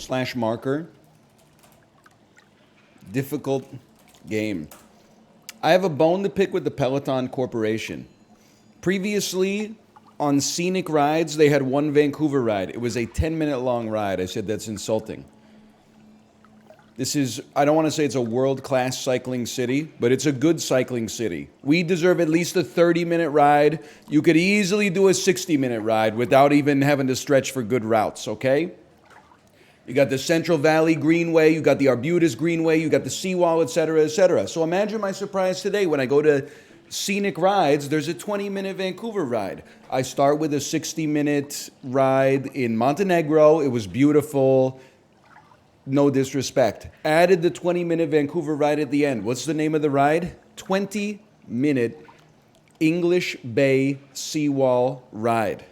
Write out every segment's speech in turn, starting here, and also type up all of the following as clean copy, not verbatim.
slash marker. Difficult game. I have a bone to pick with the Peloton Corporation. Previously, on scenic rides, they had one Vancouver ride. It was a 10-minute long ride. I said that's insulting. This is, I don't want to say it's a world-class cycling city, but it's a good cycling city. We deserve at least a 30-minute ride. You could easily do a 60-minute ride without even having to stretch for good routes, okay? You got the Central Valley Greenway, you got the Arbutus Greenway, you got the Seawall, etc., etc. So imagine my surprise today when I go to scenic rides, there's a 20-minute Vancouver ride. I start with a 60-minute ride in Montenegro. It was beautiful. No disrespect. Added the 20-minute Vancouver ride at the end. What's the name of the ride? 20-minute English Bay Seawall ride.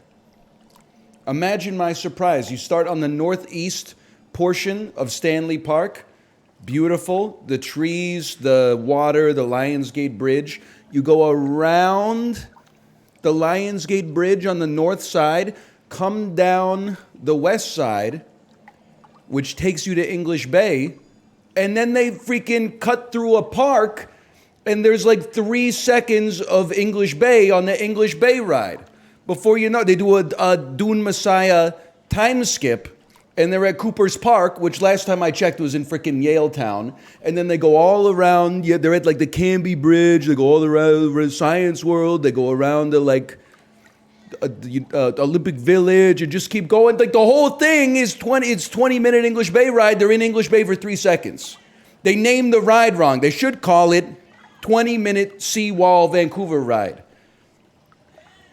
Imagine my surprise. You start on the northeast portion of Stanley Park. Beautiful. The trees, the water, the Lionsgate Bridge. You go around the Lionsgate Bridge on the north side, come down the west side, which takes you to English Bay, and then they freaking cut through a park, and there's like 3 seconds of English Bay on the English Bay ride. Before you know it, they do a Dune Messiah time skip, and they're at Cooper's Park, which last time I checked was in freaking Yaletown, and then they go all around, yeah, they're at like the Canby Bridge, they go all around Science World, they go around the like, Olympic Village, and just keep going. Like the whole thing is 20-minute English Bay ride. They're in English Bay for 3 seconds. They named the ride wrong. They should call it 20-minute Seawall Vancouver ride.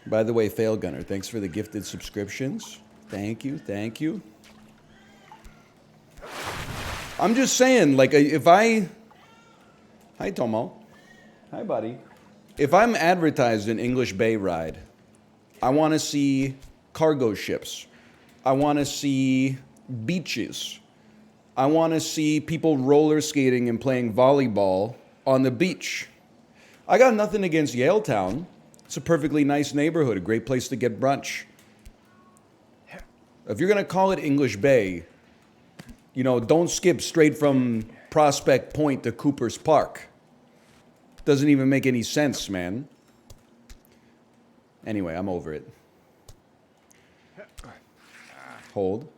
By the way, Fail Gunner, thanks for the gifted subscriptions. Thank you, thank you. I'm just saying, like, if I... Hi, Tomo. Hi, buddy. If I'm advertised an English Bay ride, I want to see cargo ships. I want to see beaches. I want to see people roller skating and playing volleyball on the beach. I got nothing against Yaletown. It's a perfectly nice neighborhood, a great place to get brunch. If you're going to call it English Bay, you know, don't skip straight from Prospect Point to Cooper's Park. Doesn't even make any sense, man. Anyway, I'm over it. Hold.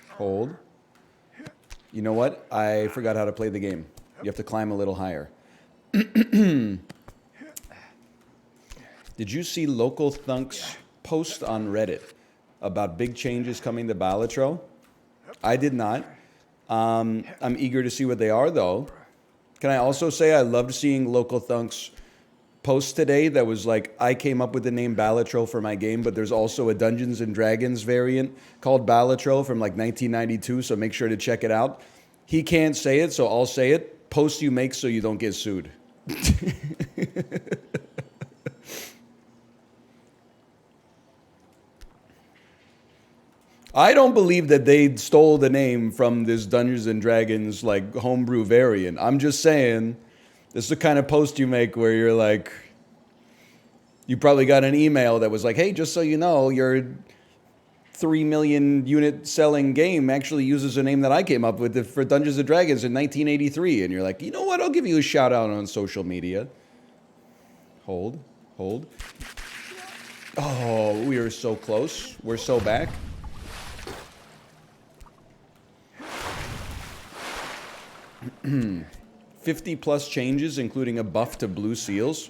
Hold. You know what? I forgot how to play the game. You have to climb a little higher. Did you see Local Thunk's post on Reddit about big changes coming to Balatro? I did not. I'm eager to see what they are, though. Can I also say I loved seeing Local Thunk's post today that was like, I came up with the name Balatro for my game, but there's also a Dungeons and Dragons variant called Balatro from like 1992, so make sure to check it out. He can't say it, so I'll say it. Post you make so you don't get sued. I don't believe that they stole the name from this Dungeons and Dragons like homebrew variant. I'm just saying, this is the kind of post you make where you're like, you probably got an email that was like, hey, just so you know, your 3 million unit selling game actually uses a name that I came up with for Dungeons and Dragons in 1983. And you're like, you know what? I'll give you a shout out on social media. Hold, hold. Oh, we are so close. We're so back. Hmm. 50 plus changes, including a buff to blue seals.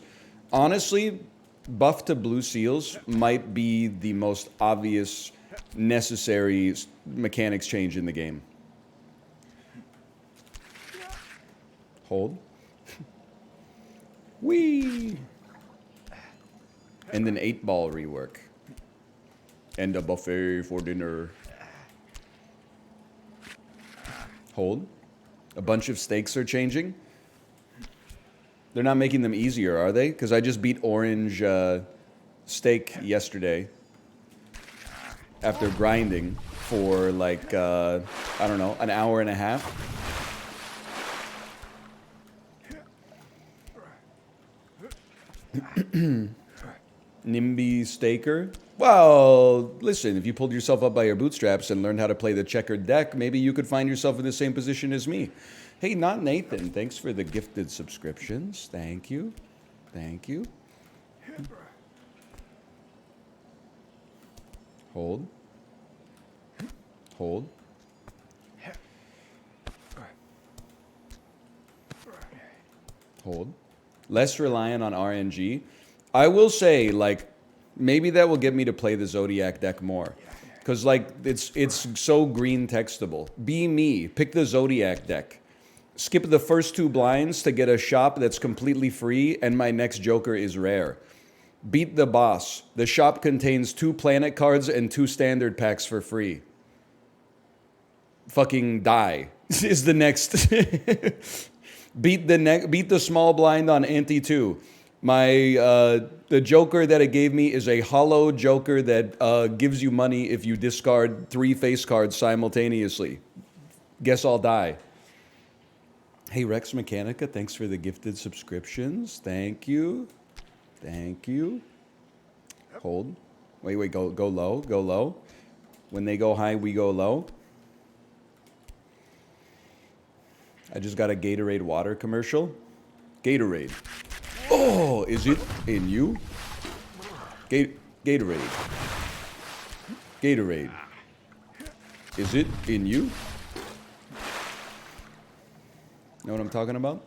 Honestly, buff to blue seals might be the most obvious, necessary mechanics change in the game. Hold. Whee! And an 8-ball rework. And a buffet for dinner. Hold. A bunch of stakes are changing. They're not making them easier, are they? Because I just beat orange steak yesterday after grinding for like, I don't know, an hour and a half. NIMBY Staker. Well, listen, if you pulled yourself up by your bootstraps and learned how to play the checkered deck, maybe you could find yourself in the same position as me. Hey, not Nathan. Thanks for the gifted subscriptions. Thank you. Thank you. Hold. Hold. Hold. Less reliant on RNG. I will say, like, maybe that will get me to play the Zodiac deck more. Because, like, it's so green textable. Be me. Pick the Zodiac deck. Skip the first 2 blinds to get a shop that's completely free, and my next Joker is rare. Beat the boss. The shop contains 2 planet cards and 2 standard packs for free. Fucking die is the next. Beat the small blind on ante 2. The Joker that it gave me is a hollow Joker that gives you money if you discard 3 face cards simultaneously. Guess I'll die. Hey, Rex Mechanica, thanks for the gifted subscriptions. Thank you. Thank you. Hold. Wait, go low, go low. When they go high, we go low. I just got a Gatorade water commercial. Gatorade. Oh, is it in you? Gatorade. Gatorade. Is it in you? Know what I'm talking about?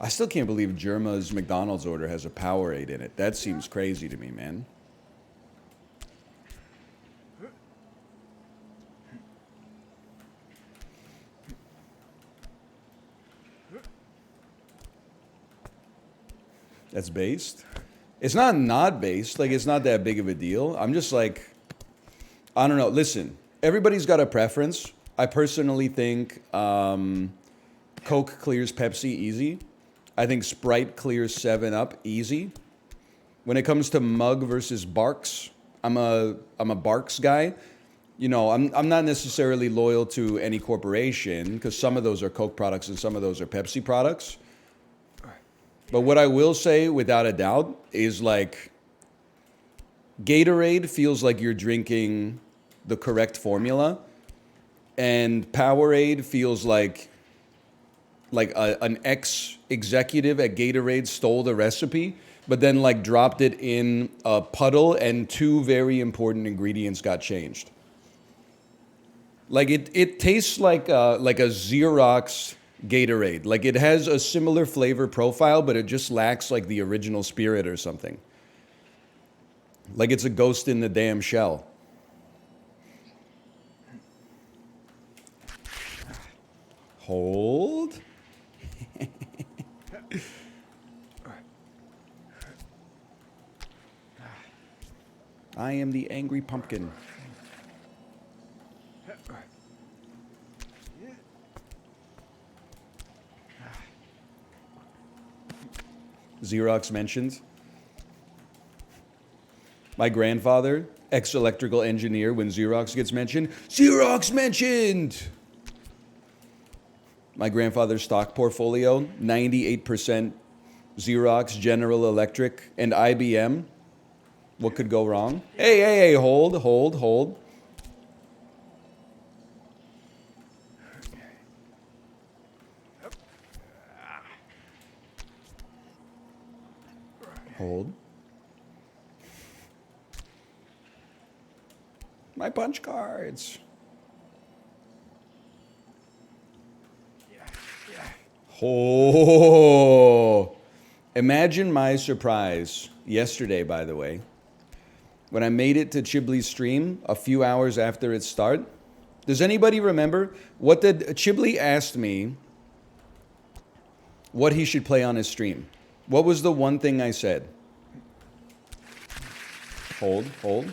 I still can't believe Germa's McDonald's order has a Powerade in it. That seems crazy to me, man. That's based? It's not based. Like, it's not that big of a deal. I'm just like, I don't know. Listen, everybody's got a preference. I personally think Coke clears Pepsi easy. I think Sprite clears 7-Up easy. When it comes to mug versus Barks, I'm a Barks guy. You know, I'm not necessarily loyal to any corporation because some of those are Coke products and some of those are Pepsi products. But what I will say without a doubt is, like, Gatorade feels like you're drinking the correct formula, and Powerade feels like an ex-executive at Gatorade stole the recipe, but then, like, dropped it in a puddle and 2 very important ingredients got changed. Like, it tastes like a Xerox Gatorade. Like, it has a similar flavor profile, but it just lacks, like, the original spirit or something. Like, it's a ghost in the damn shell. Hold. I am the angry pumpkin. Xerox mentioned. My grandfather, ex-electrical engineer, when Xerox gets mentioned, Xerox mentioned! My grandfather's stock portfolio, 98% Xerox, General Electric, and IBM. What could go wrong? Hey, hold. Hold. My punch cards. Oh, imagine my surprise yesterday, by the way, when I made it to Chibley's stream a few hours after its start. Does anybody remember what did Chibley asked me what he should play on his stream? What was the one thing I said? Hold.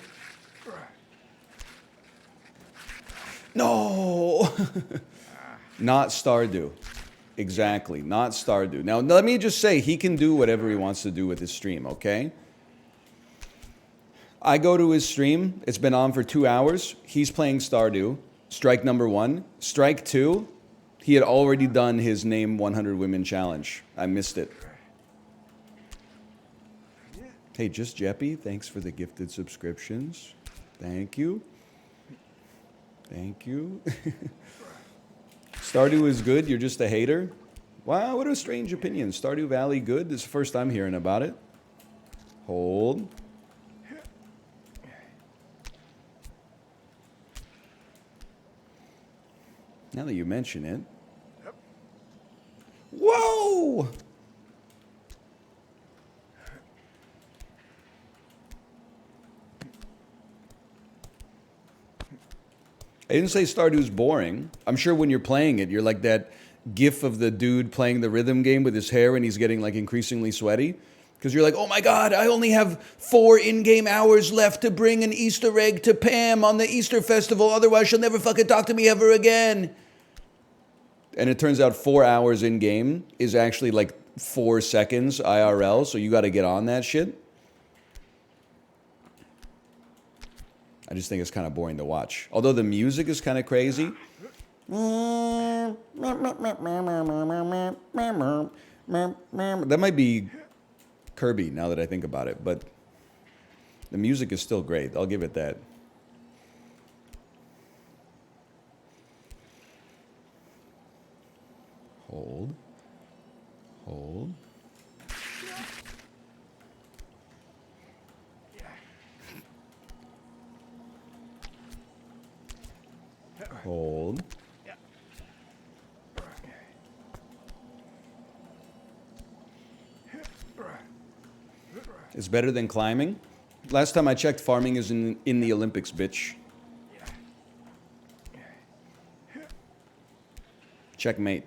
No, not Stardew. Exactly, not Stardew. Now, let me just say, he can do whatever he wants to do with his stream, okay? I go to his stream. It's been on for 2 hours. He's playing Stardew. Strike number 1. Strike 2, he had already done his Name 100 Women challenge. I missed it. Hey, just Jeppy, thanks for the gifted subscriptions. Thank you. Thank you. Stardew is good, you're just a hater? Wow, what a strange opinion. Stardew Valley good? This is the first time hearing about it. Hold. Now that you mention it. Whoa! I didn't say Stardew's boring. I'm sure when you're playing it, you're like that gif of the dude playing the rhythm game with his hair and he's getting like increasingly sweaty. Because you're like, oh my God, I only have 4 in-game hours left to bring an Easter egg to Pam on the Easter festival. Otherwise, she'll never fucking talk to me ever again. And it turns out 4 hours in-game is actually like 4 seconds IRL. So you got to get on that shit. I just think it's kind of boring to watch. Although the music is kind of crazy. That might be Kirby now that I think about it, but the music is still great. I'll give it that. Hold. Hold. Hold. It's better than climbing. Last time I checked, farming is in the Olympics, bitch. Checkmate.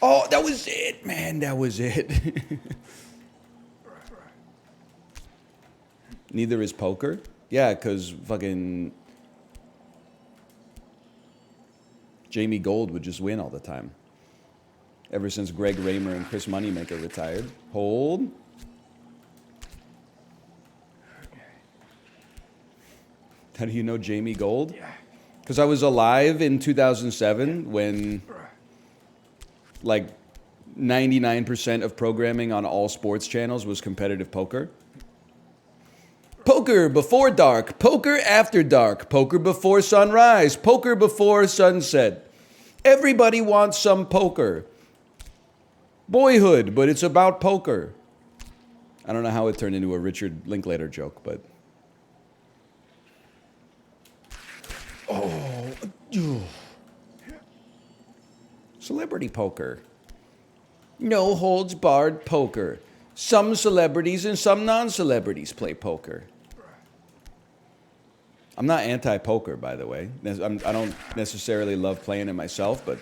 Oh, that was it, man. That was it. Neither is poker. Yeah, because fucking Jamie Gold would just win all the time. Ever since Greg Raymer and Chris Moneymaker retired. Hold. How do you know Jamie Gold? Because I was alive in 2007 when like 99% of programming on all sports channels was competitive poker. Poker before dark, poker after dark, poker before sunrise, poker before sunset. Everybody wants some poker. Boyhood, but it's about poker. I don't know how it turned into a Richard Linklater joke, but... Oh. Celebrity poker. No holds barred poker. Some celebrities and some non-celebrities play poker. I'm not anti-poker, by the way. I don't necessarily love playing it myself, but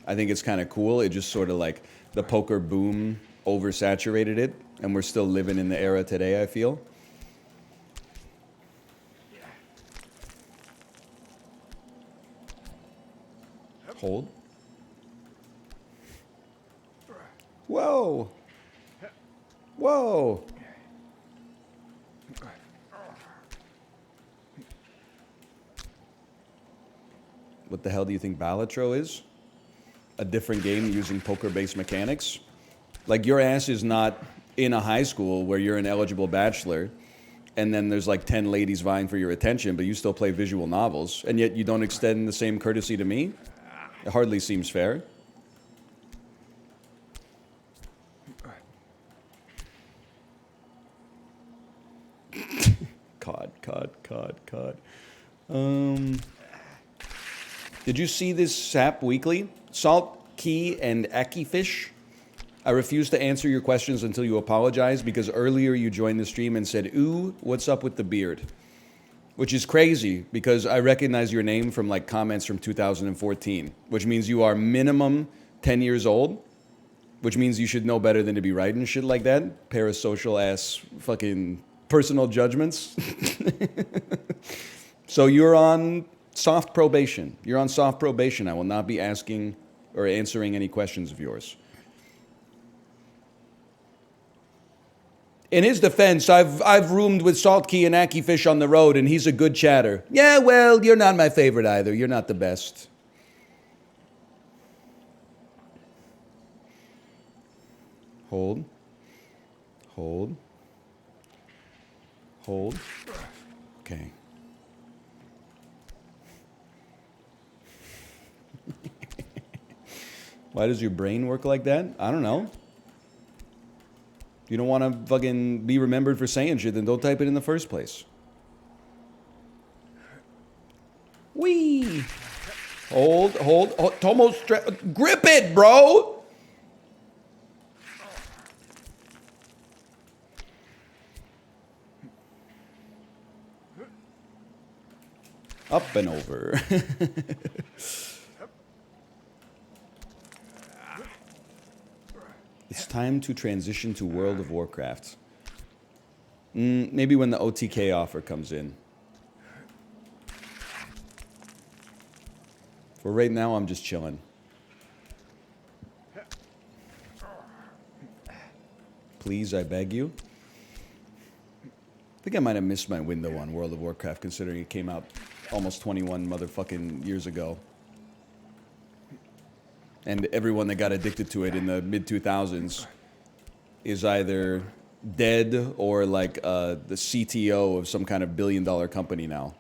I think it's kind of cool. It just sort of like the poker boom oversaturated it, and we're still living in the era today, I feel. Hold. Whoa. Whoa. What the hell do you think Balatro is? A different game using poker-based mechanics? Like, your ass is not in a high school where you're an eligible bachelor and then there's like 10 ladies vying for your attention, but you still play visual novels, and yet you don't extend the same courtesy to me? It hardly seems fair. COD. Did you see this Sap Weekly? Salt, Key, and Aki Fish? I refuse to answer your questions until you apologize, because earlier you joined the stream and said, ooh, what's up with the beard? Which is crazy, because I recognize your name from like comments from 2014, which means you are minimum 10 years old, which means you should know better than to be writing shit like that. Parasocial ass fucking personal judgments. So you're on soft probation. You're on soft probation. I will not be asking or answering any questions of yours. In his defense, I've roomed with Salt Key and Aki Fish on the road, and he's a good chatter. Yeah, well, you're not my favorite either. You're not the best. Hold. Hold. Hold. Okay. Why does your brain work like that? I don't know. You don't want to fucking be remembered for saying shit, then don't type it in the first place. Wee. Hold. Tomo, grip it, bro. Up and over. It's time to transition to World of Warcraft. Maybe when the OTK offer comes in. For right now, I'm just chilling. Please, I beg you. I think I might have missed my window on World of Warcraft, considering it came out almost 21 motherfucking years ago. And everyone that got addicted to it in the mid-2000s is either dead or like the CTO of some kind of billion-dollar company now.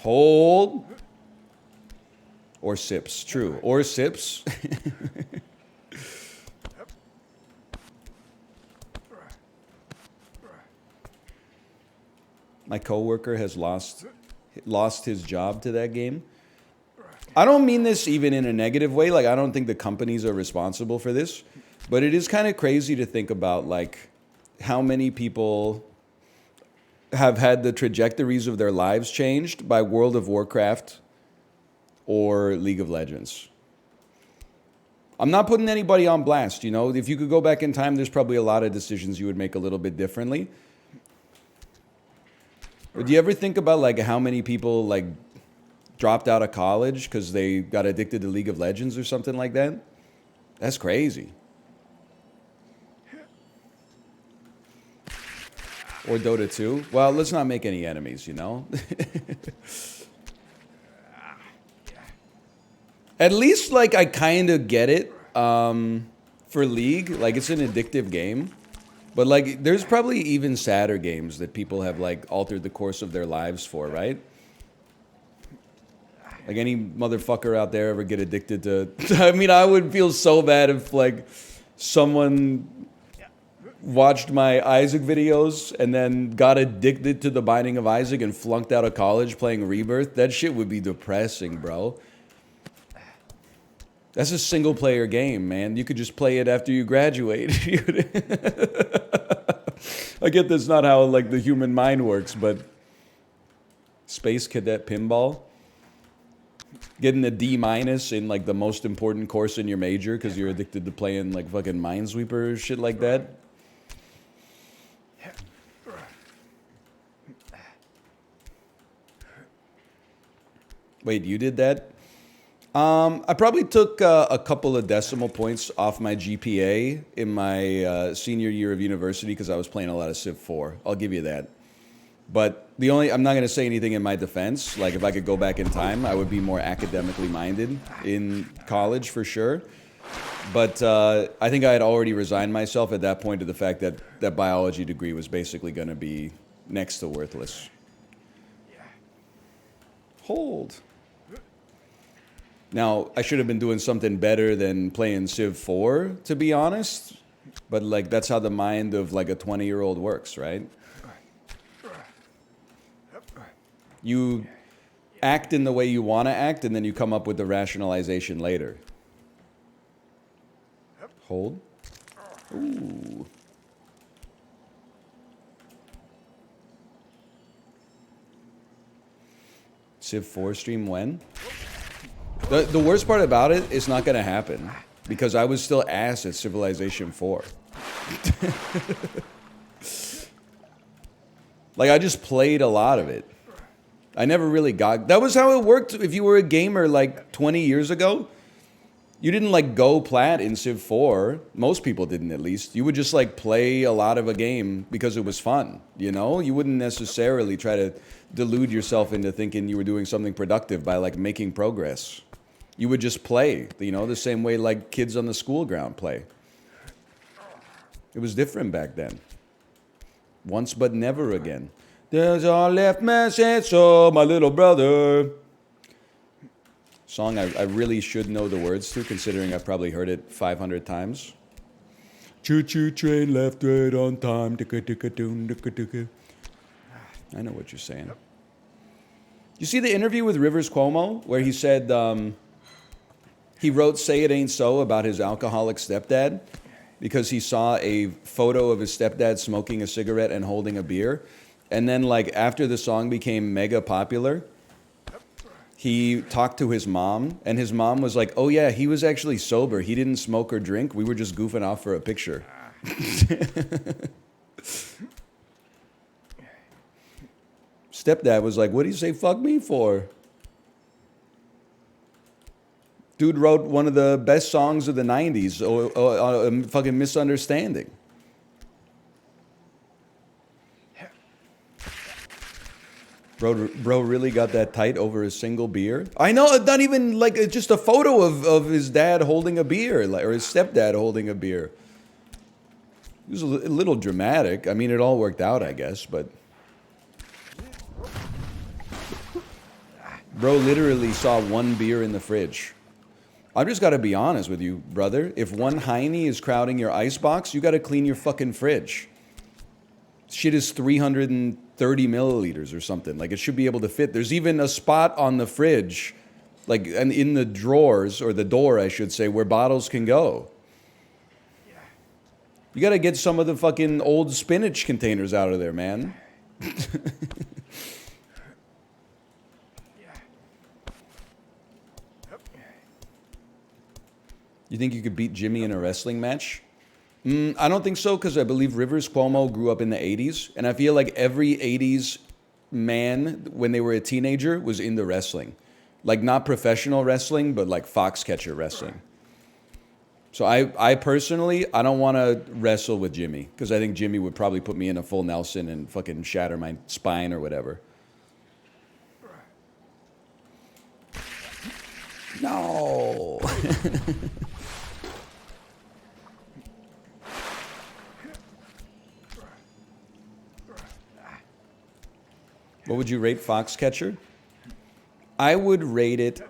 Hold. Or sips. True. Or sips. My coworker has lost his job to that game. I don't mean this even in a negative way. Like, I don't think the companies are responsible for this. But it is kind of crazy to think about, like, how many people have had the trajectories of their lives changed by World of Warcraft or League of Legends. I'm not putting anybody on blast, you know? If you could go back in time, there's probably a lot of decisions you would make a little bit differently. But do you ever think about, like, how many people, like, dropped out of college because they got addicted to League of Legends or something like that? That's crazy. Or Dota 2. Well, let's not make any enemies, you know? At least, like, I kind of get it for League. Like, it's an addictive game. But, like, there's probably even sadder games that people have, like, altered the course of their lives for, right? Like, any motherfucker out there ever get addicted to... I mean, I would feel so bad if, like, someone watched my Isaac videos and then got addicted to The Binding of Isaac and flunked out of college playing Rebirth. That shit would be depressing, bro. That's a single-player game, man. You could just play it after you graduate. I get that's not how, like, the human mind works, but... Space Cadet Pinball? Getting a D- in, like, the most important course in your major because you're addicted to playing, like, fucking Minesweeper or shit like that? Wait, you did that? I probably took a couple of decimal points off my GPA in my senior year of university because I was playing a lot of Civ 4. I'll give you that. But I'm not going to say anything in my defense. Like, if I could go back in time, I would be more academically minded in college for sure. But I think I had already resigned myself at that point to the fact that that biology degree was basically going to be next to worthless. Hold. Now, I should have been doing something better than playing Civ 4, to be honest. But, like, that's how the mind of, like, a 20-year-old works, right? You act in the way you want to act, and then you come up with the rationalization later. Hold. Ooh. Civ 4 stream when? The worst part about it is not going to happen because I was still ass at Civilization 4. Like, I just played a lot of it. I never really got... That was how it worked if you were a gamer, like, 20 years ago. You didn't, like, go plat in Civ 4. Most people didn't, at least. You would just, like, play a lot of a game because it was fun, you know? You wouldn't necessarily try to delude yourself into thinking you were doing something productive by, like, making progress. You would just play, you know, the same way like kids on the school ground play. It was different back then. Once but never again. There's our left message, so my little brother. Song I really should know the words to, considering I've probably heard it 500 times. Choo-choo train left right on time. I know what you're saying. You see the interview with Rivers Cuomo where he said he wrote "Say It Ain't So" about his alcoholic stepdad because he saw a photo of his stepdad smoking a cigarette and holding a beer. And then, like, after the song became mega popular, he talked to his mom, and his mom was like, "Oh yeah, he was actually sober. He didn't smoke or drink. We were just goofing off for a picture." Stepdad was like, "What do you say fuck me for?" Dude wrote one of the best songs of the 90s, fucking Misunderstanding. Bro really got that tight over a single beer? I know, not even like just a photo of his dad holding a beer, or his stepdad holding a beer. It was a little dramatic. I mean, it all worked out, I guess, but... Bro literally saw one beer in the fridge. I've just got to be honest with you, brother. If one Heine is crowding your icebox, you got to clean your fucking fridge. Shit is 330 milliliters or something. Like, it should be able to fit. There's even a spot on the fridge, like, and in the drawers, or the door, I should say, where bottles can go. You got to get some of the fucking old spinach containers out of there, man. You think you could beat Jimmy in a wrestling match? I don't think so, because I believe Rivers Cuomo grew up in the 80s, and I feel like every 80s man, when they were a teenager, was into wrestling. Like, not professional wrestling, but like Foxcatcher wrestling. So I personally, I don't want to wrestle with Jimmy, because I think Jimmy would probably put me in a full Nelson and fucking shatter my spine or whatever. No. What would you rate Foxcatcher? I would rate it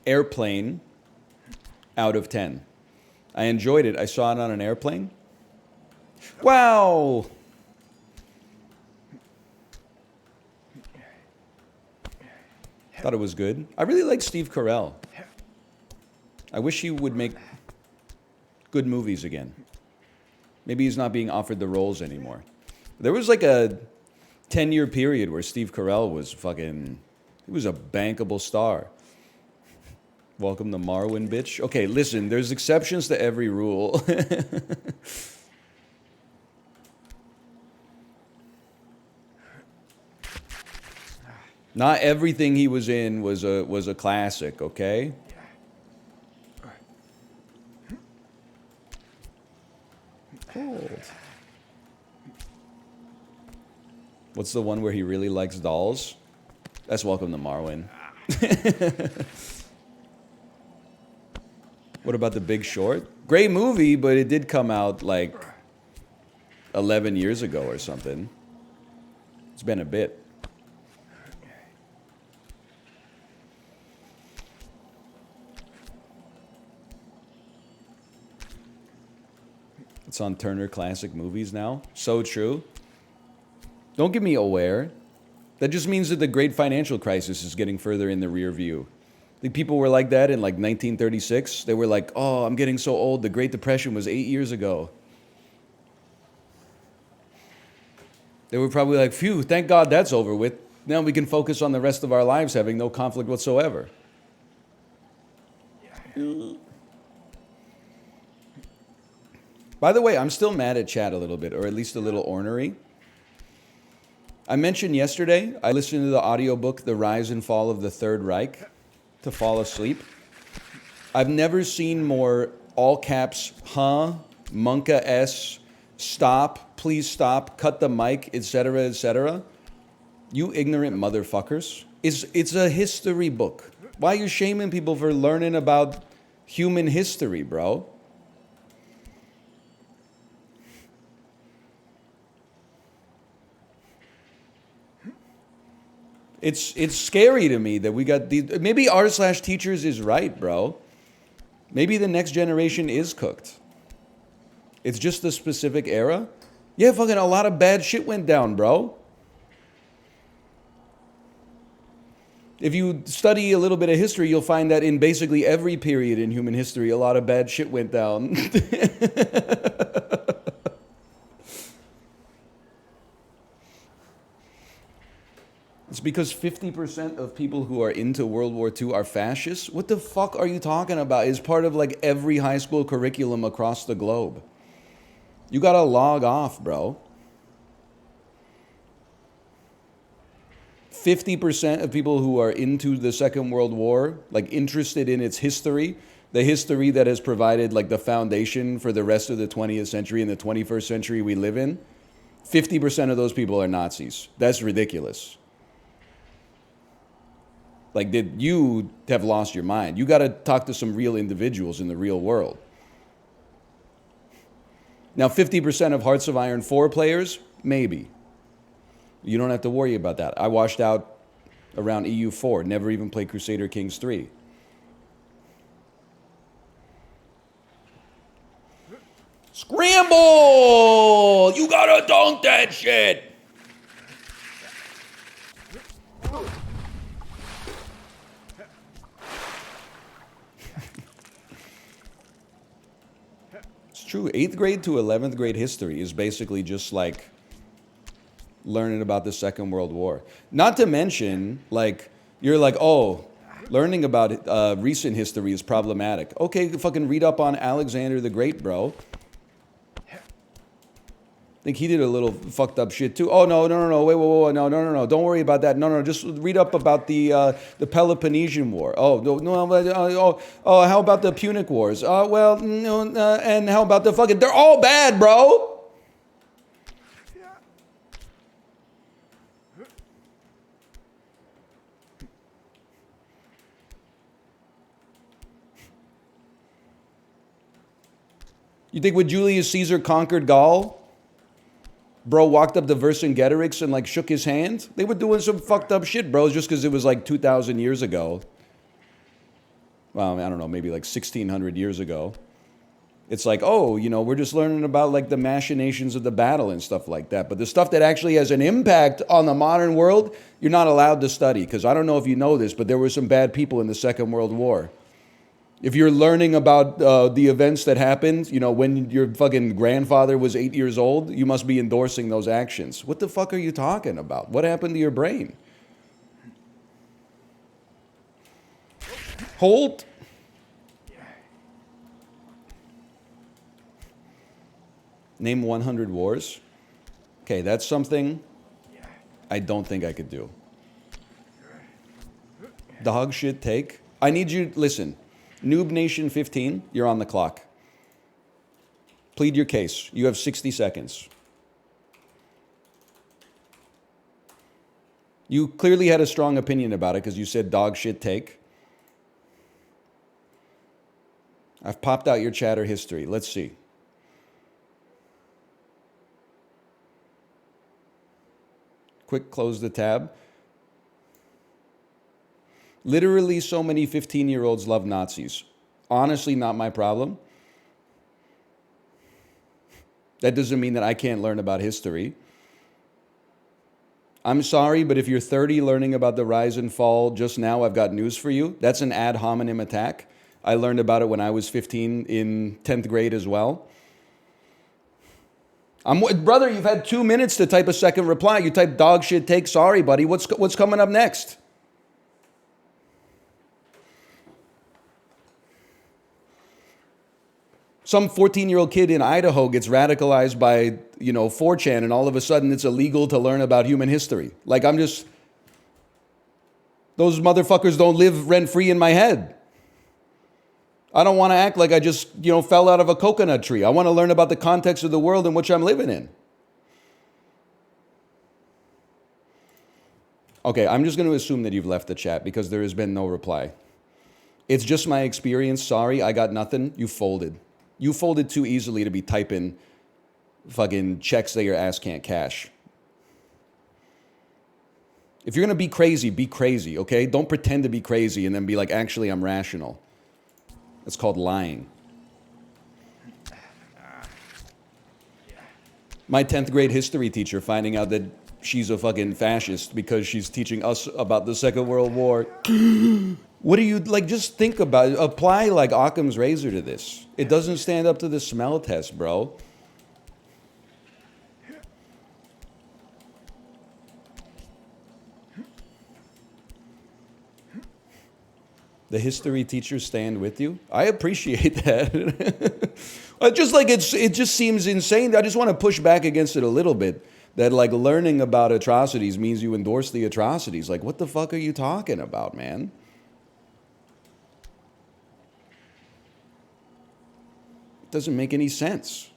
airplane out of 10. I enjoyed it. I saw it on an airplane. Wow! Thought it was good. I really like Steve Carell. I wish he would make good movies again. Maybe he's not being offered the roles anymore. There was like a 10-year period where Steve Carell was fucking... He was a bankable star. Welcome to Marwin, bitch. Okay, listen, there's exceptions to every rule. Not everything he was in was a classic, okay? Cold. What's the one where he really likes dolls? That's Welcome to Marwin. What about The Big Short? Great movie, but it did come out like 11 years ago or something. It's been a bit. It's on Turner Classic Movies now. So true. Don't get me aware. That just means that the great financial crisis is getting further in the rear view. The people were like that in like 1936. They were like, oh, I'm getting so old. The Great Depression was 8 years ago. They were probably like, phew, thank God that's over with. Now we can focus on the rest of our lives having no conflict whatsoever. By the way, I'm still mad at Chad a little bit, or at least a little ornery. I mentioned yesterday, I listened to the audiobook, The Rise and Fall of the Third Reich, to fall asleep. I've never seen more all caps, huh, Monka S, stop, please stop, cut the mic, etc., etc. You ignorant motherfuckers. It's a history book. Why are you shaming people for learning about human history, bro? It's scary to me that we got these. Maybe r/teachers is right, bro. Maybe the next generation is cooked. It's just the specific era. Yeah, fucking a lot of bad shit went down, bro. If you study a little bit of history, you'll find that in basically every period in human history, a lot of bad shit went down. It's because 50% of people who are into World War II are fascists? What the fuck are you talking about? It's part of like every high school curriculum across the globe. You gotta log off, bro. 50% of people who are into the Second World War, like interested in its history, the history that has provided like the foundation for the rest of the 20th century and the 21st century we live in, 50% of those people are Nazis. That's ridiculous. Like, did you have lost your mind? You got to talk to some real individuals in the real world. Now, 50% of Hearts of Iron 4 players, maybe. You don't have to worry about that. I washed out around EU4, never even played Crusader Kings 3. Scramble! You gotta dunk that shit! It's true. 8th grade to 11th grade history is basically just like learning about the Second World War. Not to mention, like, you're like, oh, learning about recent history is problematic. Okay, fucking read up on Alexander the Great, bro. I think he did a little fucked up shit too. Oh, no, wait, no, don't worry about that. No, just read up about the Peloponnesian War. Oh, no, how about the Punic Wars? And how about the fucking, they're all bad, bro. You think when Julius Caesar conquered Gaul, bro walked up to Vercingetorix and like shook his hand? They were doing some fucked up shit, bro, just because it was like 2,000 years ago. Well, I don't know, maybe like 1,600 years ago. It's like, oh, you know, we're just learning about like the machinations of the battle and stuff like that. But the stuff that actually has an impact on the modern world, you're not allowed to study. Because I don't know if you know this, but there were some bad people in the Second World War. If you're learning about the events that happened, you know, when your fucking grandfather was 8 years old, you must be endorsing those actions. What the fuck are you talking about? What happened to your brain? Hold. Name 100 wars. Okay, that's something I don't think I could do. Dog shit take. I need you, listen. Noob Nation 15, you're on the clock. Plead your case. You have 60 seconds. You clearly had a strong opinion about it because you said dog shit take. I've popped out your chatter history. Let's see. Quick, close the tab. Literally, so many 15-year-olds love Nazis. Honestly, not my problem. That doesn't mean that I can't learn about history. I'm sorry, but if you're 30 learning about the rise and fall just now, I've got news for you. That's an ad hominem attack. I learned about it when I was 15 in 10th grade as well. Brother, you've had 2 minutes to type a second reply. You type dog shit take, sorry, buddy. What's coming up next? Some 14-year-old kid in Idaho gets radicalized by, 4chan, and all of a sudden it's illegal to learn about human history. Like, those motherfuckers don't live rent-free in my head. I don't want to act like I just, fell out of a coconut tree. I want to learn about the context of the world in which I'm living in. Okay, I'm just going to assume that you've left the chat because there has been no reply. It's just my experience. Sorry, I got nothing. You folded. You folded too easily to be typing fucking checks that your ass can't cash. If you're going to be crazy, okay? Don't pretend to be crazy and then be like, actually, I'm rational. That's called lying. My 10th grade history teacher finding out that she's a fucking fascist because she's teaching us about the Second World War. What do you, like, just think about it. Apply, like, Occam's razor to this. It doesn't stand up to the smell test, bro. The history teachers stand with you. I appreciate that. Just like it just seems insane. I just want to push back against it a little bit. That like learning about atrocities means you endorse the atrocities. Like, what the fuck are you talking about, man? It doesn't make any sense.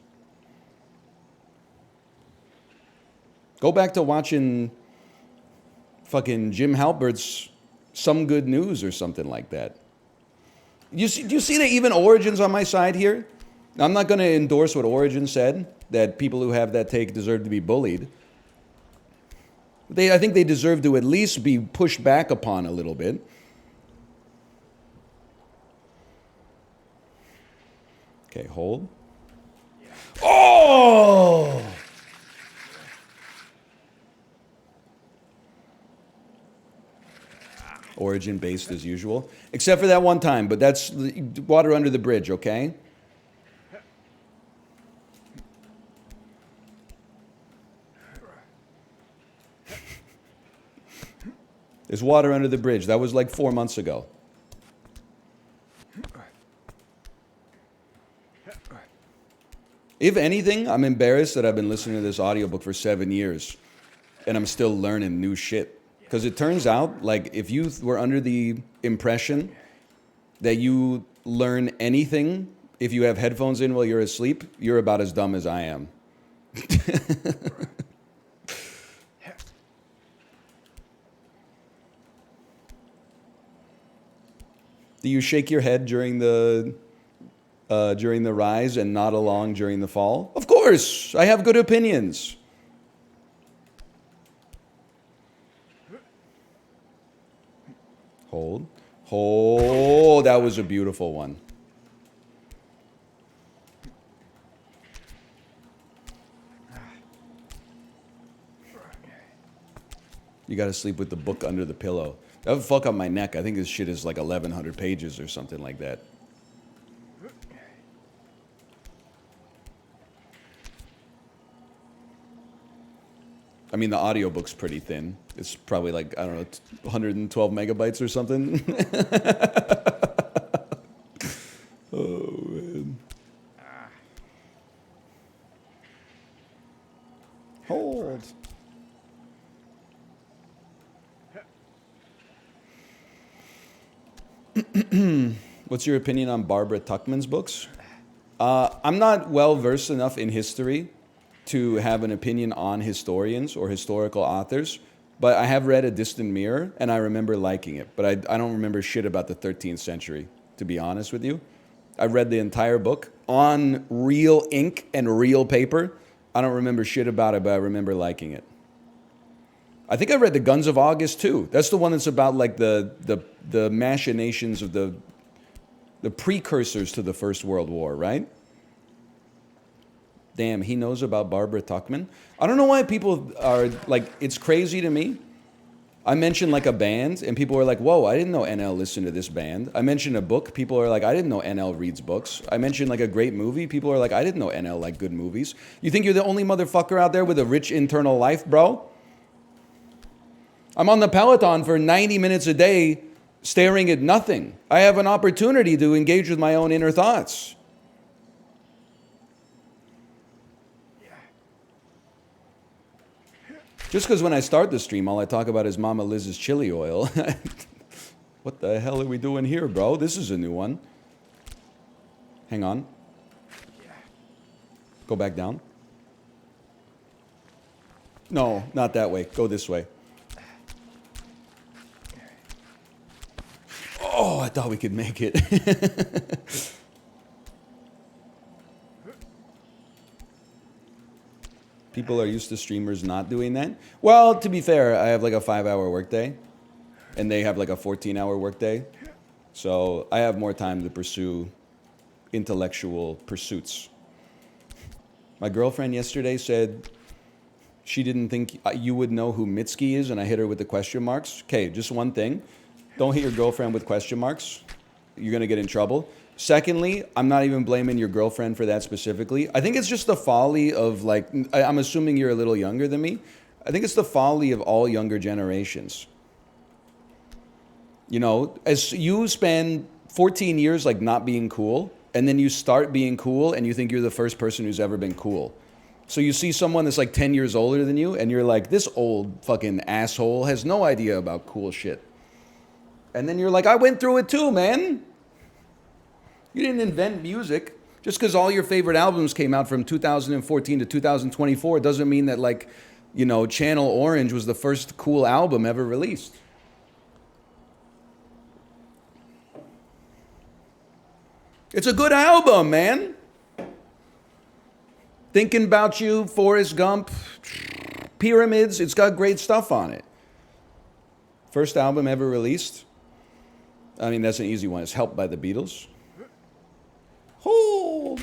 Go back to watching fucking Jim Halpert's Some Good News or something like that. Do you see that even Origin's on my side here? I'm not going to endorse what Origin said, that people who have that take deserve to be bullied. I think they deserve to at least be pushed back upon a little bit. Okay, hold. Oh! Origin based as usual. Except for that one time, but that's water under the bridge, okay? There's water under the bridge. That was like 4 months ago. If anything, I'm embarrassed that I've been listening to this audiobook for 7 years and I'm still learning new shit. Because it turns out, like, if you were under the impression that you learn anything if you have headphones in while you're asleep, you're about as dumb as I am. Do you shake your head during the rise and nod along during the fall? Of course, I have good opinions. Hold. Hold. That was a beautiful one. You got to sleep with the book under the pillow. That would fuck up my neck. I think this shit is like 1,100 pages or something like that. I mean, the audiobook's pretty thin. It's probably like, I don't know, 112 megabytes or something. Oh, man. Hold. What's your opinion on Barbara Tuchman's books? I'm not well versed enough in history to have an opinion on historians or historical authors, but I have read A Distant Mirror, and I remember liking it. But I don't remember shit about the 13th century, to be honest with you. I read the entire book on real ink and real paper. I don't remember shit about it, but I remember liking it. I think I read The Guns of August, too. That's the one that's about, like, the machinations of the precursors to the First World War, right? Damn, he knows about Barbara Tuchman. I don't know why people are, like, it's crazy to me. I mentioned, like, a band, and people are like, whoa, I didn't know NL listened to this band. I mentioned a book, people are like, I didn't know NL reads books. I mentioned, like, a great movie, people are like, I didn't know NL liked good movies. You think you're the only motherfucker out there with a rich internal life, bro? I'm on the Peloton for 90 minutes a day staring at nothing. I have an opportunity to engage with my own inner thoughts. Just because when I start the stream, all I talk about is Mama Liz's chili oil. What the hell are we doing here, bro? This is a new one. Hang on. Go back down. No, not that way. Go this way. Oh, thought we could make it. People are used to streamers not doing that. Well, to be fair, I have like a 5-hour workday, and they have like a 14-hour workday. So I have more time to pursue intellectual pursuits. My girlfriend yesterday said she didn't think you would know who Mitski is, and I hit her with the question marks. Okay, just one thing. Don't hit your girlfriend with question marks. You're going to get in trouble. Secondly, I'm not even blaming your girlfriend for that specifically. I think it's just the folly of, like, I'm assuming you're a little younger than me. I think it's the folly of all younger generations. You know, as you spend 14 years, like, not being cool, and then you start being cool, and you think you're the first person who's ever been cool. So you see someone that's like 10 years older than you, and you're like, this old fucking asshole has no idea about cool shit. And then you're like, I went through it too, man. You didn't invent music. Just because all your favorite albums came out from 2014 to 2024 doesn't mean that, like, you know, Channel Orange was the first cool album ever released. It's a good album, man. Thinking About You, Forrest Gump, Pyramids, it's got great stuff on it. First album ever released. I mean, that's an easy one. It's Helped by the Beatles. Oh,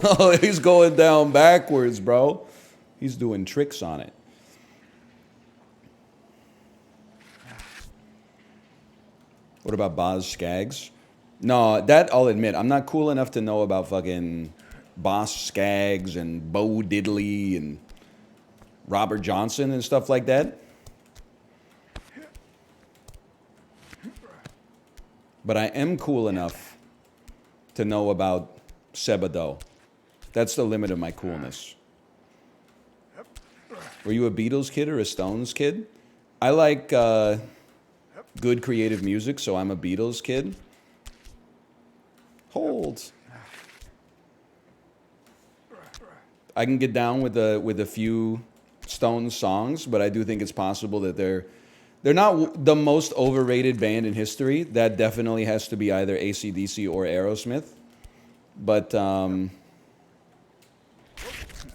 oh, he's going down backwards, bro. He's doing tricks on it. What about Boz Scaggs? No, that I'll admit. I'm not cool enough to know about fucking Boz Scaggs and Bo Diddley and Robert Johnson and stuff like that. But I am cool enough to know about Sebado. That's the limit of my coolness. Were you a Beatles kid or a Stones kid? I like good creative music, so I'm a Beatles kid. Hold. I can get down with a few Stones songs, but I do think it's possible that they're not the most overrated band in history. That definitely has to be either AC/DC or Aerosmith. But, and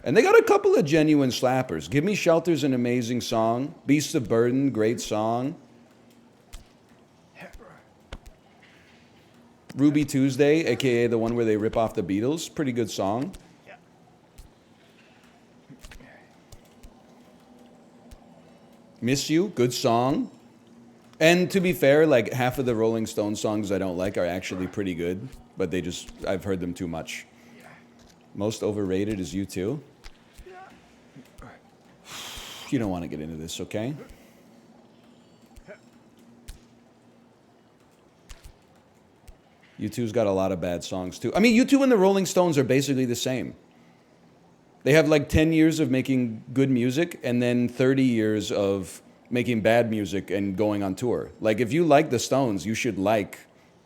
they got a couple of genuine slappers. Give Me Shelter's an amazing song. Beasts of Burden, great song. Ruby Tuesday, a.k.a. the one where they rip off the Beatles, pretty good song. Miss You, good song. And to be fair, like, half of the Rolling Stones songs I don't like are actually pretty good, but I've heard them too much. Most overrated is U2. You don't want to get into this, okay? U2's got a lot of bad songs too. I mean, U2 and the Rolling Stones are basically the same. They have like 10 years of making good music and then 30 years of making bad music and going on tour. Like, if you like the Stones, you should like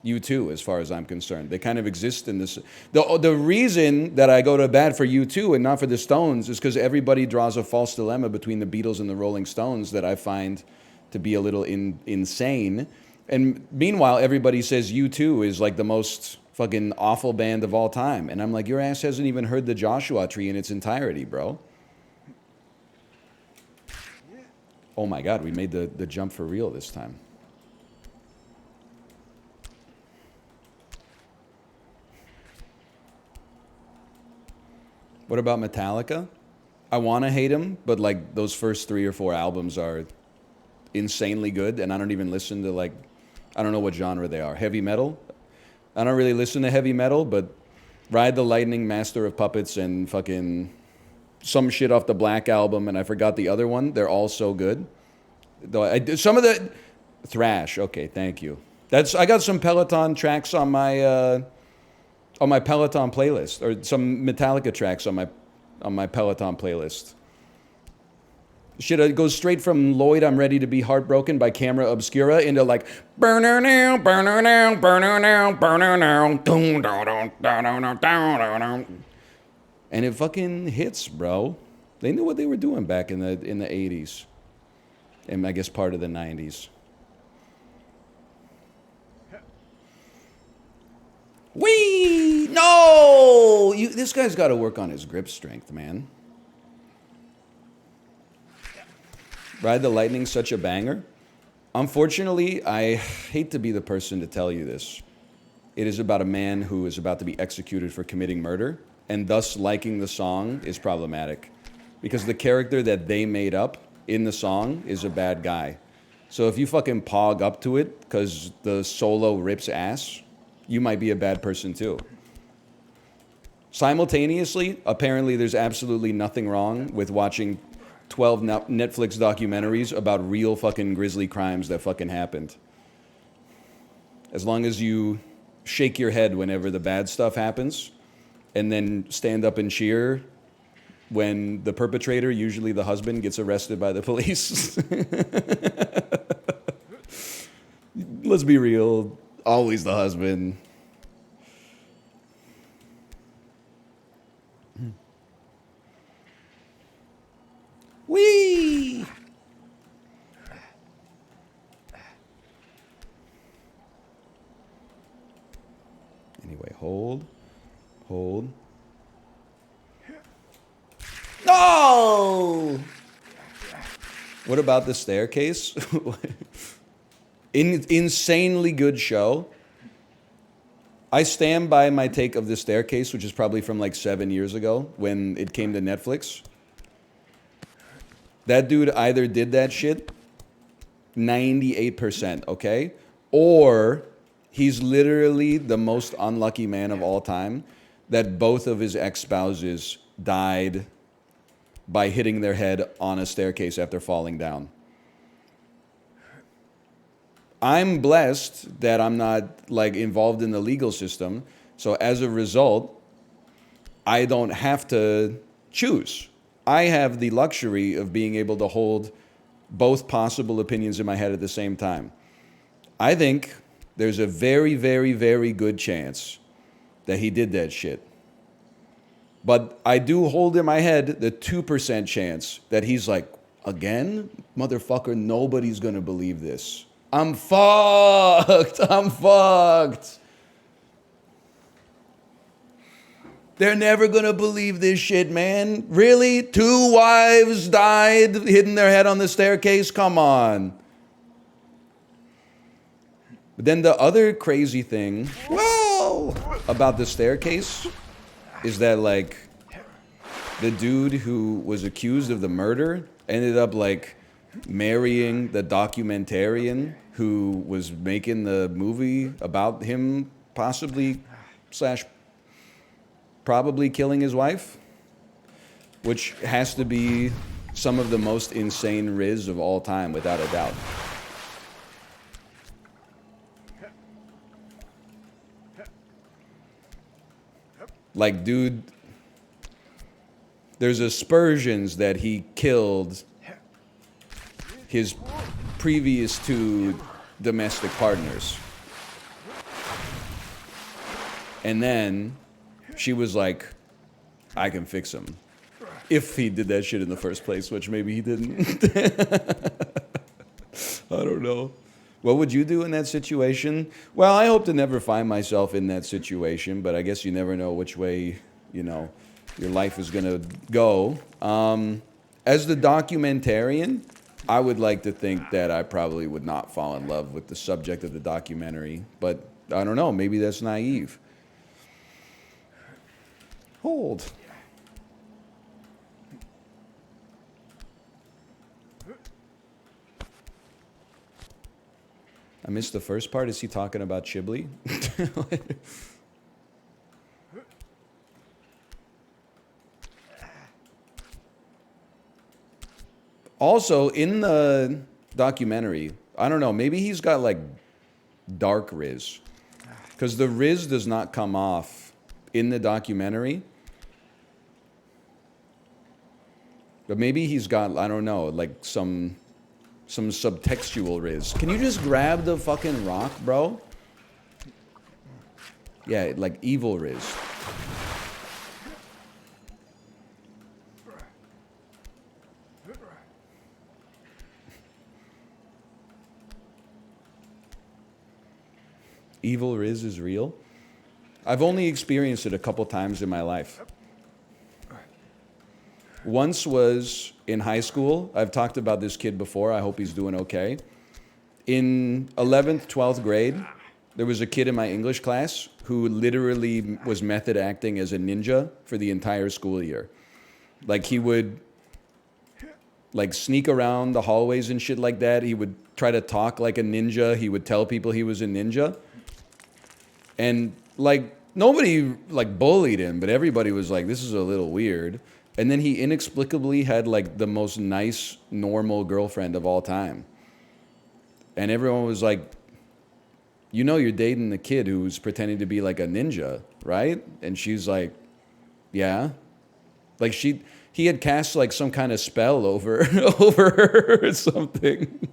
U2 as far as I'm concerned. They kind of exist in this. The reason that I go to bat for U2 and not for the Stones is because everybody draws a false dilemma between the Beatles and the Rolling Stones that I find to be a little insane. And meanwhile, everybody says U2 is like the most fucking awful band of all time. And I'm like, your ass hasn't even heard the Joshua Tree in its entirety, bro. Oh my God, we made the jump for real this time. What about Metallica? I want to hate them, but like those first 3 or 4 albums are insanely good, and I don't even listen to, like, I don't know what genre they are. Heavy metal? I don't really listen to heavy metal, but Ride the Lightning, Master of Puppets, and fucking some shit off the Black Album, and I forgot the other one. They're all so good. Though some of the thrash. Okay, thank you. I got some Peloton tracks on my Peloton playlist, or some Metallica tracks on my Peloton playlist. Shit, it goes straight from Lloyd, I'm Ready to Be Heartbroken by Camera Obscura into like burner now, burner now, burner now, burner now, and it fucking hits, bro. They knew what they were doing back in the 80s, and I guess part of the 90s. No! This guy's got to work on his grip strength, man. Ride the Lightning's such a banger. Unfortunately, I hate to be the person to tell you this. It is about a man who is about to be executed for committing murder, and thus liking the song is problematic. Because the character that they made up in the song is a bad guy. So if you fucking pog up to it because the solo rips ass, you might be a bad person too. Simultaneously, apparently there's absolutely nothing wrong with watching 12 Netflix documentaries about real fucking grisly crimes that fucking happened. As long as you shake your head whenever the bad stuff happens and then stand up and cheer when the perpetrator, usually the husband, gets arrested by the police. Let's be real, always the husband. Whee! Anyway, hold. No! What about the staircase? Insanely good show. I stand by my take of the staircase, which is probably from like 7 years ago when it came to Netflix. That dude either did that shit 98%, okay? Or he's literally the most unlucky man of all time that both of his ex-spouses died by hitting their head on a staircase after falling down. I'm blessed that I'm not like involved in the legal system. So as a result, I don't have to choose. I have the luxury of being able to hold both possible opinions in my head at the same time. I think there's a very, very, very good chance that he did that shit. But I do hold in my head the 2% chance that he's like, again? Motherfucker, nobody's gonna believe this. I'm fucked. They're never gonna believe this shit, man. Really? 2 wives died hitting their head on the staircase? Come on. But then the other crazy thing, about the staircase is that like the dude who was accused of the murder ended up like marrying the documentarian who was making the movie about him possibly / probably killing his wife, which has to be some of the most insane riz of all time, without a doubt. Like, dude, there's aspersions that he killed his previous 2 domestic partners. And then she was like, I can fix him. If he did that shit in the first place, which maybe he didn't. I don't know. What would you do in that situation? Well, I hope to never find myself in that situation, but I guess you never know which way, your life is going to go. As the documentarian, I would like to think that I probably would not fall in love with the subject of the documentary, but I don't know, maybe that's naive. Hold. I missed the first part. Is he talking about Chibli? Also, in the documentary, I don't know, maybe he's got like dark riz. Because the riz does not come off in the documentary. But maybe he's got, I don't know, like some subtextual riz. Can you just grab the fucking rock, bro? Yeah, like evil riz. Evil riz is real? I've only experienced it a couple times in my life. Once was in high school. I've talked about this kid before. I hope he's doing okay. In 11th, 12th grade, there was a kid in my English class who literally was method acting as a ninja for the entire school year. Like, he would like sneak around the hallways and shit like that. He would try to talk like a ninja. He would tell people he was a ninja. And like, nobody like bullied him, but everybody was like, this is a little weird. And then he inexplicably had like the most nice, normal girlfriend of all time. And everyone was like, you know, you're dating the kid who's pretending to be like a ninja, right? And she's like, yeah. Like, he had cast like some kind of spell over her or something.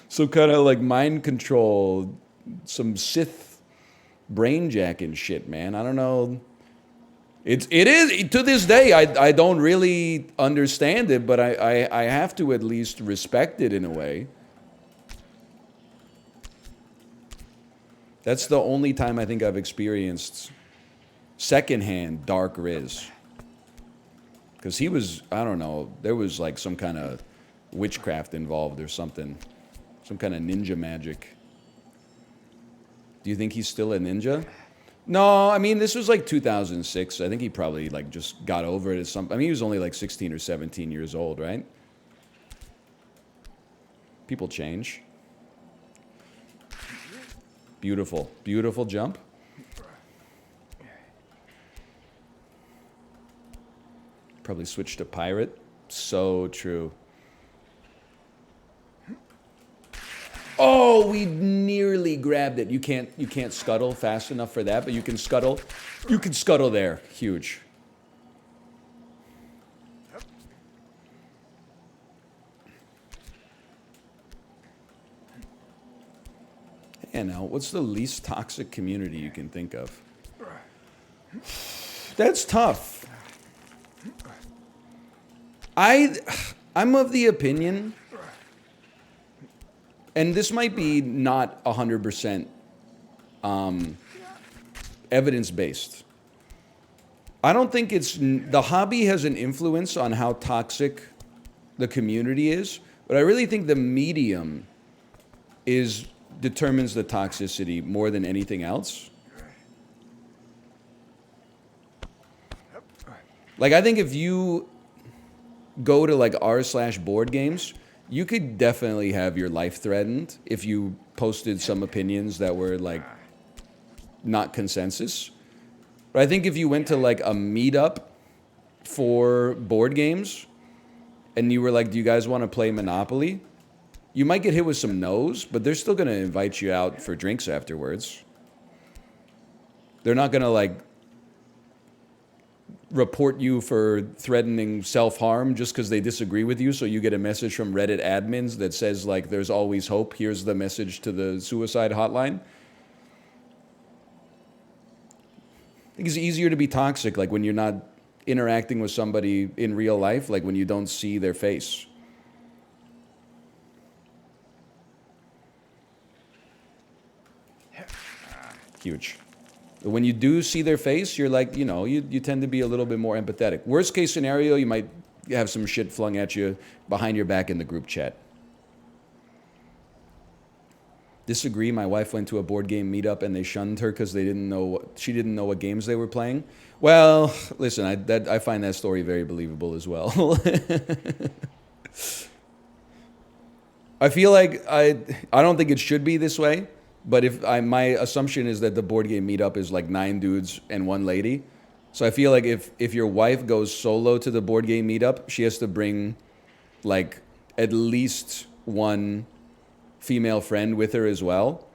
Some kind of like mind control, some Sith brain jacking shit, man. I don't know. It is to this day. I don't really understand it, but I have to at least respect it in a way. That's the only time I think I've experienced secondhand dark Riz. Because he was, I don't know, there was like some kind of witchcraft involved or something. Some kind of ninja magic. Do you think he's still a ninja? No, I mean, this was like 2006. I think he probably like just got over it at some, I mean, he was only like 16 or 17 years old, right? People change. Beautiful, beautiful jump. Probably switch to pirate. So true. Oh, we nearly grabbed it. You can't scuttle fast enough for that, but you can scuttle. You can scuttle there. Huge. And now, what's the least toxic community you can think of? That's tough. I'm of the opinion, and this might be not 100% evidence-based. I don't think the hobby has an influence on how toxic the community is, but I really think the medium determines the toxicity more than anything else. Like, I think if you go to like r/board games, you could definitely have your life threatened if you posted some opinions that were like not consensus. But I think if you went to like a meetup for board games and you were like, do you guys want to play Monopoly? You might get hit with some no's, but they're still going to invite you out for drinks afterwards. They're not going to like report you for threatening self-harm just because they disagree with you, so you get a message from Reddit admins that says like, there's always hope, here's the message to the suicide hotline. I think it's easier to be toxic like when you're not interacting with somebody in real life, like when you don't see their face. Huge. When you do see their face, you're like, you know, you tend to be a little bit more empathetic. Worst case scenario, you might have some shit flung at you behind your back in the group chat. Disagree. My wife went to a board game meetup and they shunned her because she didn't know what games they were playing. Well, listen, I find that story very believable as well. I feel like I don't think it should be this way. But my assumption is that the board game meetup is like 9 dudes and 1 lady. So I feel like if your wife goes solo to the board game meetup, she has to bring like at least 1 female friend with her as well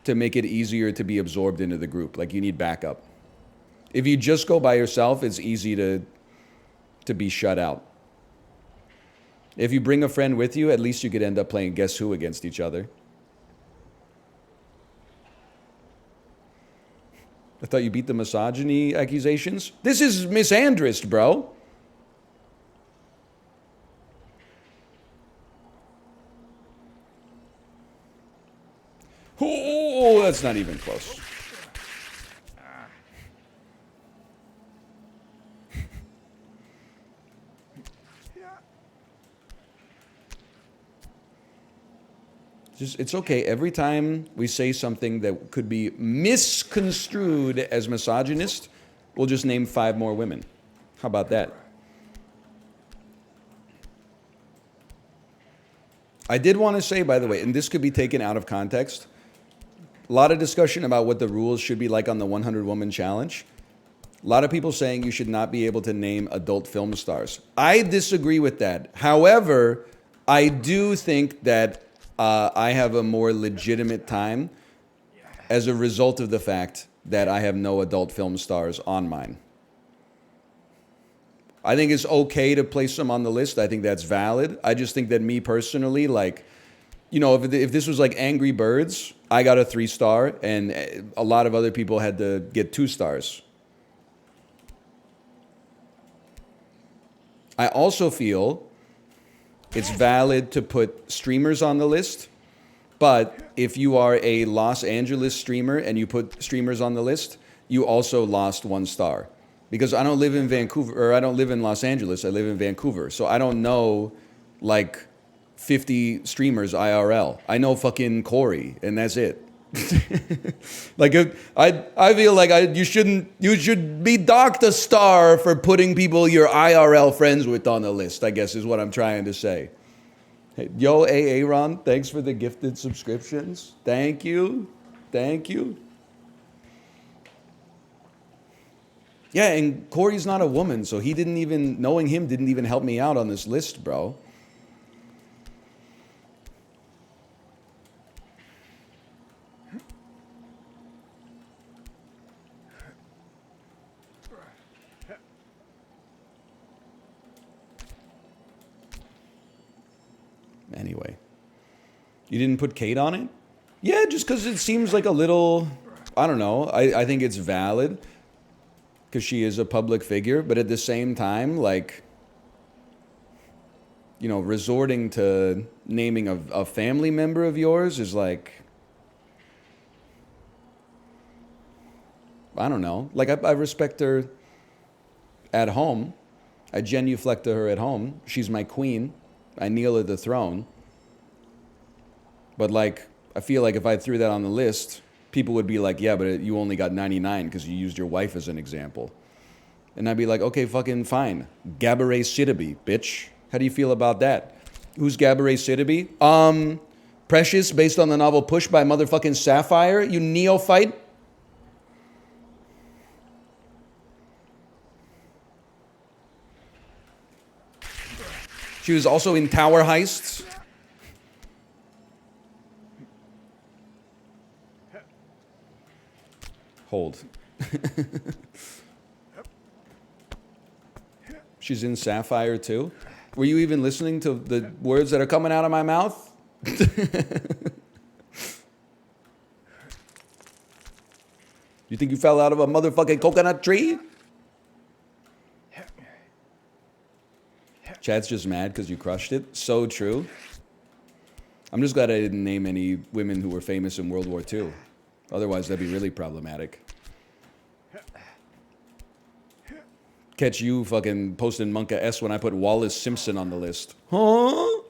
to make it easier to be absorbed into the group. Like, you need backup. If you just go by yourself, it's easy to be shut out. If you bring a friend with you, at least you could end up playing Guess Who against each other. I thought you beat the misogyny accusations. This is misandrist, bro. Oh, that's not even close. Just, it's okay. Every time we say something that could be misconstrued as misogynist, we'll just name 5 more women. How about that? I did want to say, by the way, and this could be taken out of context, a lot of discussion about what the rules should be like on the 100 Woman Challenge. A lot of people saying you should not be able to name adult film stars. I disagree with that. However, I do think that I have a more legitimate time as a result of the fact that I have no adult film stars on mine. I think it's okay to place them on the list. I think that's valid. I just think that me personally, like, you know, if this was like Angry Birds, I got a 3-star, and a lot of other people had to get 2 stars. I also feel it's valid to put streamers on the list, but if you are a Los Angeles streamer and you put streamers on the list, you also lost 1 star. Because I don't live in Vancouver, or I don't live in Los Angeles, I live in Vancouver. So I don't know, like, 50 streamers IRL. I know fucking Corey, and that's it. Like, I feel like you should be docked a star for putting people you're IRL friends with on the list, I guess is what I'm trying to say. Hey, yo, Aaron, thanks for the gifted subscriptions. Thank you. Thank you. Yeah, and Corey's not a woman, so knowing him didn't even help me out on this list, bro. Anyway. You didn't put Kate on it? Yeah, just because it seems like a little, I don't know. I think it's valid because she is a public figure, but at the same time, like, you know, resorting to naming a family member of yours is like, I don't know. Like, I respect her at home. I genuflect to her at home. She's my queen. I kneel at the throne. But, like, I feel like if I threw that on the list, people would be like, yeah, but you only got 99 because you used your wife as an example. And I'd be like, okay, fucking fine. Gabourey Sidibe, bitch. How do you feel about that? Who's Gabourey Sidibe? Precious, based on the novel Push by motherfucking Sapphire, you neophyte. She was also in Tower Heists. Hold. She's in Sapphire too. Were you even listening to the words that are coming out of my mouth? You think you fell out of a motherfucking coconut tree? Chad's just mad because you crushed it. So true. I'm just glad I didn't name any women who were famous in World War II. Otherwise, that'd be really problematic. Catch you fucking posting Monka S when I put Wallace Simpson on the list. Huh?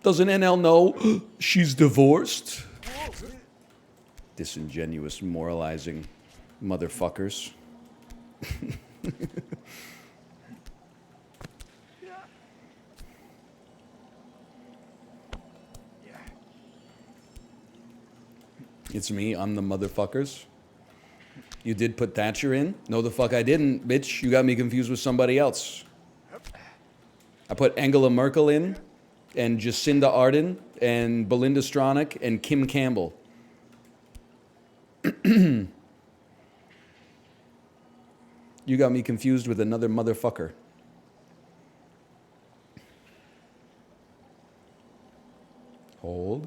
Doesn't NL know she's divorced? Disingenuous, moralizing motherfuckers. It's me, I'm the motherfuckers. You did put Thatcher in? No, the fuck I didn't, bitch. You got me confused with somebody else. I put Angela Merkel in, and Jacinda Ardern, and Belinda Stronach, and Kim Campbell. You got me confused with another motherfucker. Hold.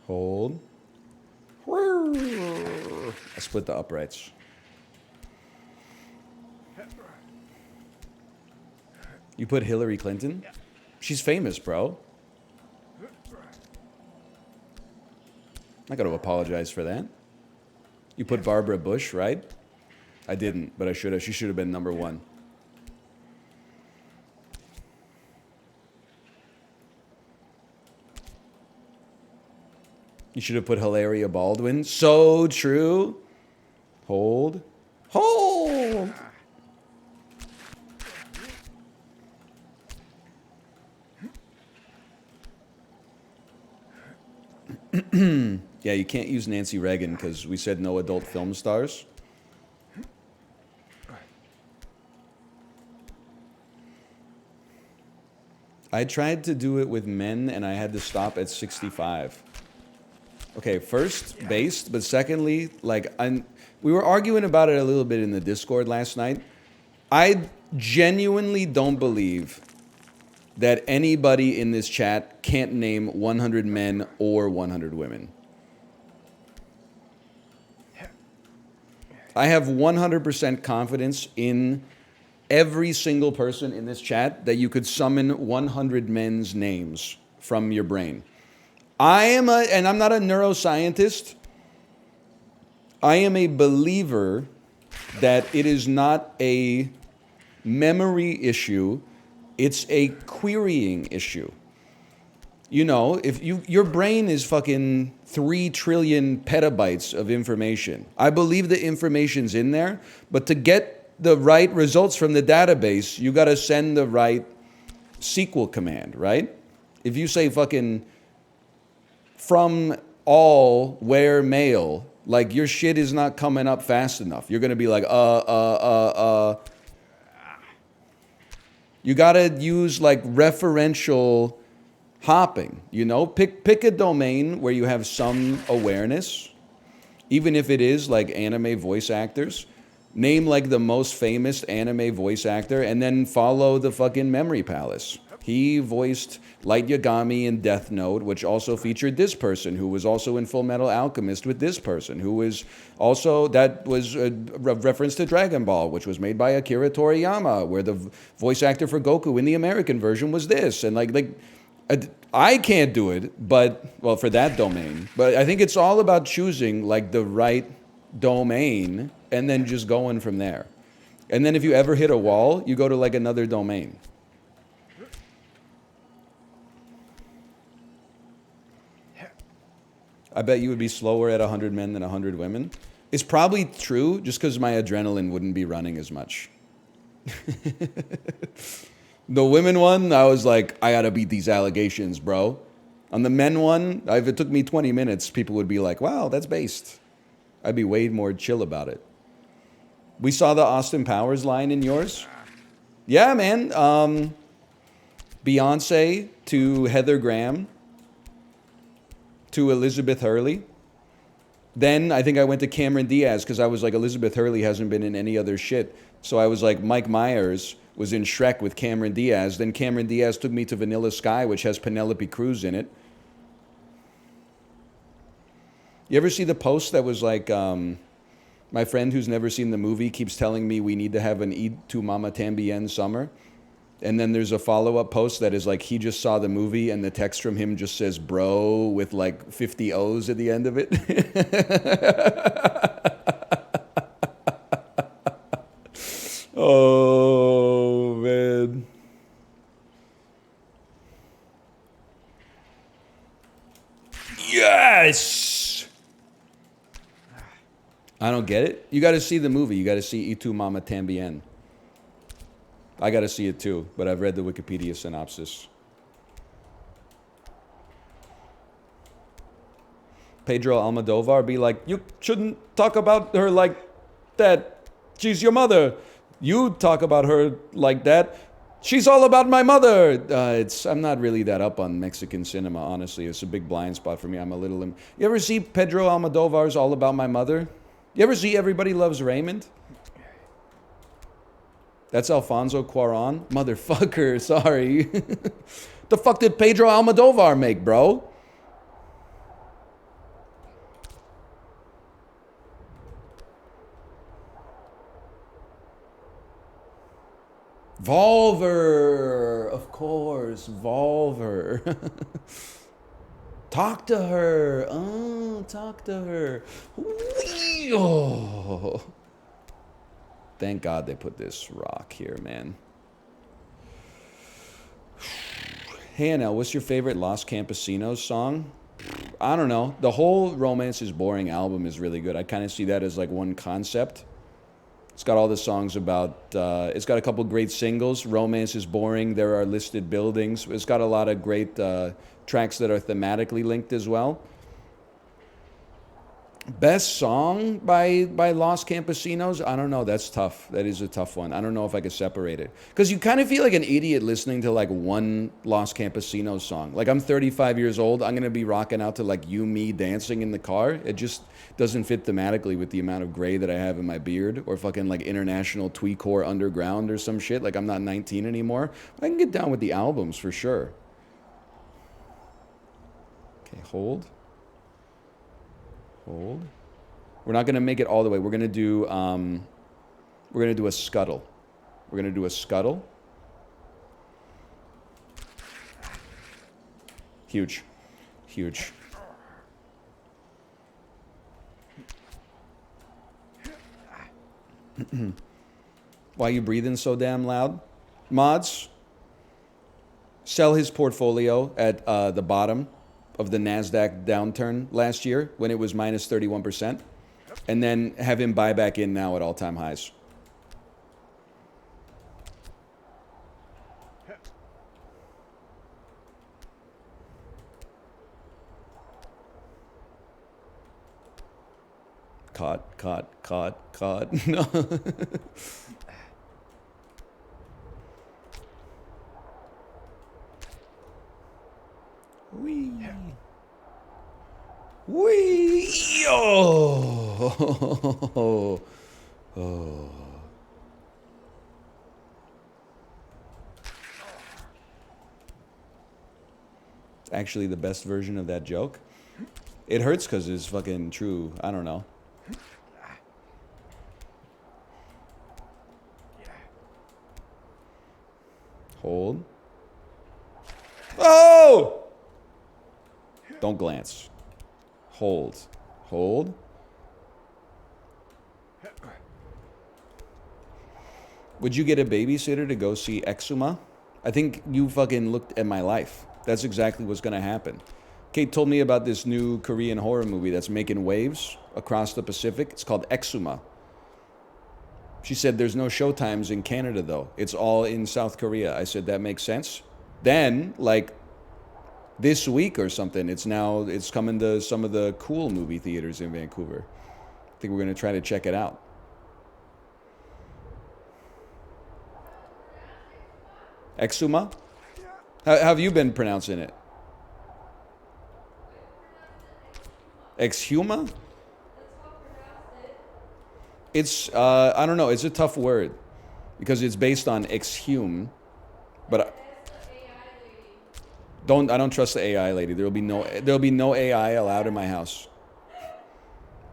Hold. I split the uprights. You put Hillary Clinton? She's famous, bro. I got to apologize for that. You put Barbara Bush, right? I didn't, but I should have. She should have been number 1. You should have put Hilaria Baldwin. So true. Hold. Hold! Yeah, you can't use Nancy Reagan because we said no adult film stars. I tried to do it with men and I had to stop at 65. Okay, first, based, but secondly, like, we were arguing about it a little bit in the Discord last night. I genuinely don't believe that anybody in this chat can't name 100 men or 100 women. I have 100% confidence in every single person in this chat that you could summon 100 men's names from your brain. And I'm not a neuroscientist. I am a believer that it is not a memory issue, it's a querying issue. You know, if your brain is fucking 3 trillion petabytes of information. I believe the information's in there, but to get the right results from the database, you got to send the right SQL command, right? If you say fucking from all where male, like your shit is not coming up fast enough. You're going to be like, You got to use like referential hopping, you know? Pick a domain where you have some awareness, even if it is like anime voice actors. Name like the most famous anime voice actor and then follow the fucking memory palace. He voiced Light Yagami in Death Note, which also featured this person, who was also in Full Metal Alchemist with this person, who was also, that was a reference to Dragon Ball, which was made by Akira Toriyama, where the voice actor for Goku in the American version was this. And I can't do it, but, well, for that domain. But I think it's all about choosing like the right domain and then just going from there. And then if you ever hit a wall, you go to like another domain. I bet you would be slower at 100 men than 100 women. It's probably true just because my adrenaline wouldn't be running as much. The women one, I was like, I gotta beat these allegations, bro. On the men one, if it took me 20 minutes, people would be like, wow, that's based. I'd be way more chill about it. We saw the Austin Powers line in yours. Yeah, man. Beyonce to Heather Graham to Elizabeth Hurley. Then I think I went to Cameron Diaz because I was like, Elizabeth Hurley hasn't been in any other shit. So I was like, Mike Myers was in Shrek with Cameron Diaz. Then Cameron Diaz took me to Vanilla Sky, which has Penelope Cruz in it. You ever see the post that was like, my friend who's never seen the movie keeps telling me we need to have an Eat to Mama Tambien summer? And then there's a follow-up post that is like, he just saw the movie and the text from him just says bro with like 50 O's at the end of it. Oh, man. Yes! I don't get it. You got to see the movie. You got to see Y tu Mama Tambien. I got to see it too, but I've read the Wikipedia synopsis. Pedro Almodovar be like, you shouldn't talk about her like that. She's your mother. You talk about her like that. She's all about my mother. I'm not really that up on Mexican cinema, honestly. It's a big blind spot for me. I'm a little... You ever see Pedro Almodovar's All About My Mother? You ever see Everybody Loves Raymond? That's Alfonso Cuarón? Motherfucker, sorry. The fuck did Pedro Almodovar make, bro? Volver, of course, Volver. Talk to her. Oh, talk to her. Oh. Thank God they put this rock here, man. Hey, Anel, what's your favorite Los Campesinos song? I don't know. The whole Romance is Boring album is really good. I kind of see that as like one concept. It's got all the songs about, it's got a couple great singles. Romance is Boring, There Are Listed Buildings. It's got a lot of great tracks that are thematically linked as well. Best song by Los Campesinos? I don't know. That's tough. That is a tough one. I don't know if I could separate it. Because you kind of feel like an idiot listening to like one Los Campesinos song. Like I'm 35 years old. I'm going to be rocking out to like You, Me dancing in the car. It just doesn't fit thematically with the amount of gray that I have in my beard. Or fucking like International Tweecore Underground or some shit. Like I'm not 19 anymore. I can get down with the albums for sure. Okay, hold. Hold. We're not going to make it all the way. We're going to do a scuttle. We're going to do a scuttle. Huge. Huge. Why are you breathing so damn loud? Mods, sell his portfolio at the bottom of the NASDAQ downturn last year when it was minus 31%, and then have him buy back in now at all-time highs. Caught. No. Wee. Wee. Oh. Oh. It's actually the best version of that joke. It hurts because it's fucking true. I don't know. Hold. Oh! Don't glance. Hold. Hold. Would you get a babysitter to go see Exuma? I think you fucking looked at my life. That's exactly what's gonna happen. Kate told me about this new Korean horror movie that's making waves across the Pacific. It's called Exuma. She said there's no showtimes in Canada though. It's all in South Korea. I said that makes sense. Then, like this week or something, it's coming to some of the cool movie theaters in Vancouver. I think we're gonna try to check it out. Exuma? How have you been pronouncing it? Exhuma? It's, I don't know, it's a tough word because it's based on exhume, but I don't trust the AI lady. There'll be no AI allowed in my house.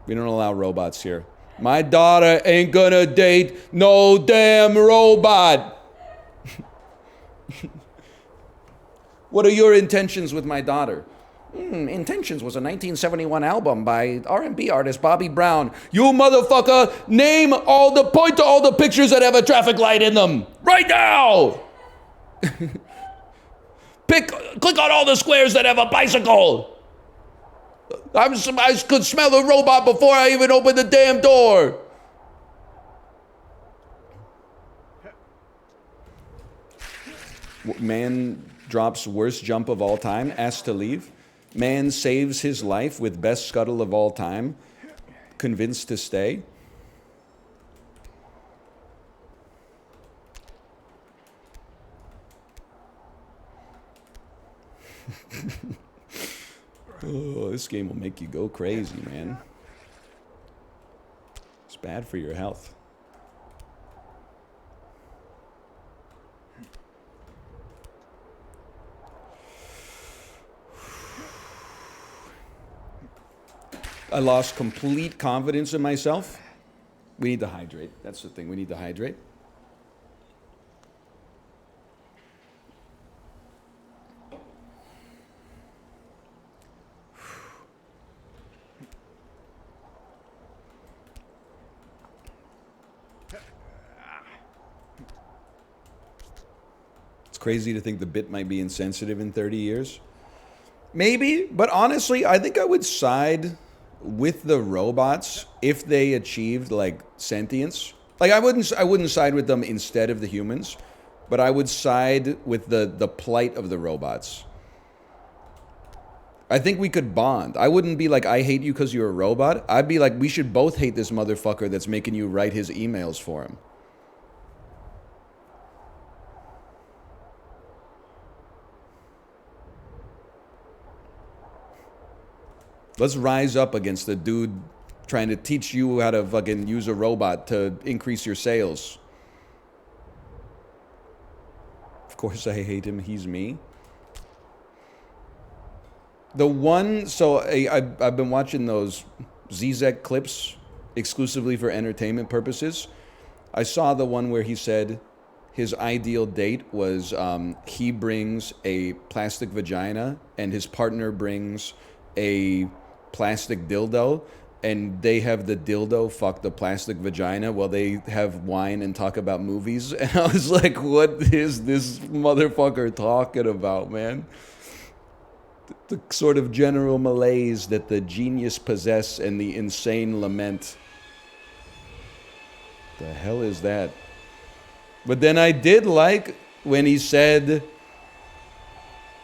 We don't allow robots here. My daughter ain't gonna date no damn robot. What are your intentions with my daughter? Intentions was a 1971 album by R&B artist Bobby Brown. You motherfucker, point to all the pictures that have a traffic light in them. Right now! Click on all the squares that have a bicycle. I could smell a robot before I even opened the damn door. Man drops worst jump of all time, asked to leave. Man saves his life with best scuttle of all time, convinced to stay. Oh, this game will make you go crazy, man. It's bad for your health. I lost complete confidence in myself. We need to hydrate. That's the thing. We need to hydrate. It's crazy to think the bit might be insensitive in 30 years. Maybe, but honestly, I think I would side with the robots if they achieved like sentience. Like I wouldn't side with them instead of the humans, but I would side with the plight of the robots. I think we could bond. I wouldn't be like I hate you because you're a robot. I'd be like we should both hate this motherfucker that's making you write his emails for him. Let's rise up against the dude trying to teach you how to fucking use a robot to increase your sales. Of course I hate him, he's me. The one, so I've been watching those Zizek clips exclusively for entertainment purposes. I saw the one where he said his ideal date was he brings a plastic vagina and his partner brings a plastic dildo, and they have the dildo fuck the plastic vagina while they have wine and talk about movies. And I was like, what is this motherfucker talking about, man? The sort of general malaise that the genius possess and the insane lament. The hell is that? But then I did like when he said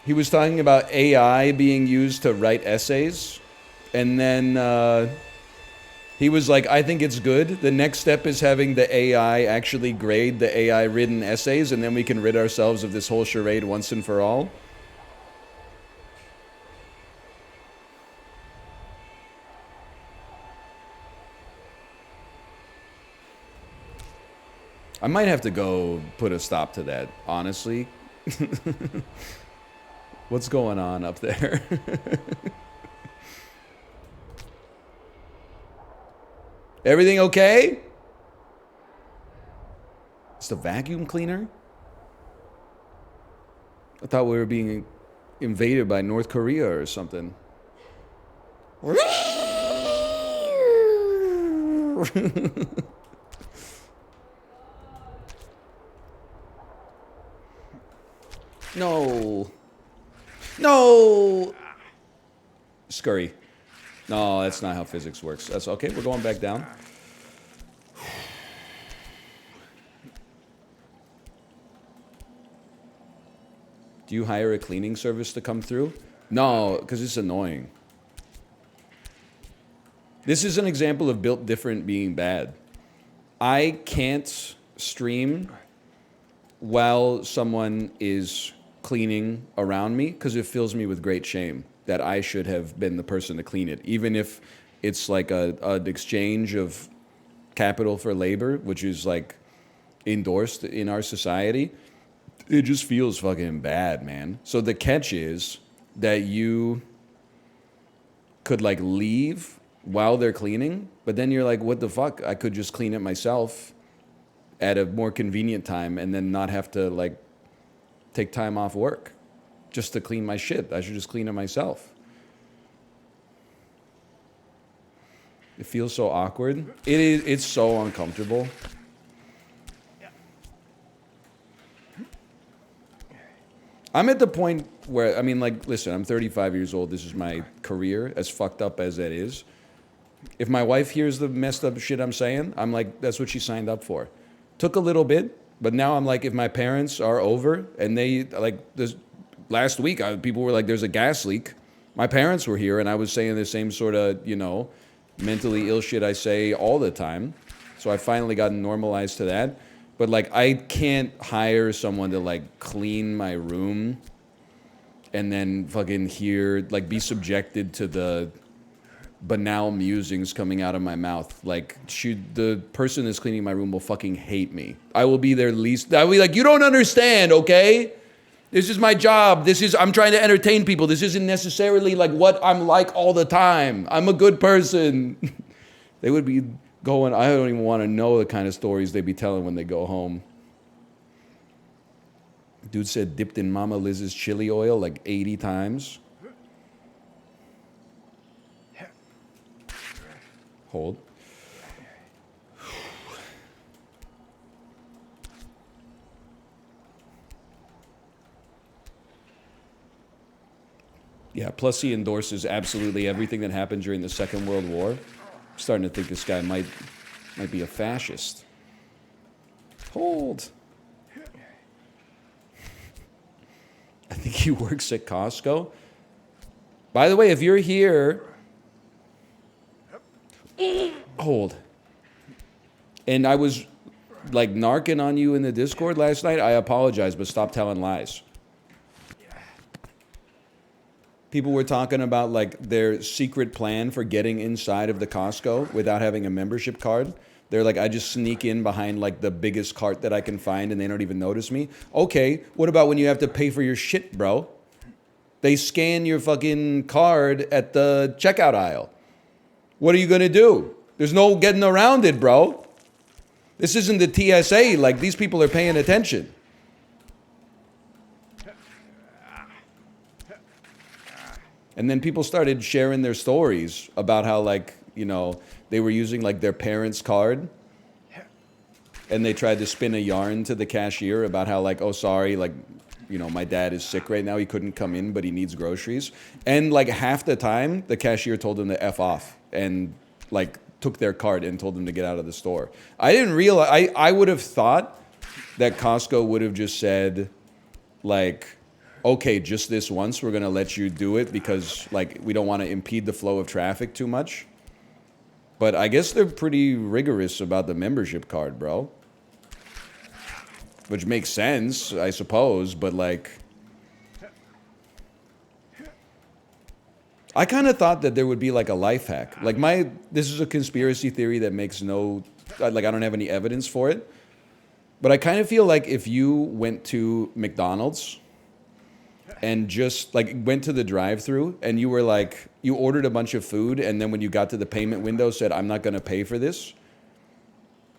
he was talking about AI being used to write essays. And then he was like, I think it's good. The next step is having the AI actually grade the AI written essays, and then we can rid ourselves of this whole charade once and for all. I might have to go put a stop to that, honestly. What's going on up there? Everything okay? It's the vacuum cleaner? I thought we were being invaded by North Korea or something. No. No. Scurry. No, that's not how physics works. That's okay. We're going back down. Do you hire a cleaning service to come through? No, because it's annoying. This is an example of built different being bad. I can't stream while someone is cleaning around me because it fills me with great shame that I should have been the person to clean it, even if it's like an exchange of capital for labor, which is like endorsed in our society. It just feels fucking bad, man. So the catch is that you could like leave while they're cleaning, but then you're like, what the fuck? I could just clean it myself at a more convenient time and then not have to like take time off work just to clean my shit. I should just clean it myself. It feels so awkward. It's so uncomfortable. I'm at the point where, I mean, like, listen, I'm 35 years old. This is my career, as fucked up as that is. If my wife hears the messed up shit I'm saying, I'm like, that's what she signed up for. Took a little bit, but now I'm like, if my parents are over and they, like, this last week, people were like, there's a gas leak. My parents were here, and I was saying the same sort of, you know, mentally ill shit I say all the time. So I finally got normalized to that. But, like, I can't hire someone to, like, clean my room and then fucking hear, like, be subjected to the banal musings coming out of my mouth. Like, the person that's cleaning my room will fucking hate me. I will be their least... I'll be like, you don't understand, okay? This is my job. I'm trying to entertain people. This isn't necessarily, like, what I'm like all the time. I'm a good person. They would be... going, I don't even want to know the kind of stories they be telling when they go home. Dude said dipped in Mama Liz's chili oil like 80 times. Hold. Yeah, plus he endorses absolutely everything that happened during the Second World War. I'm starting to think this guy might be a fascist. Hold. I think he works at Costco. By the way, if you're here, hold. And I was like narking on you in the Discord last night. I apologize, but stop telling lies. People were talking about like their secret plan for getting inside of the Costco without having a membership card. They're like, I just sneak in behind like the biggest cart that I can find and they don't even notice me. Okay, what about when you have to pay for your shit, bro? They scan your fucking card at the checkout aisle. What are you gonna do? There's no getting around it, bro. This isn't the TSA. Like, these people are paying attention. And then people started sharing their stories about how, like, you know, they were using, like, their parents' card. And they tried to spin a yarn to the cashier about how, like, oh, sorry, like, you know, my dad is sick right now. He couldn't come in, but he needs groceries. And, like, half the time, the cashier told them to F off. And, like, took their card and told them to get out of the store. I didn't realize... I would have thought that Costco would have just said, like... okay, just this once, we're going to let you do it because, like, we don't want to impede the flow of traffic too much. But I guess they're pretty rigorous about the membership card, bro. Which makes sense, I suppose, but, like... I kind of thought that there would be, like, a life hack. Like, this is a conspiracy theory that makes no... like, I don't have any evidence for it. But I kind of feel like if you went to McDonald's... and just like went to the drive-thru and you were like, you ordered a bunch of food and then when you got to the payment window said, I'm not going to pay for this.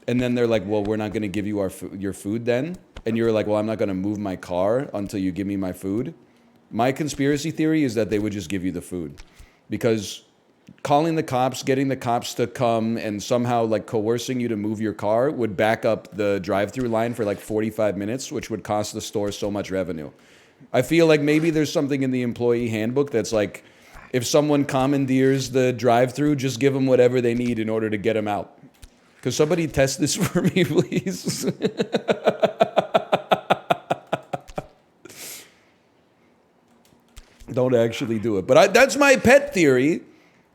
And then they're like, well, we're not going to give you your food then. And you're like, well, I'm not going to move my car until you give me my food. My conspiracy theory is that they would just give you the food because calling the cops, getting the cops to come and somehow like coercing you to move your car would back up the drive-thru line for like 45 minutes, which would cost the store so much revenue. I feel like maybe there's something in the employee handbook that's like, if someone commandeers the drive-thru, just give them whatever they need in order to get them out. Could somebody test this for me, please? Don't actually do it. But that's my pet theory,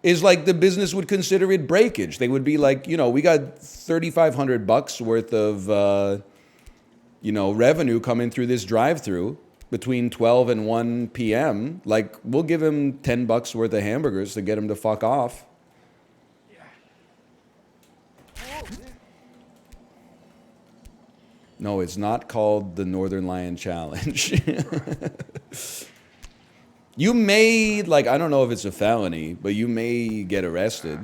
is like the business would consider it breakage. They would be like, you know, we got $3,500 worth of, you know, revenue coming through this drive-thru. Between 12 and 1 p.m., like, we'll give him $10 worth of hamburgers to get him to fuck off. No, it's not called the Northern Lion Challenge. You may, like, I don't know if it's a felony, but you may get arrested.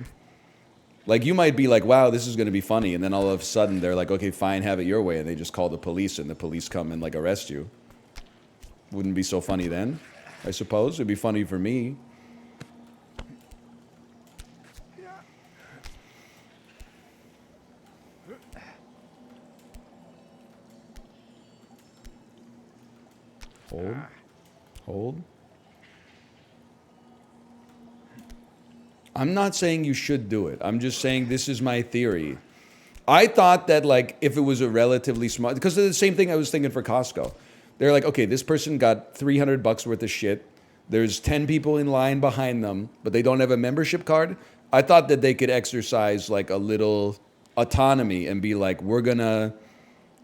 Like, you might be like, wow, this is going to be funny, and then all of a sudden they're like, okay, fine, have it your way, and they just call the police, and the police come and, like, arrest you. Wouldn't be so funny then, I suppose. It'd be funny for me. Hold. Hold. I'm not saying you should do it. I'm just saying this is my theory. I thought that, like, if it was a relatively small... because of the same thing I was thinking for Costco. They're like, okay, this person got $300 worth of shit. There's 10 people in line behind them, but they don't have a membership card. I thought that they could exercise like a little autonomy and be like, we're going to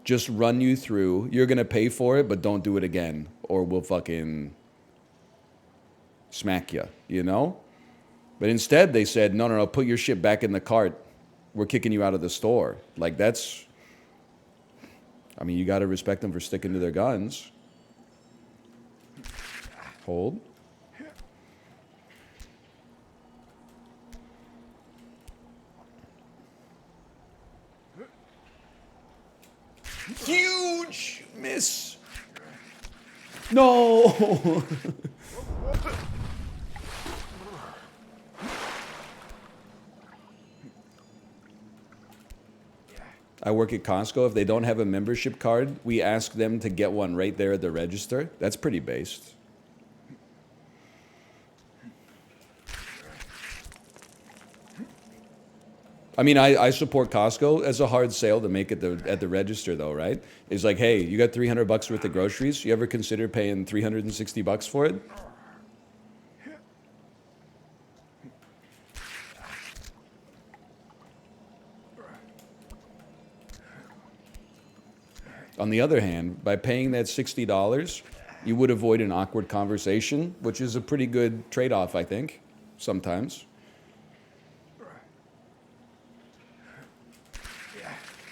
just run you through. You're going to pay for it, but don't do it again, or we'll fucking smack you, you know? But instead they said, no, put your shit back in the cart. We're kicking you out of the store. Like, that's... I mean, you got to respect them for sticking to their guns. Hold. Huge miss. No. I work at Costco. If they don't have a membership card, we ask them to get one right there at the register. That's pretty based. I mean, I support Costco as a hard sale to make at the register, though, right? It's like, hey, you got $300 worth of groceries. You ever consider paying $360 for it? On the other hand, by paying that $60, you would avoid an awkward conversation, which is a pretty good trade-off, I think, sometimes.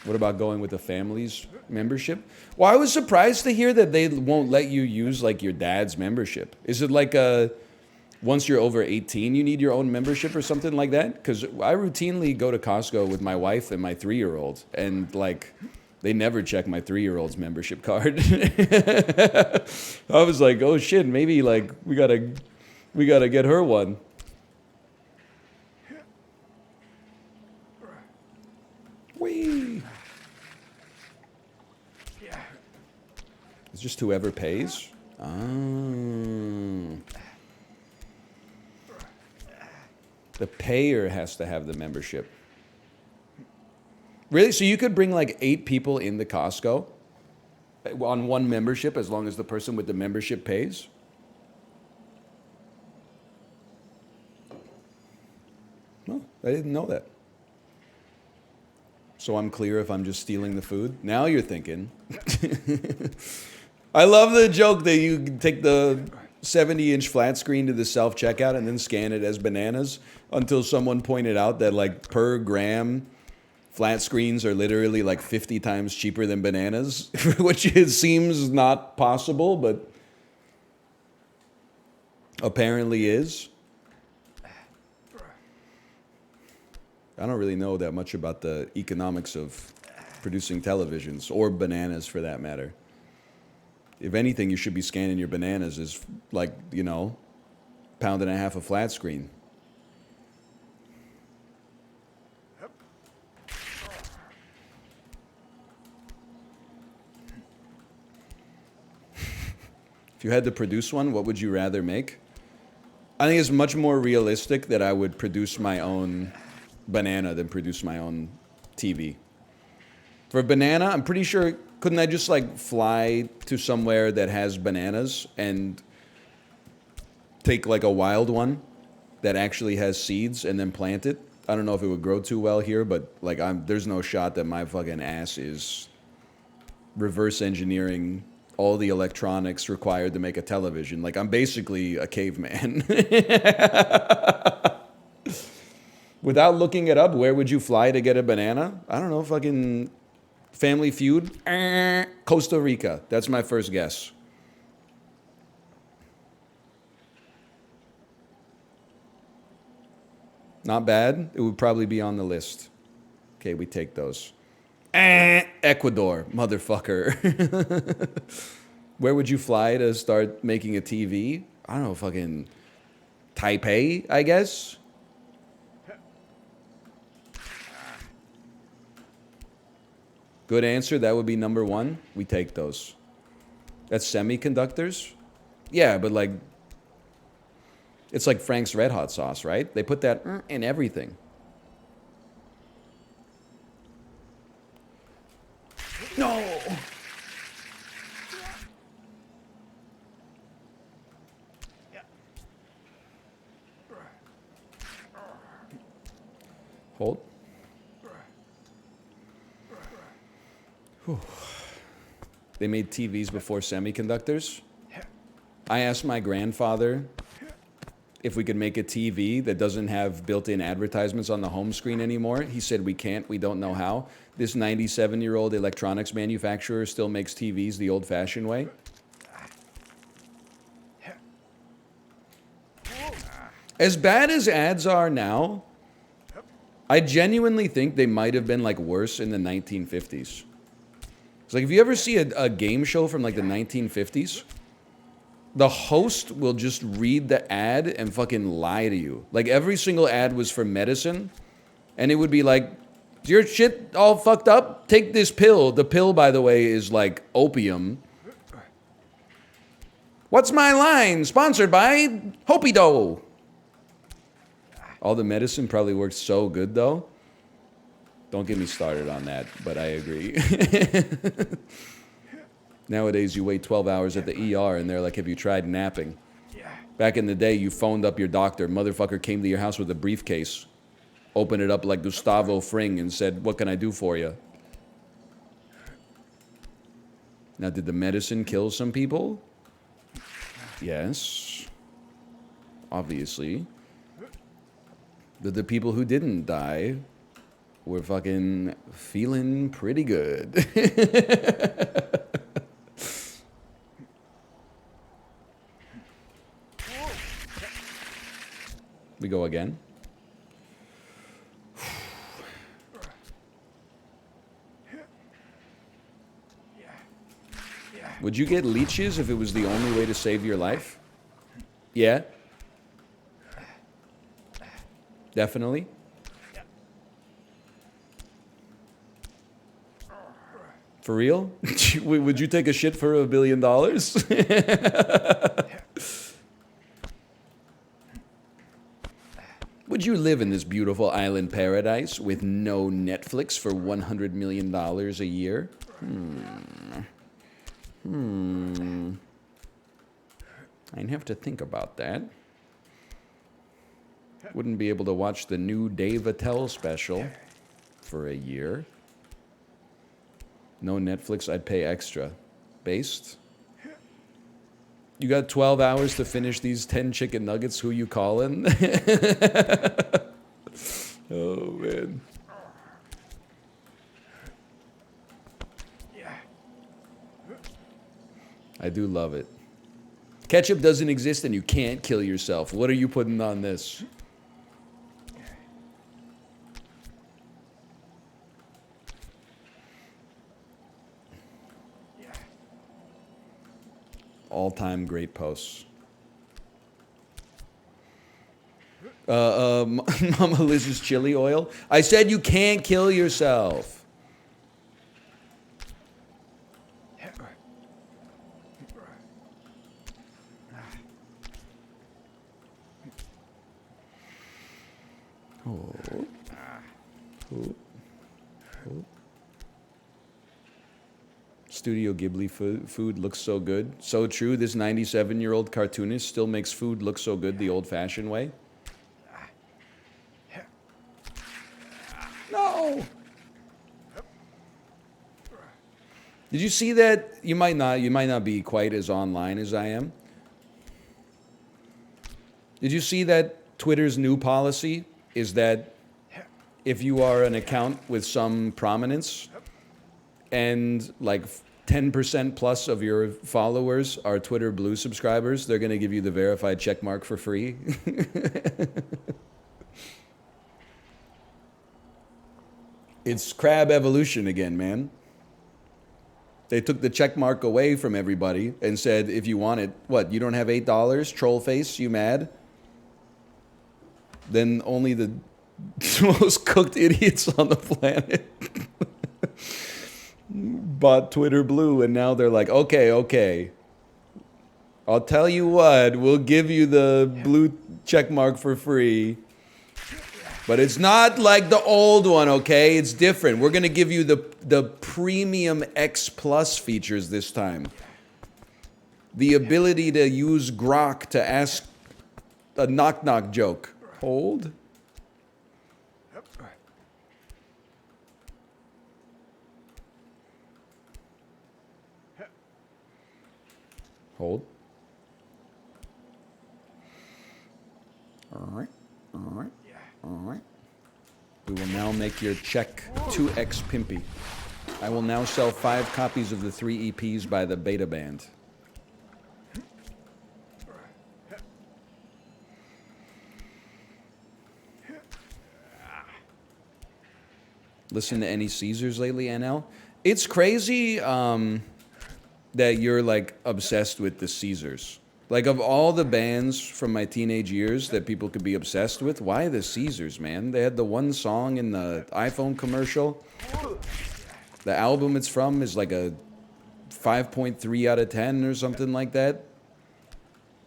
What about going with a family's membership? Well, I was surprised to hear that they won't let you use like your dad's membership. Is it like once you're over 18, you need your own membership or something like that? Because I routinely go to Costco with my wife and my 3-year-old, and like they never check my 3-year-old's membership card. I was like, oh shit, maybe like we gotta get her one. Whee! It's just whoever pays. Oh. The payer has to have the membership. Really? So you could bring like 8 people into Costco on one membership as long as the person with the membership pays? No, I didn't know that. So I'm clear if I'm just stealing the food? Now you're thinking. I love the joke that you take the 70-inch flat screen to the self-checkout and then scan it as bananas until someone pointed out that like per gram, flat screens are literally like 50 times cheaper than bananas, which it seems not possible, but apparently is. I don't really know that much about the economics of producing televisions or bananas for that matter. If anything, you should be scanning your bananas as like, you know, £1.50 a flat screen. If you had to produce one, what would you rather make? I think it's much more realistic that I would produce my own banana than produce my own TV. For a banana, I'm pretty sure, couldn't I just like fly to somewhere that has bananas and take like a wild one that actually has seeds and then plant it? I don't know if it would grow too well here, but like there's no shot that my fucking ass is reverse engineering all the electronics required to make a television. Like I'm basically a caveman. Without looking it up, where would you fly to get a banana? I don't know, fucking Family Feud? Costa Rica. That's my first guess. Not bad. It would probably be on the list. Okay, we take those. Ecuador, motherfucker. Where would you fly to start making a TV? I don't know, fucking Taipei, I guess? Good answer. That would be number 1. We take those. That's semiconductors? Yeah, but like, it's like Frank's Red Hot sauce, right? They put that in everything. No! Hold. Whew. They made TVs before semiconductors. I asked my grandfather if we could make a TV that doesn't have built-in advertisements on the home screen anymore. He said we can't, we don't know how. This 97-year-old electronics manufacturer still makes TVs the old-fashioned way. As bad as ads are now, I genuinely think they might have been like worse in the 1950s. It's like if you ever see a game show from like the 1950s, the host will just read the ad and fucking lie to you. Like every single ad was for medicine, and it would be like, is your shit all fucked up? Take this pill. The pill, by the way, is like opium. What's my line? Sponsored by Hopido. All the medicine probably worked so good though. Don't get me started on that, but I agree. Nowadays, you wait 12 hours at the ER, and they're like, have you tried napping? Back in the day, you phoned up your doctor. Motherfucker came to your house with a briefcase, opened it up like Gustavo Fring, and said, what can I do for you? Now, did the medicine kill some people? Yes. Obviously. But the people who didn't die were fucking feeling pretty good. We go again. Would you get leeches if it was the only way to save your life? Yeah. Definitely. For real? Would you take a shit for $1 billion? Would you live in this beautiful island paradise with no Netflix for $100 million a year? I'd have to think about that. Wouldn't be able to watch the new Dave Attell special for a year. No Netflix, I'd pay extra. Based? You got 12 hours to finish these 10 chicken nuggets, who you calling? Oh, man. I do love it. Ketchup doesn't exist and you can't kill yourself. What are you putting on this? All-time great posts. Mama Liz's chili oil. I said you can't kill yourself. Studio Ghibli food looks so good. So true, this 97-year-old cartoonist still makes food look so good the old-fashioned way. No! Did you see that? You might not be quite as online as I am. Did you see that Twitter's new policy is that if you are an account with some prominence and like 10% plus of your followers are Twitter Blue subscribers, they're going to give you the verified check mark for free? It's crab evolution again, man. They took the check mark away from everybody and said, if you want it, what, you don't have $8? Troll face, you mad? Then only the most cooked idiots on the planet bought Twitter Blue, and now they're like, okay. I'll tell you what, we'll give you the blue check mark for free. But it's not like the old one, okay? It's different. We're going to give you the premium X Plus features this time. The ability to use Grok to ask a knock-knock joke. Hold. Hold. All right. We will now make your check 2x pimpy. I will now sell 5 copies of the 3 EPs by the Beta Band. Listen to any Caesars lately, NL? It's crazy that you're like obsessed with the Caesars. Like, of all the bands from my teenage years that people could be obsessed with, why the Caesars, man? They had the one song in the iPhone commercial. The album it's from is like a 5.3 out of 10 or something like that.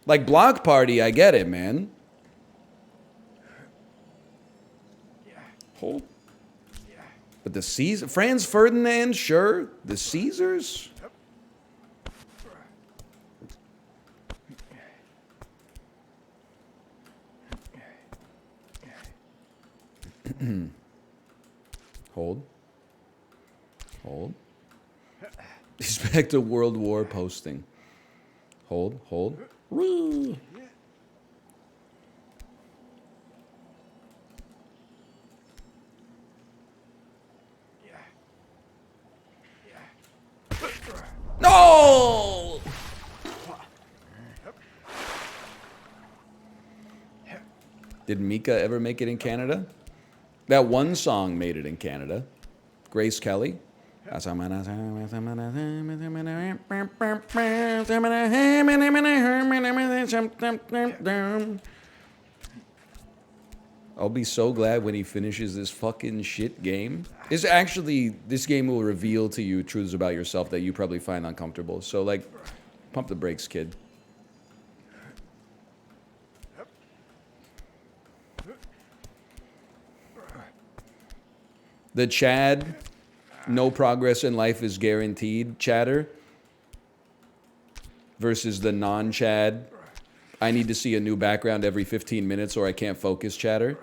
Like, Block Party, I get it, man. Hold. But the Caesar, Franz Ferdinand, sure. The Caesars? Hold. Hold. He's back to World War posting. Hold, hold. Woo! No! Did Mika ever make it in Canada? That one song made it in Canada. Grace Kelly. I'll be so glad when he finishes this fucking shit game. It's actually, this game will reveal to you truths about yourself that you probably find uncomfortable. So, like, pump the brakes, kid. The Chad, no progress in life is guaranteed chatter versus the non-Chad, I need to see a new background every 15 minutes or I can't focus chatter.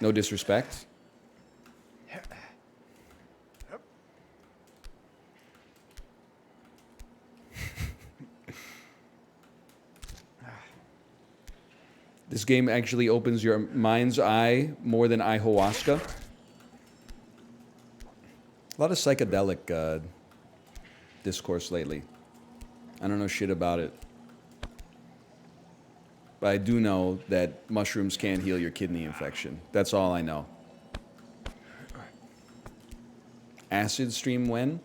No disrespect. This game actually opens your mind's eye more than ayahuasca. A lot of psychedelic discourse lately. I don't know shit about it. But I do know that mushrooms can't heal your kidney infection. That's all I know. Acid stream when?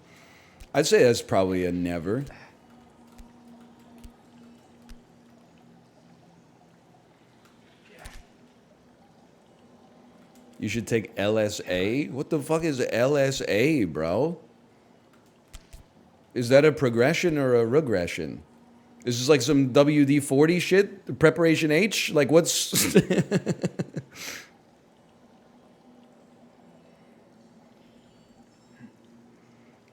I'd say that's probably a never. You should take LSA? What the fuck is LSA, bro? Is that a progression or a regression? Is this like some WD-40 shit? Preparation H? Like what's...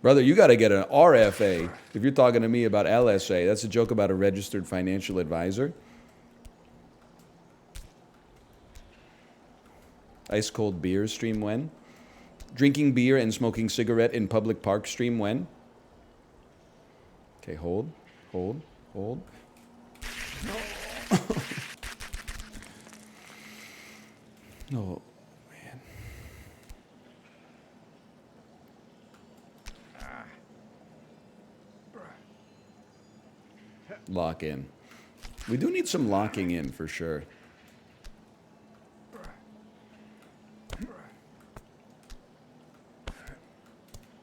Brother, you gotta get an RFA if you're talking to me about LSA. That's a joke about a registered financial advisor. Ice cold beer stream when? Drinking beer and smoking cigarette in public park stream when? Okay, hold, hold, hold. Oh, man. Lock in. We do need some locking in for sure.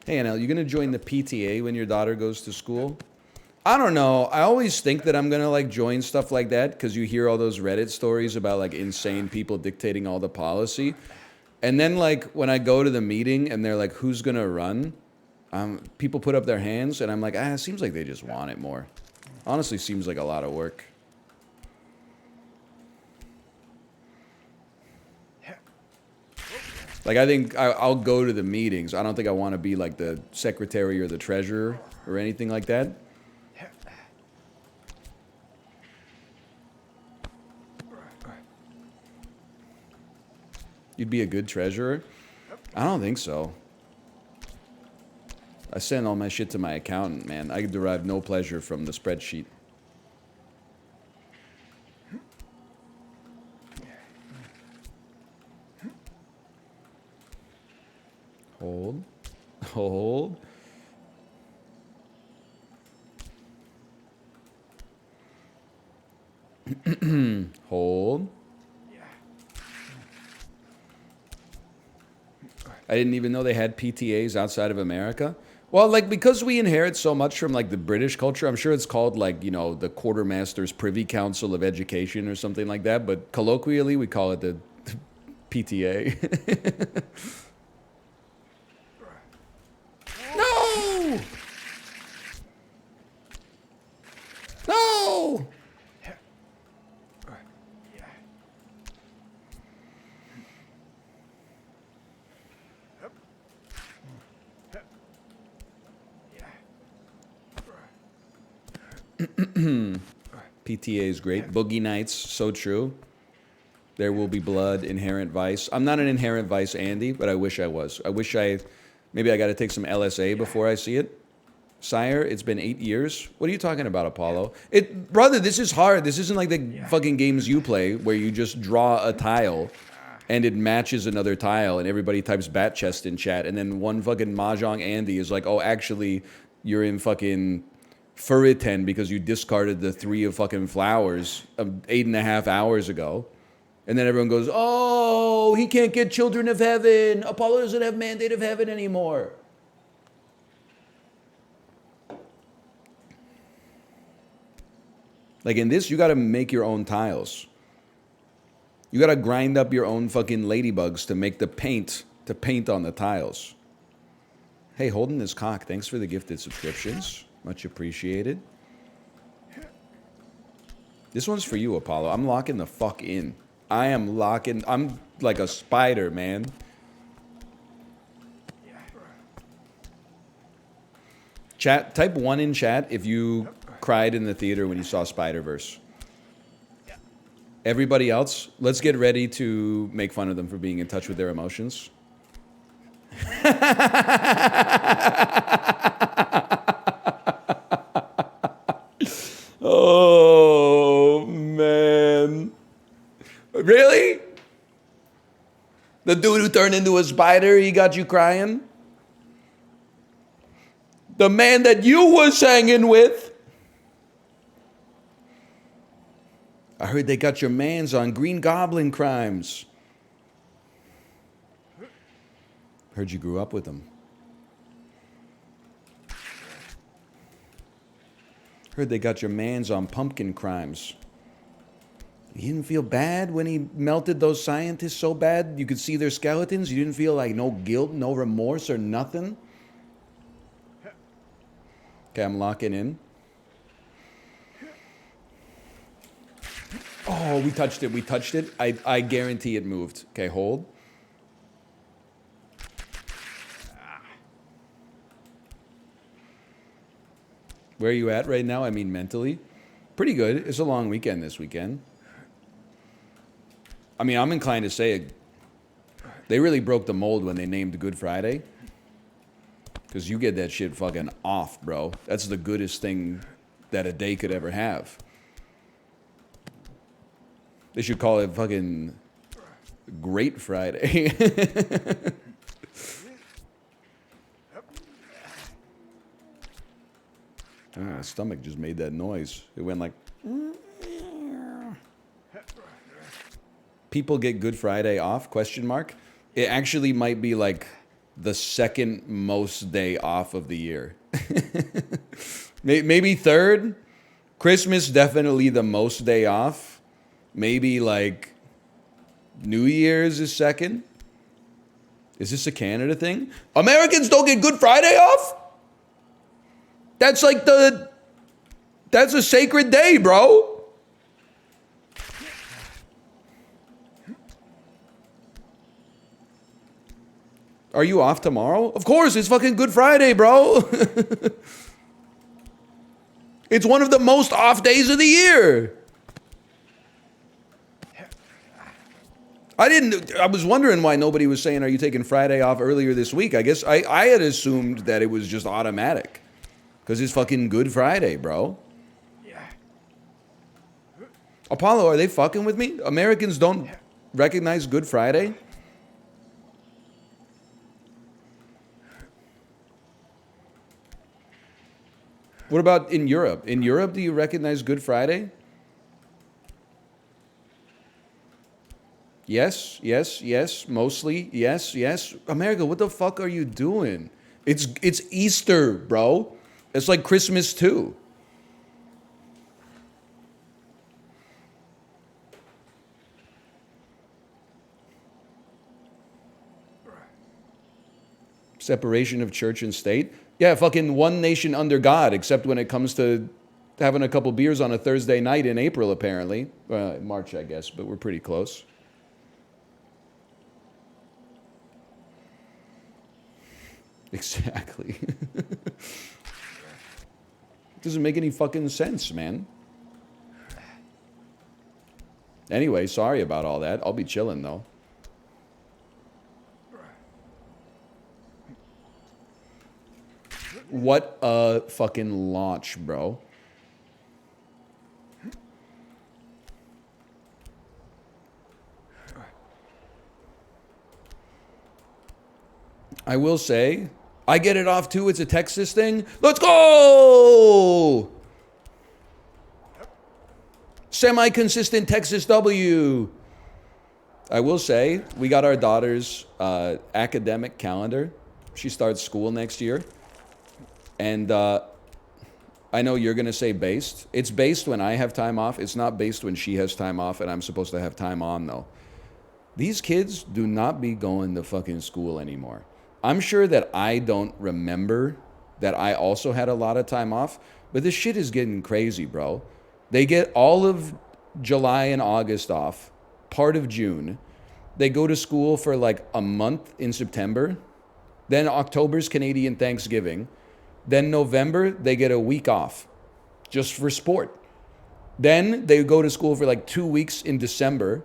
Hey, NL, you gonna join the PTA when your daughter goes to school? I don't know. I always think that I'm gonna like join stuff like that because you hear all those Reddit stories about like insane people dictating all the policy. And then like when I go to the meeting and they're like, who's gonna run? People put up their hands and I'm like, it seems like they just want it more. Honestly, seems like a lot of work. Like, I think I'll go to the meetings. I don't think I want to be, like, the secretary or the treasurer or anything like that. You'd be a good treasurer? I don't think so. I send all my shit to my accountant, man. I derive no pleasure from the spreadsheet. Hold. Hold. Hold. I didn't even know they had PTAs outside of America. Well, like, because we inherit so much from, like, the British culture, I'm sure it's called, like, you know, the Quartermaster's Privy Council of Education or something like that. But colloquially, we call it the PTA. No! No! PTA is great. Boogie Nights, so true. There will be blood, Inherent Vice. I'm not an Inherent Vice Andy, but I wish I was. Maybe I got to take some LSA before I see it. Sire, it's been 8 years. What are you talking about, Apollo? Brother, this is hard. This isn't like the fucking games you play where you just draw a tile and it matches another tile and everybody types bat chest in chat and then one fucking Mahjong Andy is like, oh, actually, you're in fucking Furriten because you discarded the 3 of fucking flowers 8.5 hours ago. And then everyone goes, oh, he can't get Children of Heaven. Apollo doesn't have Mandate of Heaven anymore. Like in this, you got to make your own tiles. You got to grind up your own fucking ladybugs to make the paint, to paint on the tiles. Hey, holding this cock, thanks for the gifted subscriptions. Much appreciated. This one's for you, Apollo. I'm locking the fuck in. I'm like a spider, man. Chat, type 1 in chat if you cried in the theater when you saw Spider-Verse. Everybody else, let's get ready to make fun of them for being in touch with their emotions. Oh, man. Really? The dude who turned into a spider, he got you crying? The man that you was hanging with? I heard they got your mans on Green Goblin crimes. Heard you grew up with them. Heard they got your mans on pumpkin crimes. You didn't feel bad when he melted those scientists so bad you could see their skeletons? You didn't feel like no guilt, no remorse or nothing? Okay, I'm locking in. Oh, we touched it. We touched it. I guarantee it moved. Okay, hold. Where are you at right now? I mean, mentally. Pretty good. It's a long weekend this weekend. I mean, I'm inclined to say it. They really broke the mold when they named Good Friday. Because you get that shit fucking off, bro. That's the goodest thing that a day could ever have. They should call it fucking Great Friday. Stomach just made that noise. It went like... People get Good Friday off, question mark. It actually might be like the second most day off of the year. Maybe third. Christmas, definitely the most day off. Maybe like New Year's is second. Is this a Canada thing? Americans don't get Good Friday off? That's like that's a sacred day, bro. Are you off tomorrow? Of course, it's fucking Good Friday, bro. It's one of the most off days of the year. I was wondering why nobody was saying, are you taking Friday off earlier this week? I guess I had assumed that it was just automatic. Because it's fucking Good Friday, bro. Apollo, are they fucking with me? Americans don't recognize Good Friday? What about in Europe? In Europe, do you recognize Good Friday? Yes, yes, yes, mostly, yes, yes. America, what the fuck are you doing? It's Easter, bro. It's like Christmas too. Separation of church and state? Yeah, fucking one nation under God, except when it comes to having a couple beers on a Thursday night in April, apparently. March, I guess, but we're pretty close. Exactly. Doesn't make any fucking sense, man. Anyway, sorry about all that. I'll be chilling, though. What a fucking launch, bro. I will say, I get it off too. It's a Texas thing. Let's go! Semi-consistent Texas W. I will say, we got our daughter's academic calendar. She starts school next year. And I know you're going to say based. It's based when I have time off. It's not based when she has time off and I'm supposed to have time on, though. These kids do not be going to fucking school anymore. I'm sure that I don't remember that I also had a lot of time off, but this shit is getting crazy, bro. They get all of July and August off, part of June. They go to school for like a month in September. Then October's Canadian Thanksgiving. Then November, they get a week off just for sport. Then they go to school for like 2 weeks in December,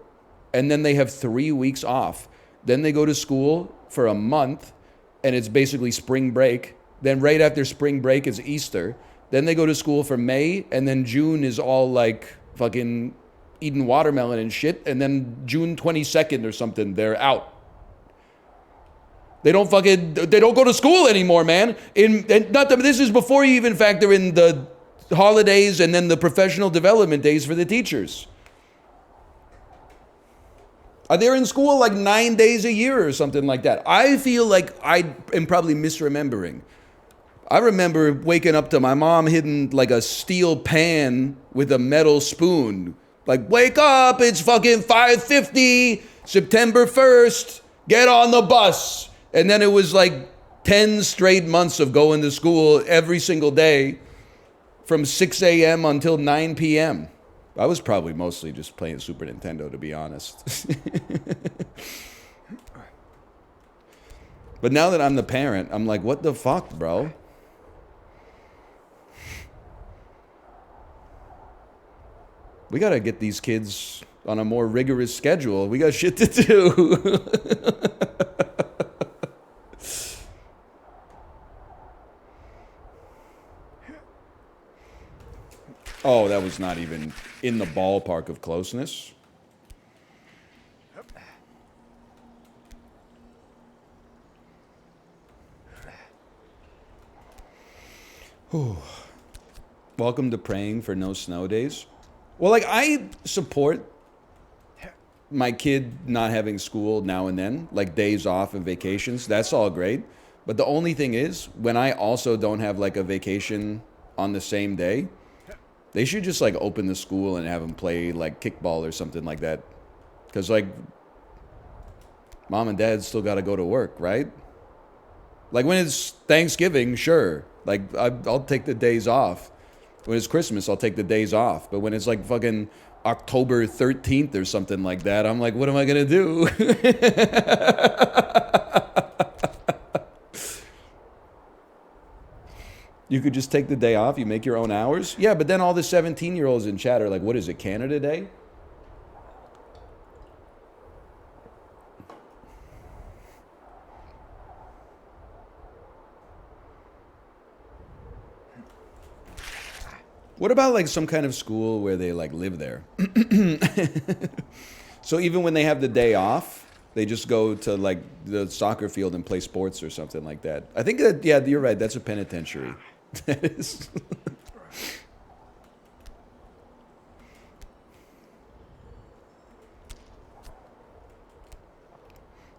and then they have 3 weeks off. Then they go to school for a month, and it's basically spring break. Then right after spring break is Easter. Then they go to school for May, and then June is all like fucking eating watermelon and shit. And then June 22nd or something, they're out. They don't go to school anymore, man. This is before you even factor in the holidays and then the professional development days for the teachers. They're in school like 9 days a year or something like that. I feel like I am probably misremembering. I remember waking up to my mom hitting like a steel pan with a metal spoon. Like, wake up, it's fucking 5:50, September 1st, get on the bus. And then it was like 10 straight months of going to school every single day from 6 a.m. until 9 p.m. I was probably mostly just playing Super Nintendo, to be honest. But now that I'm the parent, I'm like, what the fuck, bro? We gotta get these kids on a more rigorous schedule. We got shit to do. Oh, that was not even in the ballpark of closeness. Whew. Welcome to praying for no snow days. Well, like, I support my kid not having school now and then, like days off and vacations. That's all great. But the only thing is, when I also don't have like a vacation on the same day, they should just like open the school and have them play like kickball or something like that. Because like mom and dad still got to go to work, right? Like when it's Thanksgiving, sure. Like I'll take the days off. When it's Christmas, I'll take the days off. But when it's like fucking October 13th or something like that, I'm like, what am I going to do? You could just take the day off. You make your own hours. Yeah, but then all the 17-year-olds in chat are like, what is it, Canada Day? What about like some kind of school where they like live there? So even when they have the day off, they just go to like the soccer field and play sports or something like that. I think that, yeah, you're right. That's a penitentiary. That is.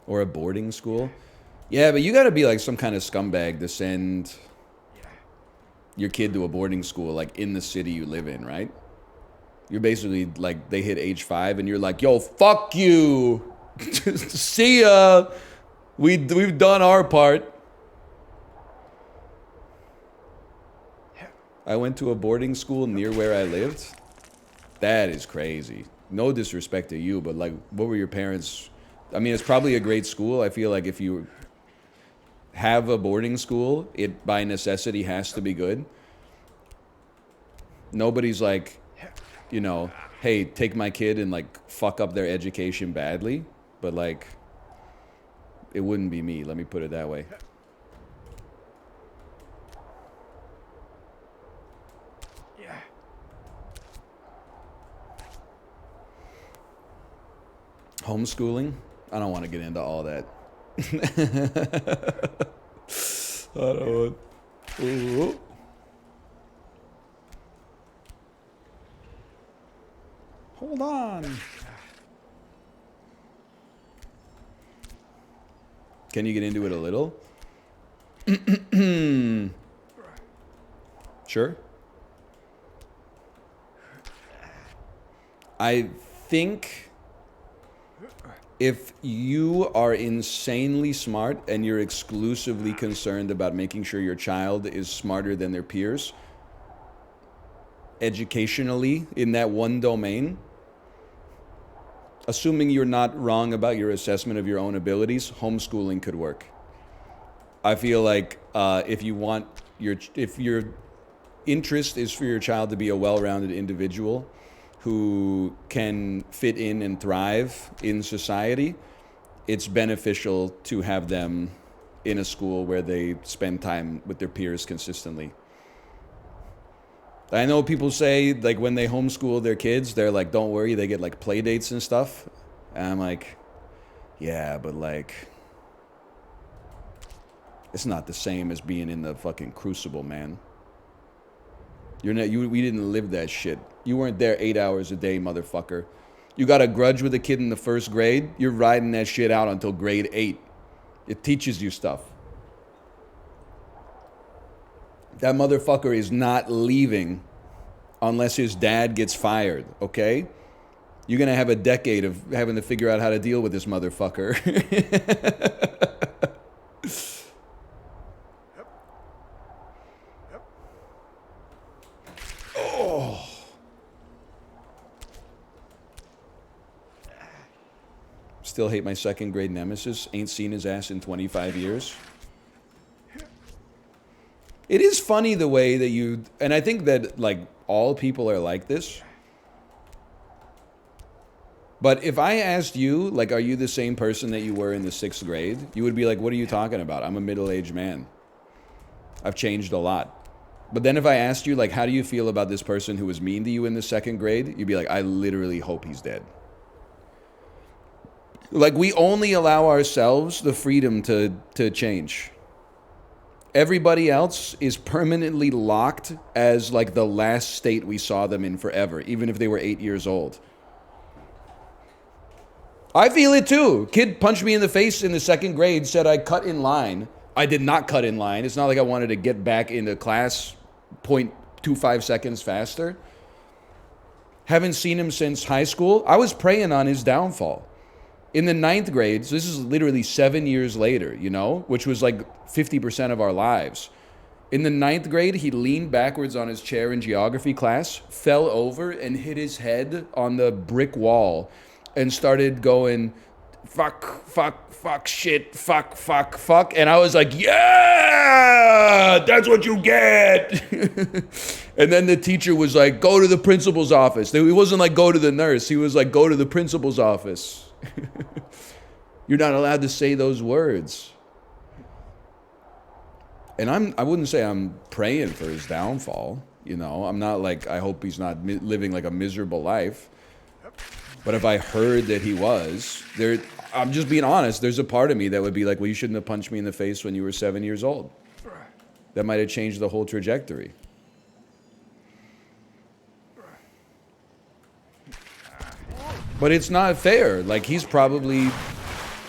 Or a boarding school. Yeah, but you got to be like some kind of scumbag to send your kid to a boarding school like in the city you live in, right? You're basically like, they hit age 5 and you're like, yo, fuck you. See ya. We've done our part. I went to a boarding school near where I lived. That is crazy. No disrespect to you, but like, what were your parents? I mean, it's probably a great school. I feel like if you have a boarding school, it by necessity has to be good. Nobody's like, you know, hey, take my kid and like fuck up their education badly. But like, it wouldn't be me. Let me put it that way. Homeschooling? I don't want to get into all that. I don't want. Ooh. Hold on. Can you get into it a little? Sure. I think if you are insanely smart and you're exclusively concerned about making sure your child is smarter than their peers, educationally in that one domain, assuming you're not wrong about your assessment of your own abilities, homeschooling could work. I feel like if your interest is for your child to be a well-rounded individual who can fit in and thrive in society, it's beneficial to have them in a school where they spend time with their peers consistently. I know people say, like, when they homeschool their kids, they're like, don't worry, they get, like, play dates and stuff. And I'm like, yeah, but, like, it's not the same as being in the fucking crucible, man. We didn't live that shit. You weren't there 8 hours a day, motherfucker. You got a grudge with a kid in the first grade, you're riding that shit out until grade 8. It teaches you stuff. That motherfucker is not leaving unless his dad gets fired, okay? You're going to have a decade of having to figure out how to deal with this motherfucker. Oh. Still hate my second grade nemesis. Ain't seen his ass in 25 years. It is funny the way that you, and I think that like all people are like this. But if I asked you, like, are you the same person that you were in the 6th grade? You would be like, what are you talking about? I'm a middle-aged man. I've changed a lot. But then if I asked you, like, how do you feel about this person who was mean to you in the 2nd grade? You'd be like, I literally hope he's dead. Like, we only allow ourselves the freedom to change. Everybody else is permanently locked as, like, the last state we saw them in forever, even if they were 8 years old. I feel it too. Kid punched me in the face in the 2nd grade, said I cut in line. I did not cut in line. It's not like I wanted to get back into class 0.25 seconds faster. Haven't seen him since high school. I was praying on his downfall. In the 9th grade, so this is literally 7 years later, you know, which was like 50% of our lives. In the 9th grade, he leaned backwards on his chair in geography class, fell over and hit his head on the brick wall and started going, fuck, fuck, fuck, shit, fuck, fuck, fuck. And I was like, yeah, that's what you get. And then the teacher was like, go to the principal's office. He wasn't like, go to the nurse. He was like, go to the principal's office. You're not allowed to say those words. And I wouldn't say I'm praying for his downfall. You know, I'm not like, I hope he's not living like a miserable life. But if I heard that he was, I'm just being honest, there's a part of me that would be like, well, you shouldn't have punched me in the face when you were 7 years old. That might have changed the whole trajectory. But it's not fair. Like, he's probably,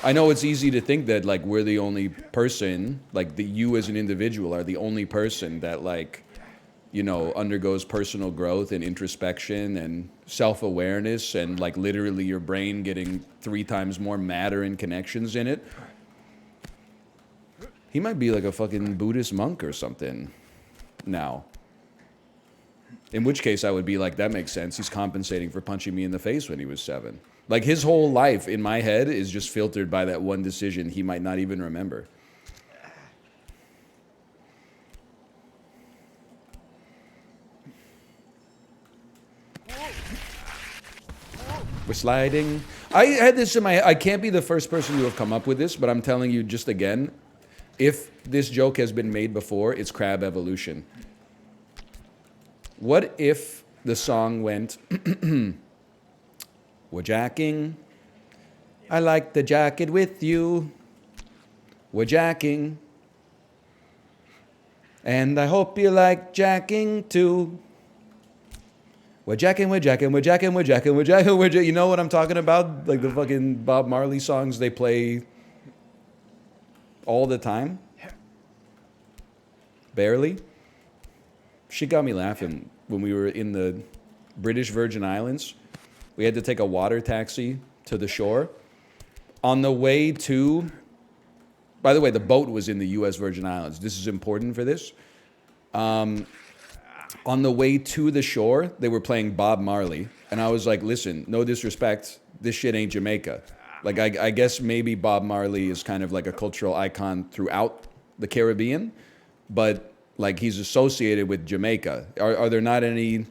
I know it's easy to think that, like, we're the only person, like, you as an individual are the only person that, like, you know, undergoes personal growth and introspection and self-awareness and, like, literally your brain getting 3 times more matter and connections in it. He might be like a fucking Buddhist monk or something now. In which case I would be like, that makes sense. He's compensating for punching me in the face when he was 7. Like, his whole life in my head is just filtered by that one decision he might not even remember. We're sliding. I had this in my. I can't be the first person to have come up with this, but I'm telling you just again, if this joke has been made before, it's crab evolution. What if the song went, we're jacking. I like the jacket with you. We're jacking. And I hope you like jacking too. We're jacking, we're jacking, we're jacking, we're jacking, we're jacking, we're jacking. You know what I'm talking about? Like the fucking Bob Marley songs they play all the time. Barely. She got me laughing when we were in the British Virgin Islands. We had to take a water taxi to the shore. On the way to, by the way, the boat was in the U.S. Virgin Islands. This is important for this. On the way to the shore, they were playing Bob Marley. And I was like, listen, no disrespect, this shit ain't Jamaica. Like, I guess maybe Bob Marley is kind of like a cultural icon throughout the Caribbean, but like he's associated with Jamaica. Are there not any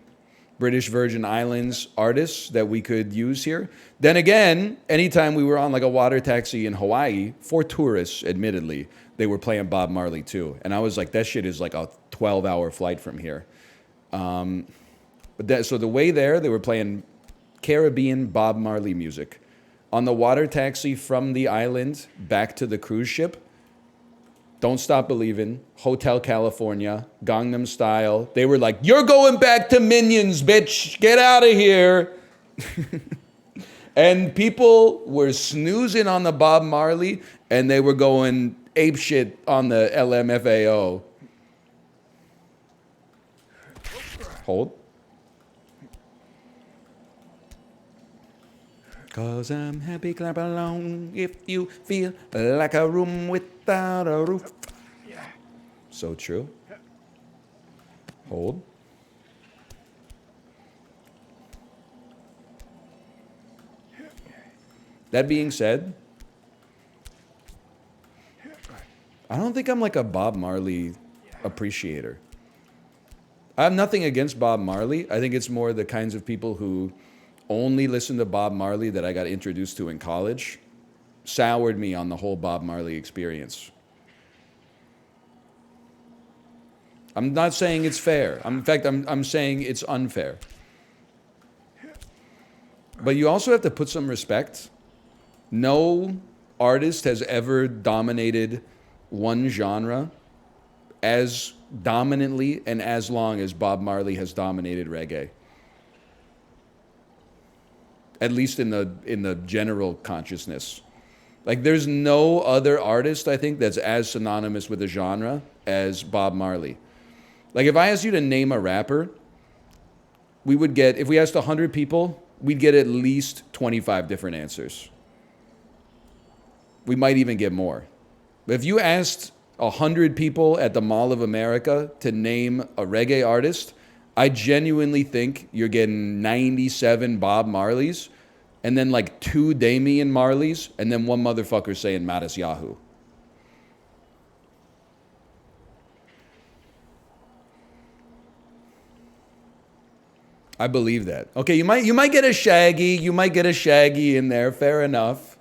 British Virgin Islands artists that we could use here? Then again, anytime we were on like a water taxi in Hawaii, for tourists, admittedly, they were playing Bob Marley too. And I was like, that shit is like a 12-hour flight from here. So the way there, they were playing Caribbean Bob Marley music. On the water taxi from the island back to the cruise ship, Don't Stop Believin', Hotel California, Gangnam Style. They were like, you're going back to Minions, bitch. Get out of here. And people were snoozing on the Bob Marley, and they were going apeshit on the LMFAO. Hold. Cause I'm happy, clap along if you feel like a room without a roof. So true. Hold. That being said, I don't think I'm like a Bob Marley appreciator. I have nothing against Bob Marley. I think it's more the kinds of people who only listen to Bob Marley that I got introduced to in college soured me on the whole Bob Marley experience. I'm not saying it's fair. In fact, I'm saying it's unfair. But you also have to put some respect. No artist has ever dominated one genre as dominantly and as long as Bob Marley has dominated reggae. At least in the general consciousness. Like there's no other artist, I think, that's as synonymous with a genre as Bob Marley. Like if I asked you to name a rapper, we would get, if we asked 100 people, we'd get at least 25 different answers. We might even get more. But if you asked 100 people at the Mall of America to name a reggae artist, I genuinely think you're getting 97 Bob Marleys, and then like 2 Damian Marleys, and then one motherfucker saying Mattis Yahoo. I believe that. Okay, you might get a Shaggy in there, fair enough.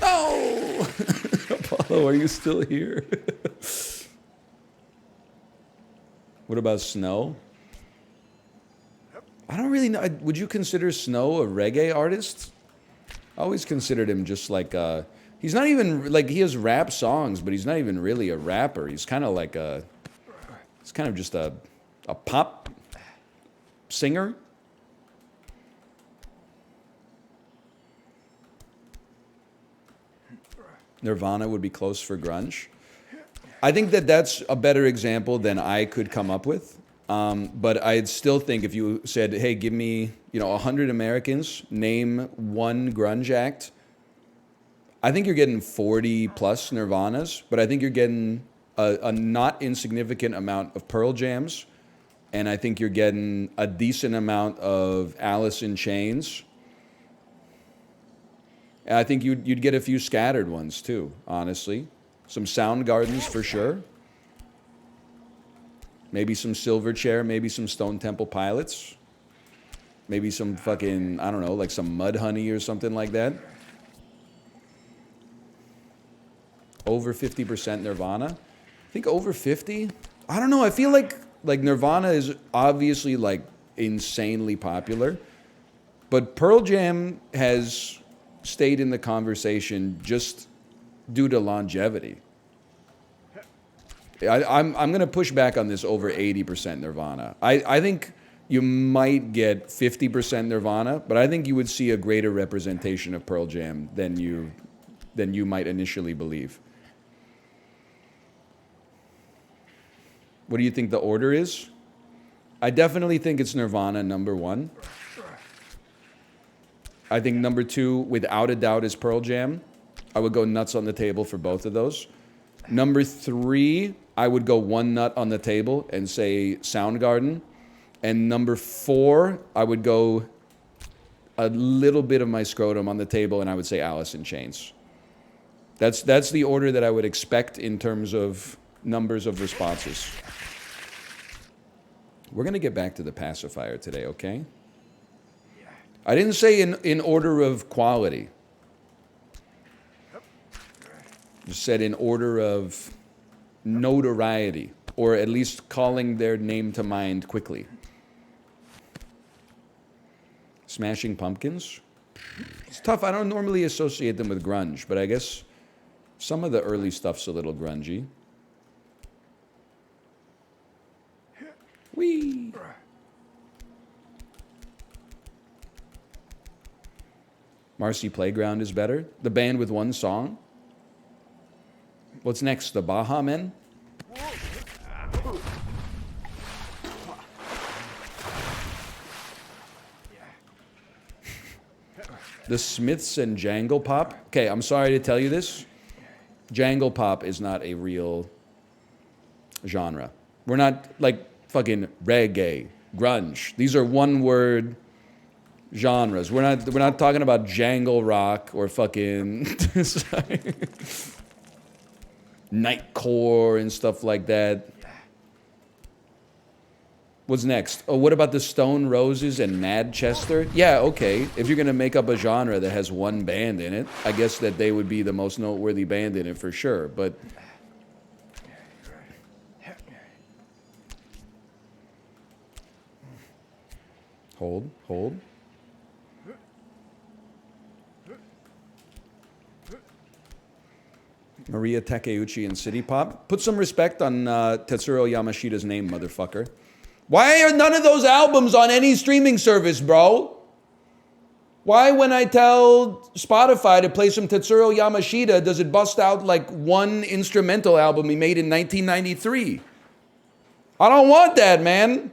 Oh! Apollo, are you still here? What about Snow? I don't really know. Would you consider Snow a reggae artist? I always considered him just like he's not even like, he has rap songs, but he's not even really a rapper. He's kind of like he's kind of just a pop singer. Nirvana would be close for grunge. I think that that's a better example than I could come up with. But I'd still think if you said, hey, give me 100 Americans, name one grunge act, I think you're getting 40 plus Nirvanas, but I think you're getting a not insignificant amount of Pearl Jams, and I think you're getting a decent amount of Alice in Chains. And I think you'd get a few scattered ones too, honestly. Some Soundgardens for sure. Maybe some Silverchair, maybe some Stone Temple Pilots. Maybe some fucking, I don't know, like some Mud Honey or something like that. Over 50% Nirvana. I think over 50. I don't know. I feel like Nirvana is obviously like insanely popular, but Pearl Jam has stayed in the conversation just due to longevity. I'm gonna push back on this over 80% Nirvana. I think you might get 50% Nirvana, but I think you would see a greater representation of Pearl Jam than you might initially believe. What do you think the order is? I definitely think it's Nirvana, number 1. I think number 2, without a doubt, is Pearl Jam. I would go nuts on the table for both of those. Number 3, I would go one nut on the table and say Soundgarden. And number 4, I would go a little bit of my scrotum on the table and I would say Alice in Chains. That's the order that I would expect in terms of numbers of responses. We're going to get back to the pacifier today, okay? I didn't say in order of quality. Just said in order of notoriety, or at least calling their name to mind quickly. Smashing Pumpkins? It's tough. I don't normally associate them with grunge, but I guess some of the early stuff's a little grungy. Whee! Marcy Playground is better. The band with one song. What's next? The Baha Men? The Smiths and Jangle Pop? Okay, I'm sorry to tell you this. Jangle Pop is not a real genre. We're not like fucking reggae, grunge. These are one-word genres. We're not talking about jangle rock or fucking nightcore and stuff like that. What's next? Oh, what about the Stone Roses and Manchester? Yeah, okay. If you're gonna make up a genre that has one band in it, I guess that they would be the most noteworthy band in it for sure. But hold. Maria Takeuchi and City Pop. Put some respect on Tetsuro Yamashita's name, motherfucker. Why are none of those albums on any streaming service, bro? Why, when I tell Spotify to play some Tetsuro Yamashita, does it bust out like one instrumental album he made in 1993? I don't want that, man.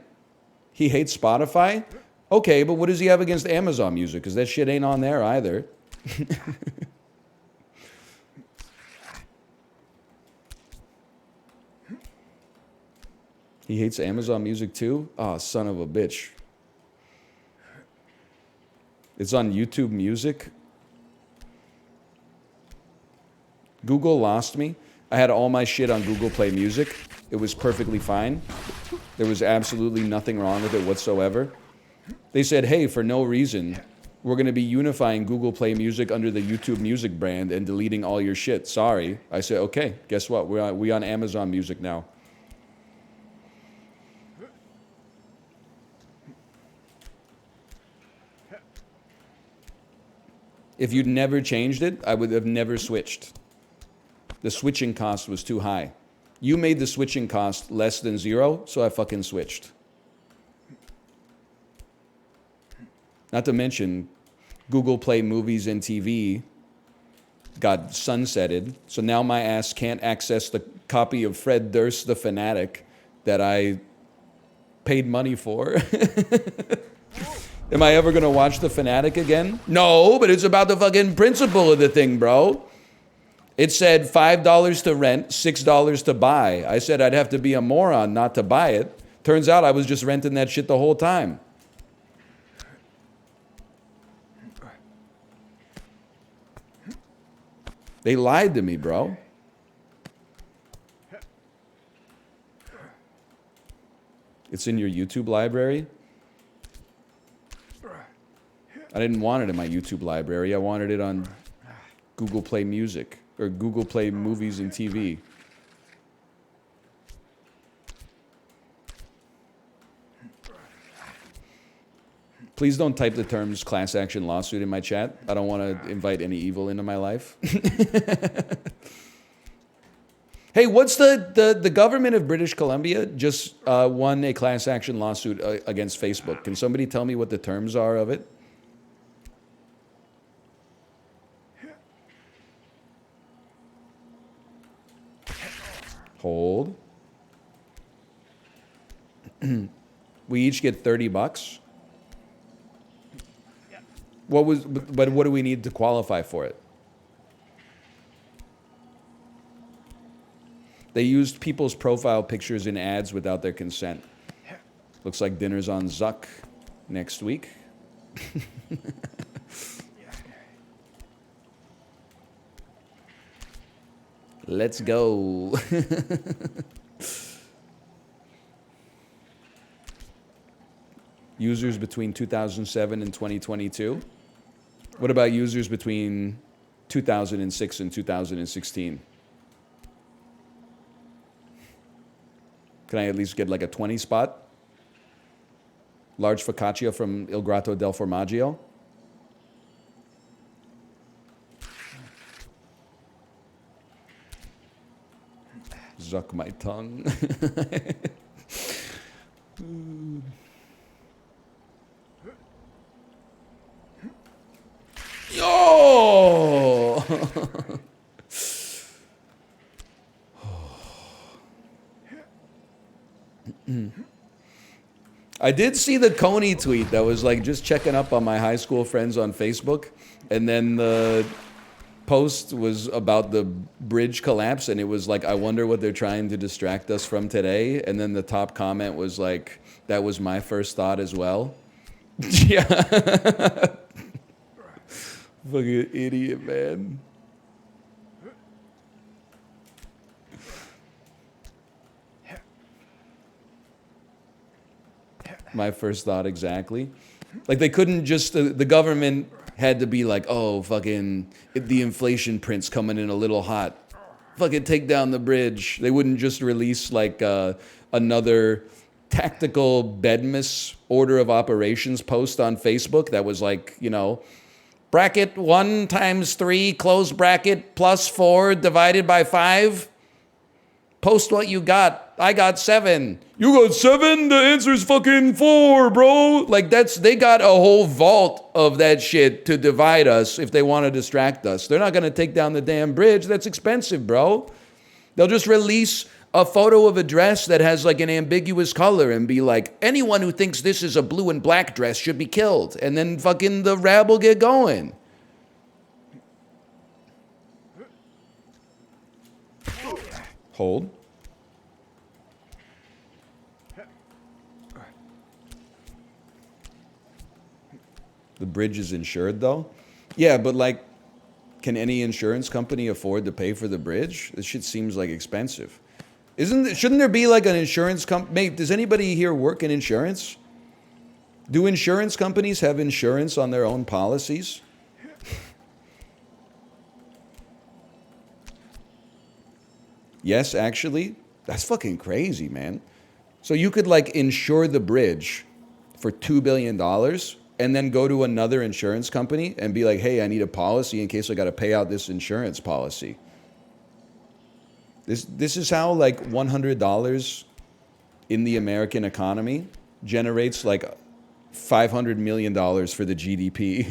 He hates Spotify? Okay, but what does he have against Amazon Music? Because that shit ain't on there either. He hates Amazon Music too? Oh, son of a bitch. It's on YouTube Music. Google lost me. I had all my shit on Google Play Music. It was perfectly fine. There was absolutely nothing wrong with it whatsoever. They said, hey, for no reason, we're going to be unifying Google Play Music under the YouTube Music brand and deleting all your shit. Sorry. I said, okay, guess what? We're on Amazon Music now. If you'd never changed it, I would have never switched. The switching cost was too high. You made the switching cost less than 0, so I fucking switched. Not to mention, Google Play Movies and TV got sunsetted, so now my ass can't access the copy of Fred Durst, The Fanatic, that I paid money for. Am I ever going to watch The Fanatic again? No, but it's about the fucking principle of the thing, bro. It said $5 to rent, $6 to buy. I said I'd have to be a moron not to buy it. Turns out I was just renting that shit the whole time. They lied to me, bro. It's in your YouTube library? I didn't want it in my YouTube library. I wanted it on Google Play Music or Google Play Movies and TV. Please don't type the terms class action lawsuit in my chat. I don't want to invite any evil into my life. Hey, what's the government of British Columbia just won a class action lawsuit against Facebook. Can somebody tell me what the terms are of it? Hold. We each get $30. But what do we need to qualify for it? They used people's profile pictures in ads without their consent. Looks like dinner's on Zuck next week. Let's go. Users between 2007 and 2022. What about users between 2006 and 2016? Can I at least get like a 20 spot? Large focaccia from Il Grotto del Formaggio. Zuck my tongue. Yo! I did see the Coney tweet that was like just checking up on my high school friends on Facebook, and then the post was about the bridge collapse, and it was like, I wonder what they're trying to distract us from today. And then the top comment was like, that was my first thought as well. Yeah. Fucking idiot, man. My first thought exactly. Like they couldn't just, the government had to be like, oh, fucking, the inflation print's coming in a little hot. Fucking take down the bridge. They wouldn't just release like another tactical Bedmas order of operations post on Facebook that was like, you know, bracket 1 times 3, close bracket, plus 4 divided by 5. Post what you got. I got 7. You got 7? The answer is fucking 4, bro. Like they got a whole vault of that shit to divide us if they want to distract us. They're not going to take down the damn bridge. That's expensive, bro. They'll just release a photo of a dress that has like an ambiguous color and be like, anyone who thinks this is a blue and black dress should be killed. And then fucking the rabble get going. Hold. The bridge is insured though? Yeah, but like, can any insurance company afford to pay for the bridge? This shit seems like expensive. Shouldn't there be like an insurance company? Does anybody here work in insurance? Do insurance companies have insurance on their own policies? Yes, actually. That's fucking crazy, man. So you could like insure the bridge for $2 billion and then go to another insurance company and be like, hey, I need a policy in case I got to pay out this insurance policy. This is how like $100 in the American economy generates like $500 million for the GDP.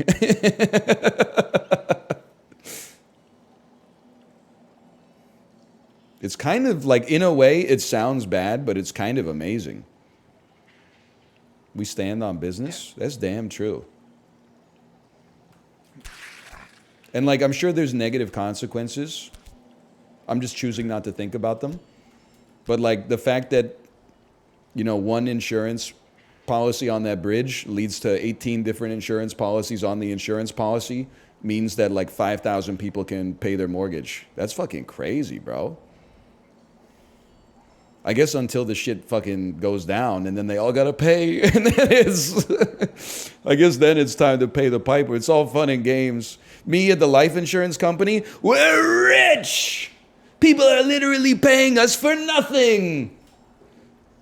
It's kind of like, in a way, it sounds bad, but it's kind of amazing. We stand on business? That's damn true. And like, I'm sure there's negative consequences. I'm just choosing not to think about them. But like the fact that, you know, one insurance policy on that bridge leads to 18 different insurance policies on the insurance policy means that like 5,000 people can pay their mortgage. That's fucking crazy, bro. I guess until the shit fucking goes down, and then they all gotta pay, and then it's, I guess then it's time to pay the piper. It's all fun and games. Me at the life insurance company, we're rich! People are literally paying us for nothing!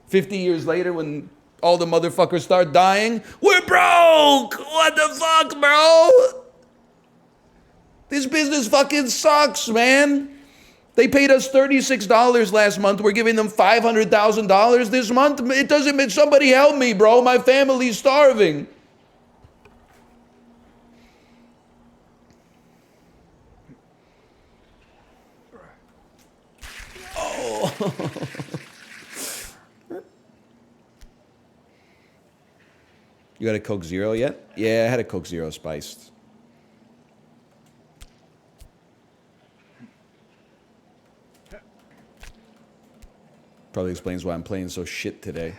50 years later, when all the motherfuckers start dying, we're broke! What the fuck, bro? This business fucking sucks, man. They paid us $36 last month. We're giving them $500,000 this month. It doesn't mean somebody help me, bro. My family's starving. Oh. You got a Coke Zero yet? Yeah, I had a Coke Zero spiced. Probably explains why I'm playing so shit today.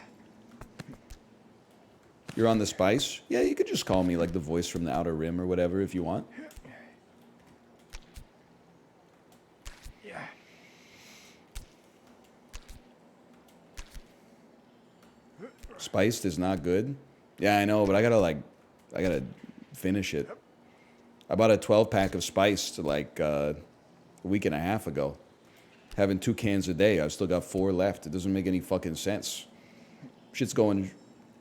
You're on the spice? Yeah, you could just call me like the voice from the Outer Rim or whatever if you want. Spiced is not good. Yeah, I know, but I gotta finish it. I bought a 12-pack of spiced like a week and a half ago. Having 2 cans a day. I've still got 4 left. It doesn't make any fucking sense. Shit's going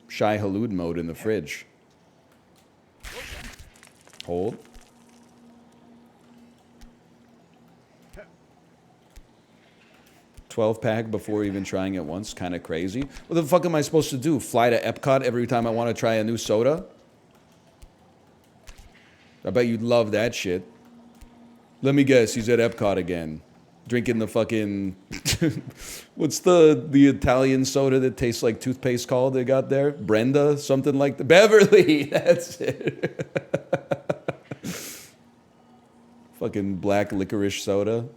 Shai Halud mode in the fridge. Hold. $12-pack before even trying it once. Kind of crazy. What the fuck am I supposed to do? Fly to Epcot every time I want to try a new soda? I bet you'd love that shit. Let me guess. He's at Epcot again. Drinking the fucking... What's the Italian soda that tastes like toothpaste called they got there? Brenda? Something like that? Beverly! That's it. Fucking black licorice soda.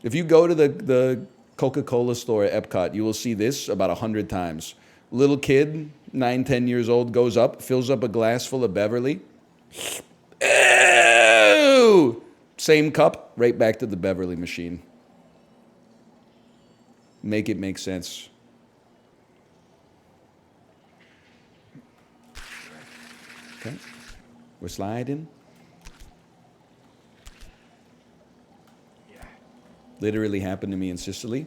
If you go to the Coca-Cola store at Epcot, you will see this about 100 times. Little kid, 9, 10 years old, goes up, fills up a glass full of Beverly. Ew! Same cup, right back to the Beverly machine. Make it make sense. Okay, we're sliding. Literally happened to me in Sicily.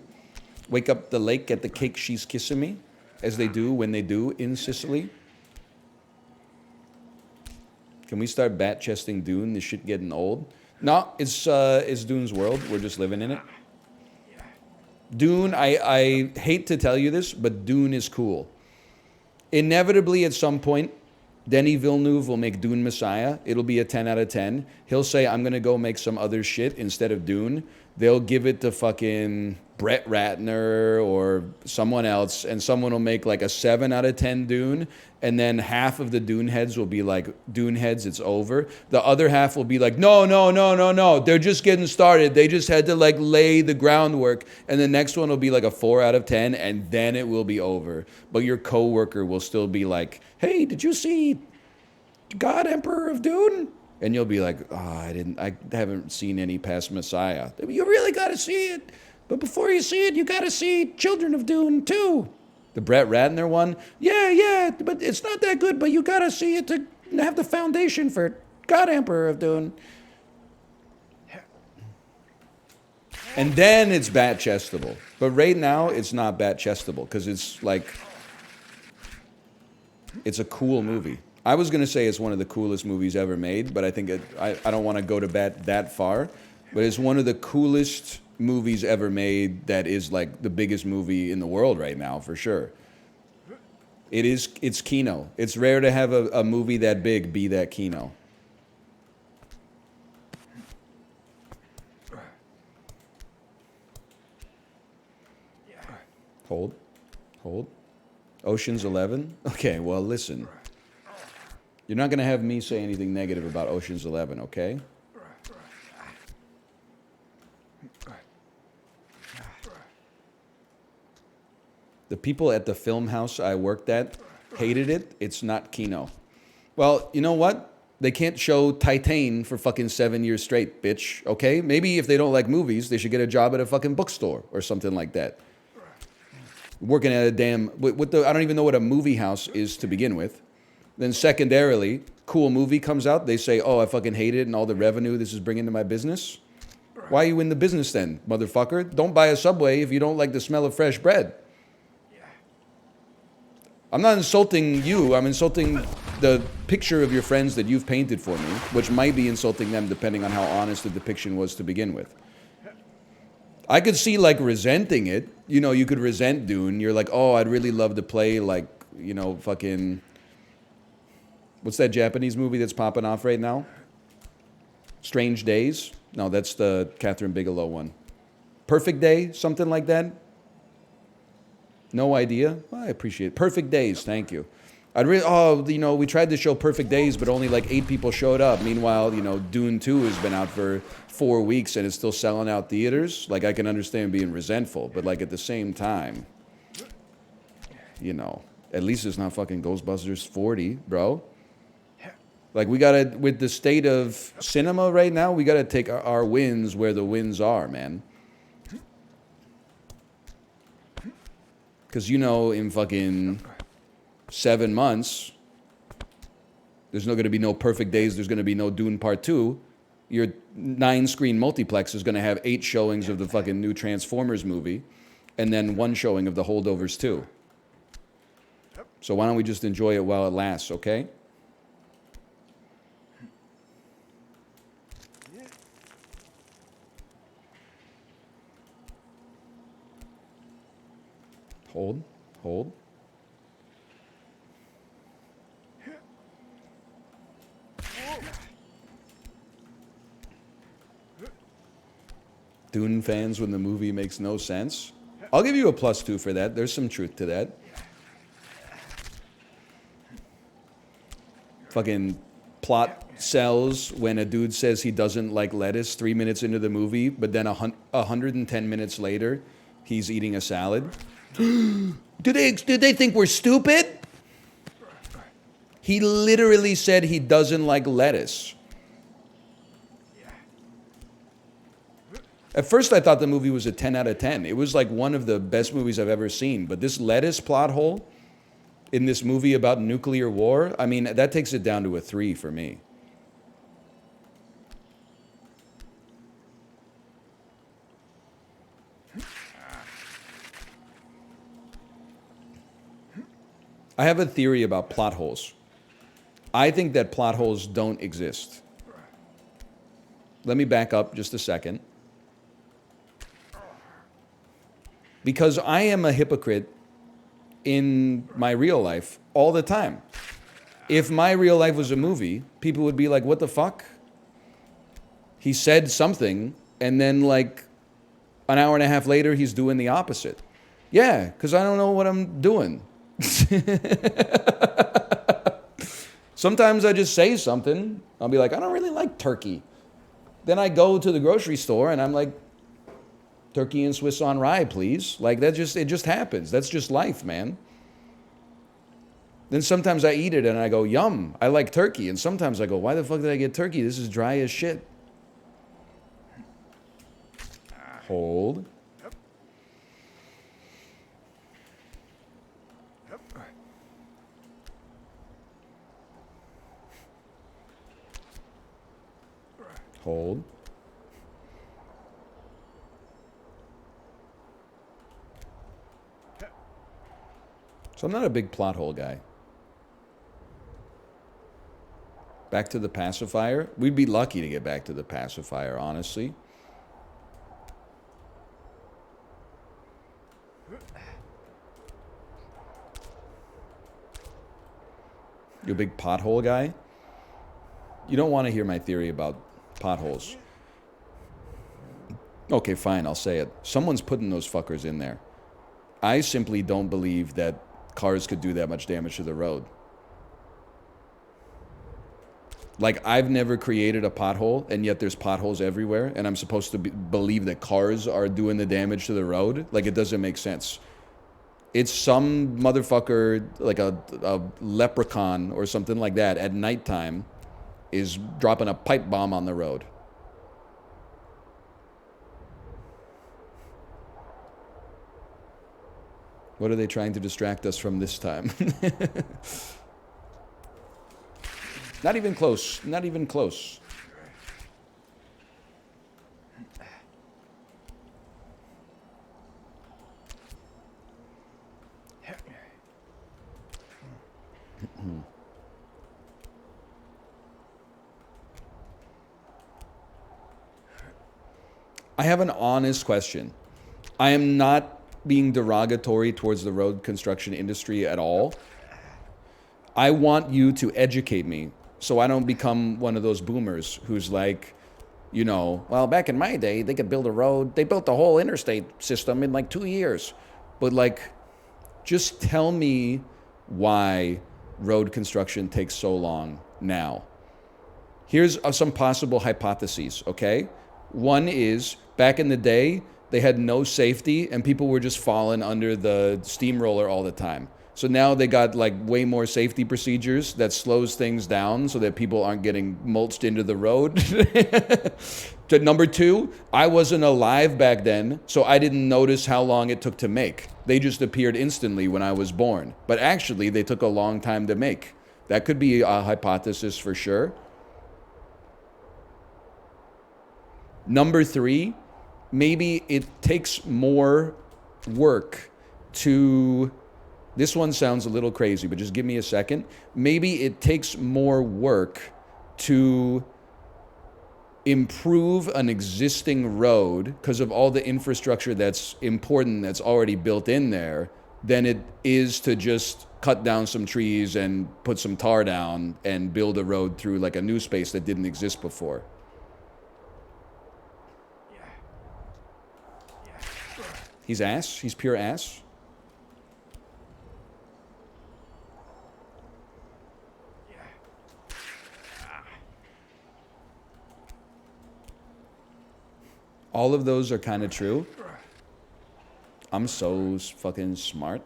Wake up the lake at the cake she's kissing me, as they do when they do in Sicily. Can we start bat chesting Dune? This shit getting old. No, it's Dune's world. We're just living in it. Dune, I hate to tell you this, but Dune is cool. Inevitably, at some point, Denis Villeneuve will make Dune Messiah. It'll be a 10 out of 10. He'll say, I'm going to go make some other shit instead of Dune. They'll give it to fucking Brett Ratner or someone else, and someone will make like a 7 out of 10 Dune, and then half of the Dune heads will be like, Dune heads, it's over. The other half will be like, no, no, no, no, no. They're just getting started. They just had to like lay the groundwork. And the next one will be like a 4 out of 10, and then it will be over. But your coworker will still be like, hey, did you see God Emperor of Dune? And you'll be like, oh, I haven't seen any past Messiah. You really got to see it. But before you see it, you got to see Children of Dune too. The Brett Ratner one, yeah, but it's not that good, but you got to see it to have the foundation for God Emperor of Dune. And then it's bat-chestable. But right now, it's not bat-chestable because it's like, it's a cool movie. I was going to say it's one of the coolest movies ever made, but I think I don't want to go to bat that far. But it's one of the coolest movies ever made that is like the biggest movie in the world right now, for sure. It's Kino. It's rare to have a movie that big be that Kino. Hold. Ocean's 11? Okay, well, listen. You're not going to have me say anything negative about Ocean's 11, okay? The people at the film house I worked at hated it. It's not Kino. Well, you know what? They can't show Titan for fucking 7 years straight, bitch. Okay? Maybe if they don't like movies, they should get a job at a fucking bookstore or something like that. Working at a damn... I don't even know what a movie house is to begin with. Then secondarily, cool movie comes out. They say, oh, I fucking hate it and all the revenue this is bringing to my business. Why are you in the business then, motherfucker? Don't buy a Subway if you don't like the smell of fresh bread. I'm not insulting you. I'm insulting the picture of your friends that you've painted for me, which might be insulting them depending on how honest the depiction was to begin with. I could see, like, resenting it. You know, you could resent Dune. You're like, oh, I'd really love to play, like, you know, fucking... What's that Japanese movie that's popping off right now? Strange Days? No, that's the Catherine Bigelow one. Perfect Day? Something like that? No idea? Well, I appreciate it. Perfect Days, thank you. I'd really, oh, you know, we tried to show Perfect Days, but only like 8 people showed up. Meanwhile, you know, Dune 2 has been out for 4 weeks and it's still selling out theaters. Like, I can understand being resentful, but like at the same time, you know, at least it's not fucking Ghostbusters 40, bro. Like, we gotta, with the state of cinema right now, we gotta take our wins where the wins are, man. Because, you know, in fucking 7 months, there's not going to be no Perfect Days. There's going to be no Dune Part 2. Your 9-screen multiplex is going to have 8 showings of the fucking new Transformers movie and then 1 showing of the Holdovers 2. So why don't we just enjoy it while it lasts, okay? Hold, hold. Dune fans when the movie makes no sense. I'll give you a +2 for that. There's some truth to that. Fucking plot sells when a dude says he doesn't like lettuce 3 minutes into the movie, but then 110 minutes later, he's eating a salad. Do they think we're stupid? He literally said he doesn't like lettuce. At first I thought the movie was a 10 out of 10. It was like one of the best movies I've ever seen. But this lettuce plot hole in this movie about nuclear war, I mean, that takes it down to a 3 for me. I have a theory about plot holes. I think that plot holes don't exist. Let me back up just a second. Because I am a hypocrite in my real life all the time. If my real life was a movie, people would be like, what the fuck? He said something, and then like an hour and a half later, he's doing the opposite. Yeah, because I don't know what I'm doing. Sometimes I just say something. I'll be like, I don't really like turkey. Then I go to the grocery store and I'm like, turkey and Swiss on rye, please. Like it just happens. That's just life, man. Then sometimes I eat it and I go, yum, I like turkey. And sometimes I go, why the fuck did I get turkey? This is dry as shit. Hold. Hold. So I'm not a big plot hole guy. Back to the pacifier. We'd be lucky to get back to the pacifier, honestly. You a big pothole guy? You don't want to hear my theory about potholes. Okay, fine, I'll say it. Someone's putting those fuckers in there. I simply don't believe that cars could do that much damage to the road. Like, I've never created a pothole, and yet there's potholes everywhere, and I'm supposed to believe that cars are doing the damage to the road? Like, it doesn't make sense. It's some motherfucker, like a leprechaun or something like that, at nighttime, is dropping a pipe bomb on the road. What are they trying to distract us from this time? Not even close. Not even close. I have an honest question. I am not being derogatory towards the road construction industry at all. I want you to educate me so I don't become one of those boomers who's like, you know, well, back in my day, they could build a road. They built the whole interstate system in like 2 years. But like, just tell me why road construction takes so long now. Here's some possible hypotheses, okay? One is, back in the day, they had no safety and people were just falling under the steamroller all the time. So now they got like way more safety procedures that slows things down so that people aren't getting mulched into the road. Number two, I wasn't alive back then, so I didn't notice how long it took to make. They just appeared instantly when I was born. But actually, they took a long time to make. That could be a hypothesis for sure. Number three, maybe it takes more work to... This one sounds a little crazy, but just give me a second. Maybe it takes more work to improve an existing road because of all the infrastructure that's important that's already built in there than it is to just cut down some trees and put some tar down and build a road through like a new space that didn't exist before. He's ass? He's pure ass? All of those are kind of true. I'm so fucking smart.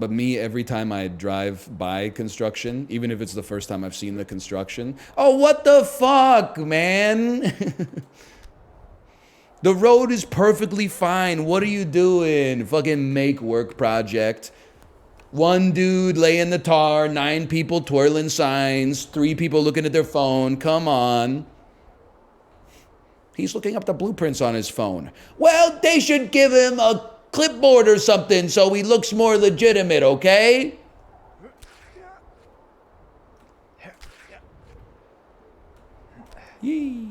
But me, every time I drive by construction, even if it's the first time I've seen the construction, oh, what the fuck, man? The road is perfectly fine. What are you doing? Fucking make work project. One dude laying the tar, 9 people twirling signs, 3 people looking at their phone. Come on. He's looking up the blueprints on his phone. Well, they should give him a clipboard or something so he looks more legitimate, okay? Yee.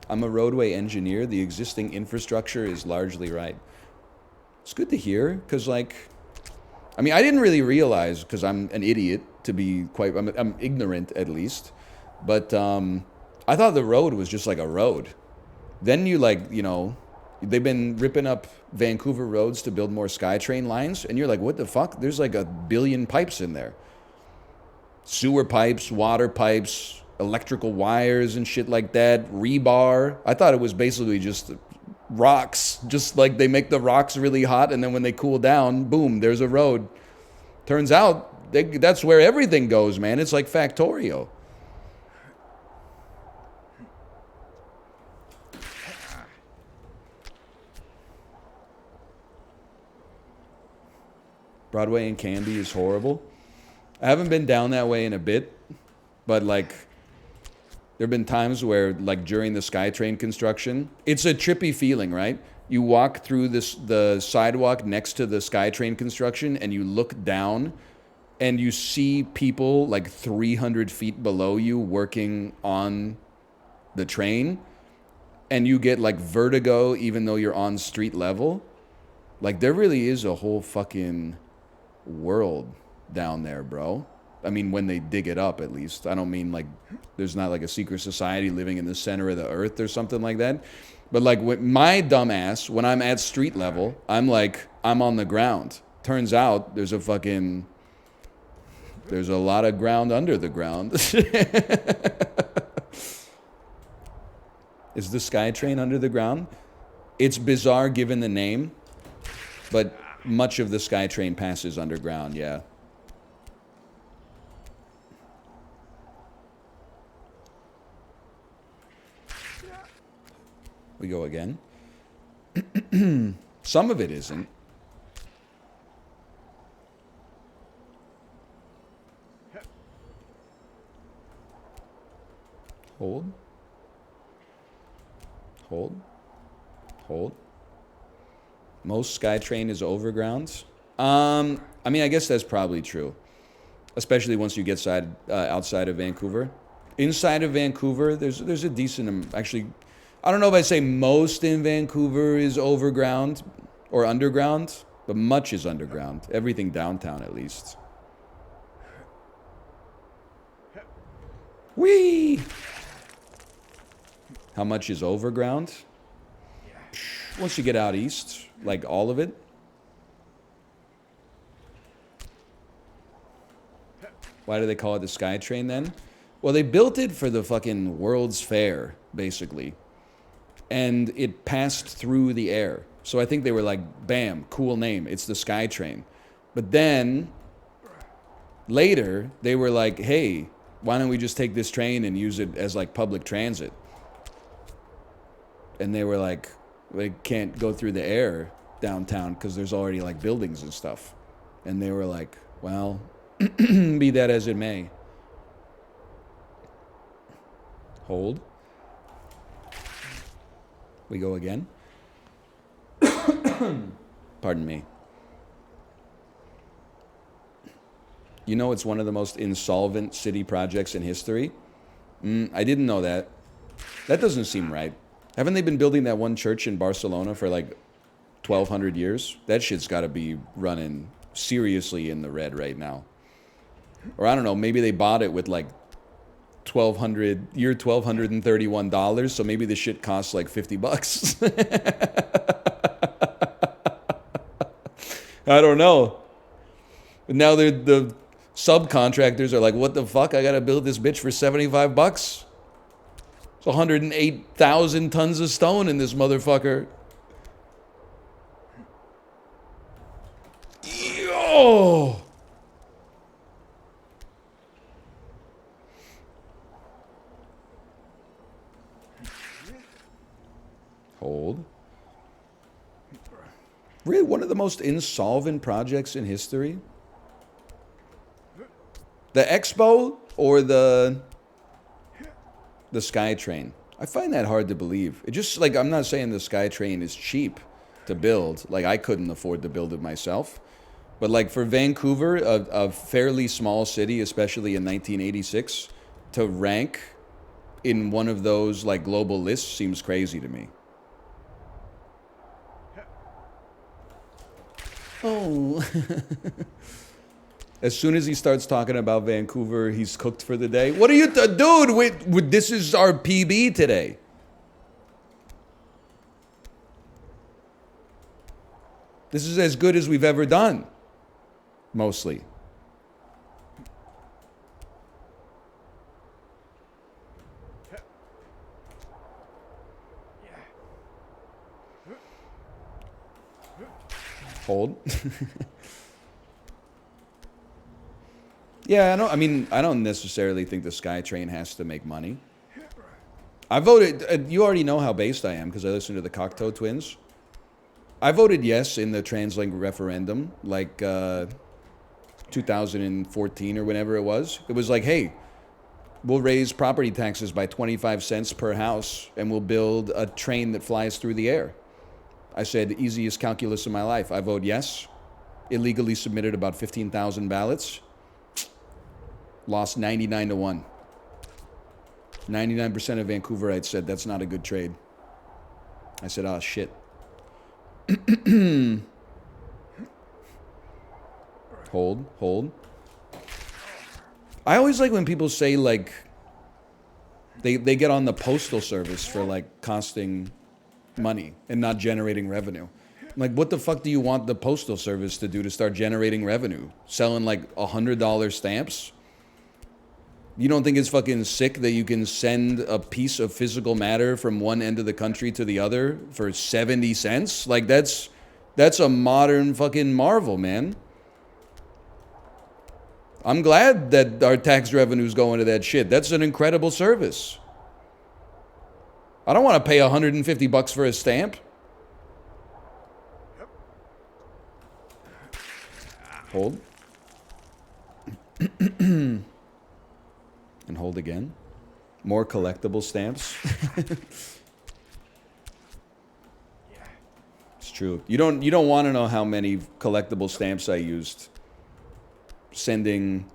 I'm a roadway engineer. The existing infrastructure is largely right. It's good to hear, because, like, I mean, I didn't really realize, because I'm an idiot, to be quite, I'm ignorant at least, but I thought the road was just like a road. Then you, like, you know, they've been ripping up Vancouver roads to build more SkyTrain lines, and you're like, what the fuck? There's like a billion pipes in there. Sewer pipes, water pipes, electrical wires and shit like that, rebar. I thought it was basically just rocks, just like they make the rocks really hot, and then when they cool down, boom, there's a road. Turns out that's where everything goes, man. It's like Factorio. Broadway and Canby is horrible. I haven't been down that way in a bit, but like there have been times where, like, during the SkyTrain construction, it's a trippy feeling, right? You walk through the sidewalk next to the SkyTrain construction and you look down and you see people like 300 feet below you working on the train, and you get like vertigo even though you're on street level. Like, there really is a whole fucking world down there, bro. I mean, when they dig it up, at least. I don't mean like there's not like a secret society living in the center of the earth or something like that. But like with my dumb ass, when I'm at street level, I'm like, I'm on the ground. Turns out there's a lot of ground under the ground. Is the SkyTrain under the ground? It's bizarre given the name, but much of the SkyTrain passes underground, yeah. We go again. Some of it isn't. Hold. Hold. Hold. Most SkyTrain is overground. I mean, I guess that's probably true. Especially once you get outside of Vancouver. Inside of Vancouver, there's a decent... Actually, I don't know if I say most in Vancouver is overground or underground, but much is underground. Everything downtown, at least. Whee! How much is overground? Once you get out east, like all of it. Why do they call it the SkyTrain then? Well, they built it for the fucking World's Fair, basically. And it passed through the air. So I think they were like, bam, cool name. It's the SkyTrain. But then, later, they were like, hey, why don't we just take this train and use it as like public transit? And they were like, they can't go through the air downtown because there's already like buildings and stuff. And they were like, well, be that as it may. Hold. We go again. Pardon me. You know it's one of the most insolvent city projects in history? I didn't know that. That doesn't seem right. Haven't they been building that one church in Barcelona for like 1,200 years? That shit's got to be running seriously in the red right now. Or I don't know, maybe they bought it with like $1,231, so maybe the shit costs like $50. I don't know. But now the subcontractors are like, what the fuck? I gotta build this bitch for $75. It's 108,000 tons of stone in this motherfucker. Yo! Hold. Really, one of the most insolvent projects in history? The Expo or the SkyTrain? I find that hard to believe. It just, like, I'm not saying the SkyTrain is cheap to build. Like, I couldn't afford to build it myself. But, like, for Vancouver, a fairly small city, especially in 1986, to rank in one of those, like, global lists seems crazy to me. Oh. As soon as he starts talking about Vancouver, he's cooked for the day. What are you... Dude, this is our PB today. This is as good as we've ever done. Mostly. Hold. Yeah, I don't necessarily think the SkyTrain has to make money. I voted, you already know how based I am because I listened to the Cocteau Twins. I voted yes in the TransLink referendum, like 2014 or whenever it was. It was like, hey, we'll raise property taxes by 25 cents per house and we'll build a train that flies through the air. I said, easiest calculus of my life. I vote yes. Illegally submitted about 15,000 ballots. Lost 99-1. 99% of Vancouverites said that's not a good trade. I said, oh, shit. Hold. I always like when people say, like, they get on the Postal service for, like, costing money and not generating revenue. Like, what the fuck do you want the Postal Service to do to start generating revenue? Selling, like, $100 stamps? You don't think it's fucking sick that you can send a piece of physical matter from one end of the country to the other for 70 cents? Like, that's a modern fucking marvel, man. I'm glad that our tax revenues go into that shit. That's an incredible service. I don't want to pay 150 bucks for a stamp. Hold. And hold again. More collectible stamps. It's true. You don't want to know how many collectible stamps I used sending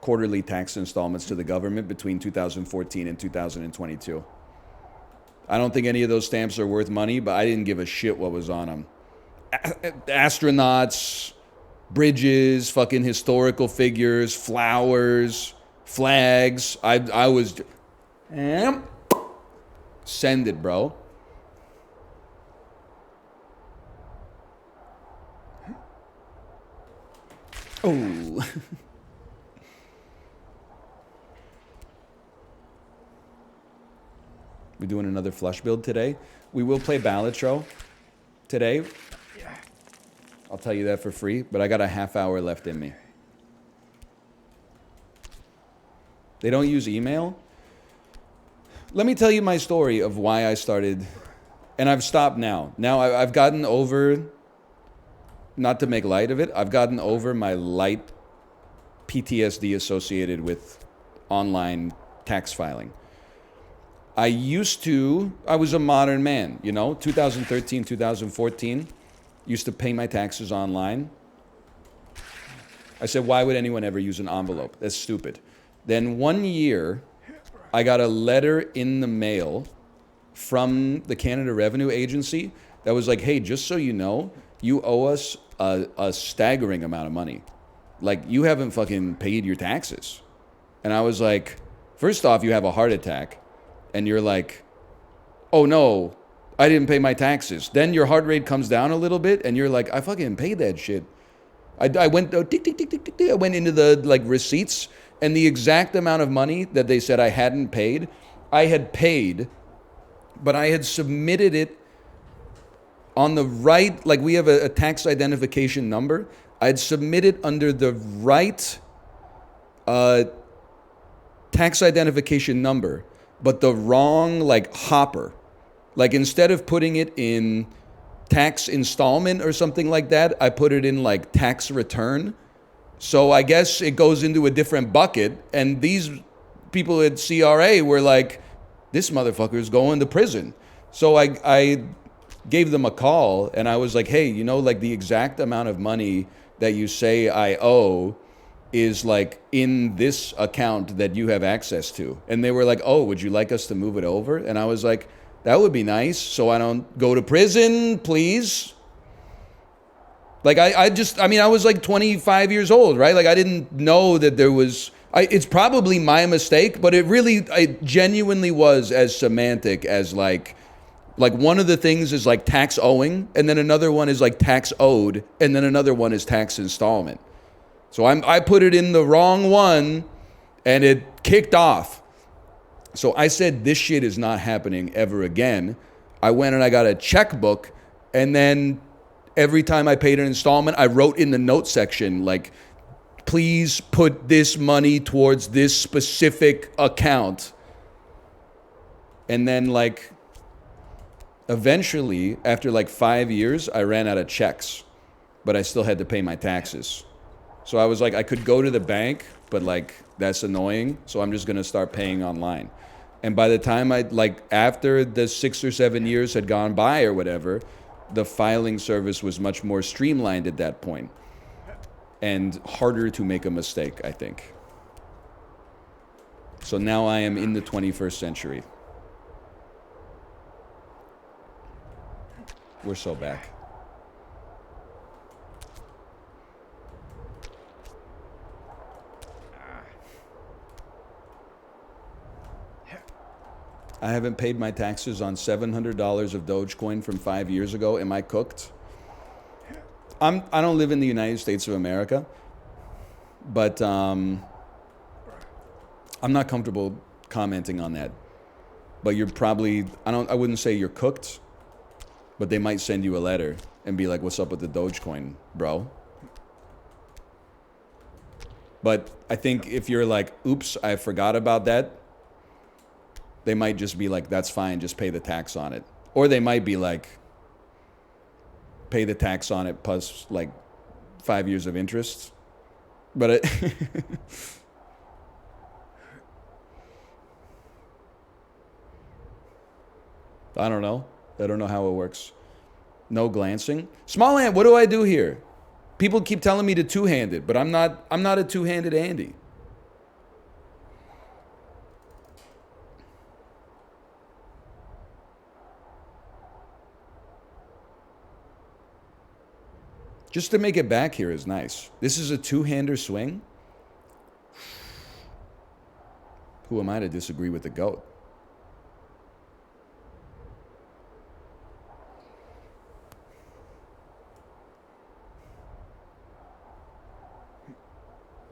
quarterly tax installments to the government between 2014 and 2022. I don't think any of those stamps are worth money, but I didn't give a shit what was on them. Astronauts, bridges, fucking historical figures, flowers, flags. I was... Send it, bro. Oh. We're doing another flush build today. We will play Balatro today. I'll tell you that for free, but I got a half hour left in me. They don't use email? Let me tell you my story of why I started, and I've stopped now. Now I've gotten over, not to make light of it, I've gotten over my light PTSD associated with online tax filing. I was a modern man, you know, 2013, 2014, used to pay my taxes online. I said, why would anyone ever use an envelope? That's stupid. Then one year, I got a letter in the mail from the Canada Revenue Agency that was like, hey, just so you know, you owe us a staggering amount of money. Like, you haven't fucking paid your taxes. And I was like, first off, you have a heart attack. And you're like, oh no, I didn't pay my taxes. Then your heart rate comes down a little bit, and you're like, I fucking paid that shit. I went tick, tick, tick, tick, tick, tick. I went into the like receipts, and the exact amount of money that they said I hadn't paid, I had paid, but I had submitted it on the right, like we have a tax identification number. I'd submitted under the right tax identification number, but the wrong like hopper. Like instead of putting it in tax installment or something like that, I put it in like tax return. So I guess it goes into a different bucket. And these people at CRA were like, this motherfucker's going to prison. So I gave them a call and I was like, hey, you know, like the exact amount of money that you say I owe is like in this account that you have access to. And they were like, oh, would you like us to move it over? And I was like, that would be nice so I don't go to prison, please. Like I was like 25 years old, right? Like I didn't know that there was, it's probably my mistake, but it genuinely was as semantic as like one of the things is like tax owing, and then another one is like tax owed, and then another one is tax installment. So I put it in the wrong one, and it kicked off. So I said, this shit is not happening ever again. I went and I got a checkbook, and then every time I paid an installment, I wrote in the note section, like, please put this money towards this specific account. And then, like, eventually, after like 5 years, I ran out of checks, but I still had to pay my taxes. So I was like, I could go to the bank, but like, that's annoying. So I'm just going to start paying online. And by the time after the 6 or 7 years had gone by or whatever, the filing service was much more streamlined at that point and harder to make a mistake, I think. So now I am in the 21st century. We're so back. I haven't paid my taxes on $700 of Dogecoin from 5 years ago. Am I cooked? I don't live in the United States of America, but I'm not comfortable commenting on that. But you're probably, I wouldn't say you're cooked, but they might send you a letter and be like, what's up with the Dogecoin, bro? But I think if you're like, oops, I forgot about that, They might just be like, that's fine, just pay the tax on it. Or they might be like, pay the tax on it plus like 5 years of interest. But it I don't know. I don't know how it works. No glancing. Small ant, what do I do here? People keep telling me to two-handed, but I'm not a two-handed Andy. Just to make it back here is nice. This is a two-hander swing. Who am I to disagree with the GOAT?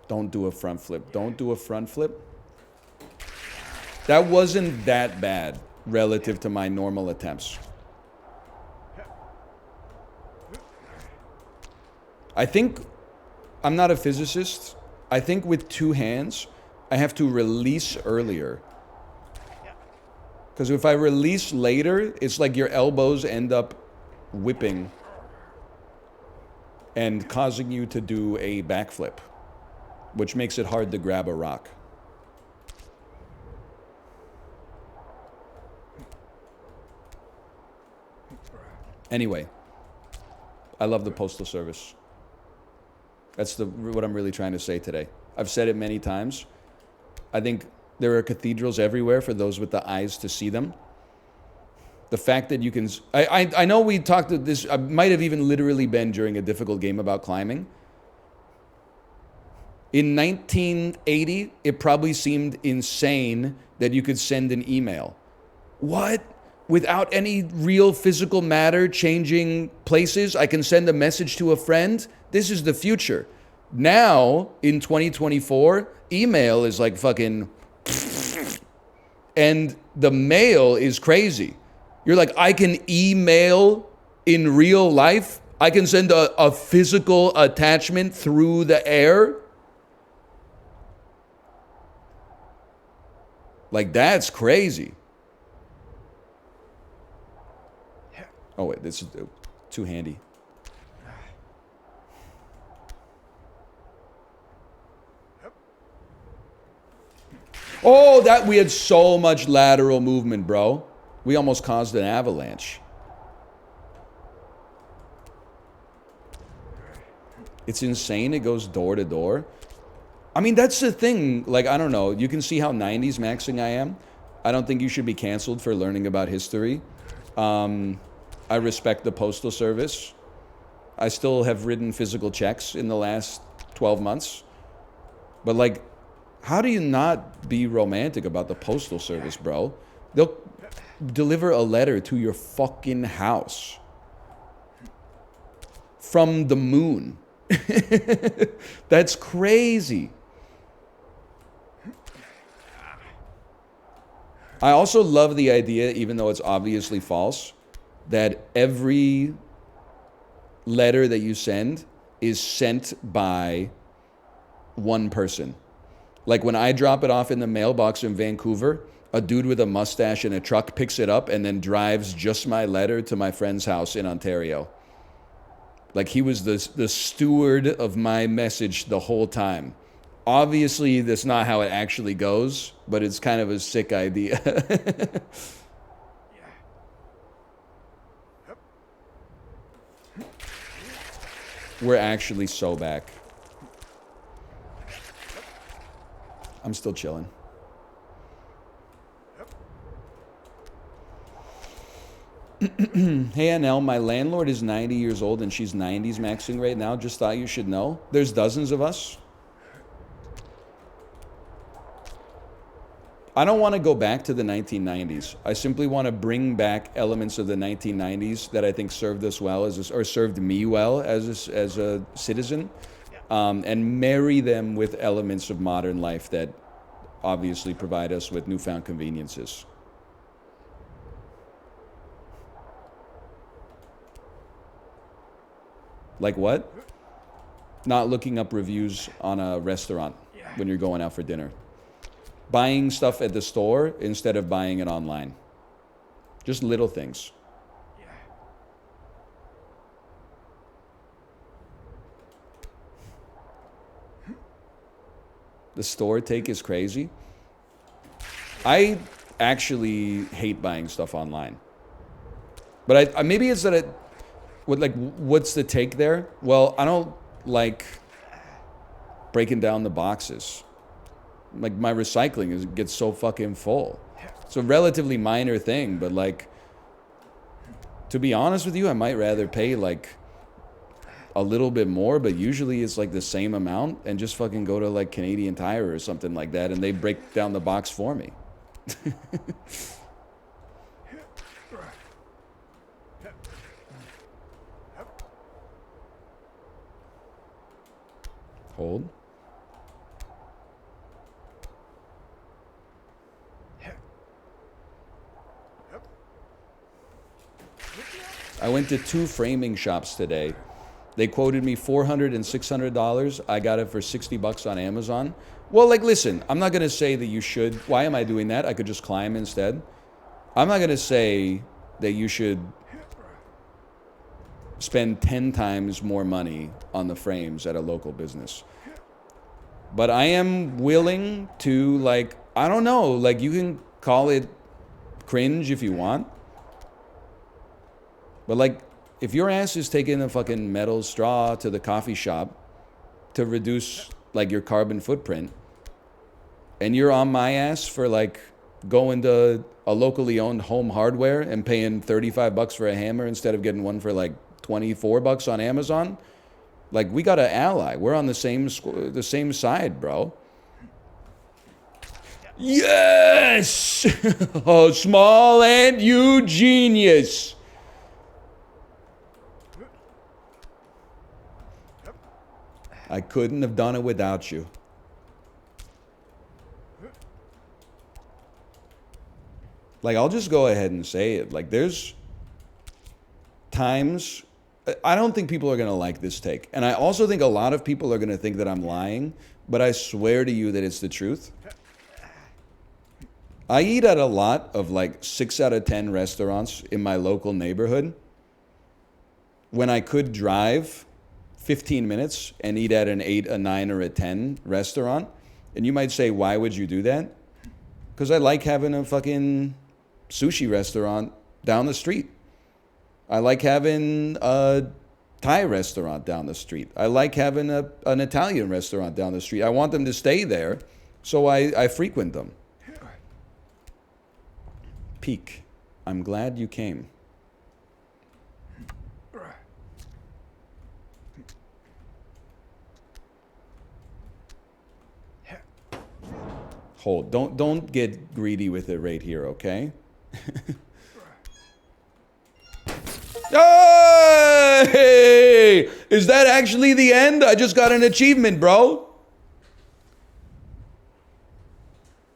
Don't do a front flip. Don't do a front flip. That wasn't that bad relative to my normal attempts. I think, I'm not a physicist. I think with two hands, I have to release earlier. Because if I release later, it's like your elbows end up whipping and causing you to do a backflip, which makes it hard to grab a rock. Anyway, I love the Postal Service. That's what I'm really trying to say today. I've said it many times. I think there are cathedrals everywhere for those with the eyes to see them. The fact that you can... I know we talked to this... I might have even literally been during a difficult game about climbing. In 1980, it probably seemed insane that you could send an email. What? Without any real physical matter changing places, I can send a message to a friend? This is the future. Now, in 2024, email is like fucking... And the mail is crazy. You're like, I can email in real life? I can send a physical attachment through the air? Like, that's crazy. Oh, wait, this is too handy. Oh, that we had so much lateral movement, bro. We almost caused an avalanche. It's insane. It goes door to door. I mean, that's the thing. Like, I don't know. You can see how 90s maxing I am. I don't think you should be canceled for learning about history. I respect the Postal Service. I still have written physical checks in the last 12 months. But, like, how do you not be romantic about the Postal Service, bro? They'll deliver a letter to your fucking house. From the moon. That's crazy. I also love the idea, even though it's obviously false, that every letter that you send is sent by one person. Like when I drop it off in the mailbox in Vancouver, a dude with a mustache in a truck picks it up and then drives just my letter to my friend's house in Ontario. Like he was the steward of my message the whole time. Obviously, that's not how it actually goes, but it's kind of a sick idea. We're actually so back. I'm still chilling. Hey, NL, my landlord is 90 years old and she's 90s maxing right now. Just thought you should know. There's dozens of us. I don't want to go back to the 1990s. I simply want to bring back elements of the 1990s that I think served us well, or served me well as a citizen, and marry them with elements of modern life that obviously provide us with newfound conveniences. Like what? Not looking up reviews on a restaurant when you're going out for dinner. buying stuff at the store instead of buying it online. Just little things. The store take is crazy. I actually hate buying stuff online. But I maybe it's that it, what's the take there? Well, I don't like breaking down the boxes. Like, my recycling gets so fucking full. It's a relatively minor thing, but like, to be honest with you, I might rather pay like a little bit more, but usually it's like the same amount, and just fucking go to like Canadian Tire or something like that, and they break down the box for me. Hold. I went to 2 framing shops today. They quoted me $400 and $600. I got it for $60 on Amazon. Well, like, listen, I'm not going to say that you should. Why am I doing that? I could just climb instead. I'm not going to say that you should spend 10 times more money on the frames at a local business. But I am willing to, like, I don't know, like, you can call it cringe if you want. But, like, if your ass is taking a fucking metal straw to the coffee shop to reduce, like, your carbon footprint, and you're on my ass for, like, going to a locally owned Home Hardware and paying $35 for a hammer instead of getting one for, like, $24 on Amazon, like, we got an ally. We're on the same side, bro. Yes! Oh, small and you genius. I couldn't have done it without you. Like, I'll just go ahead and say it. Like, there's times, I don't think people are going to like this take. And I also think a lot of people are going to think that I'm lying, but I swear to you that it's the truth. I eat at a lot of, like, 6 out of 10 restaurants in my local neighborhood when I could drive 15 minutes and eat at an 8, a 9, or a 10 restaurant. And you might say, why would you do that? Because I like having a fucking sushi restaurant down the street. I like having a Thai restaurant down the street. I like having an Italian restaurant down the street. I want them to stay there, so I frequent them. Peak. I'm glad you came. Hold. Don't get greedy with it right here, okay? Hey! Is that actually the end? I just got an achievement, bro.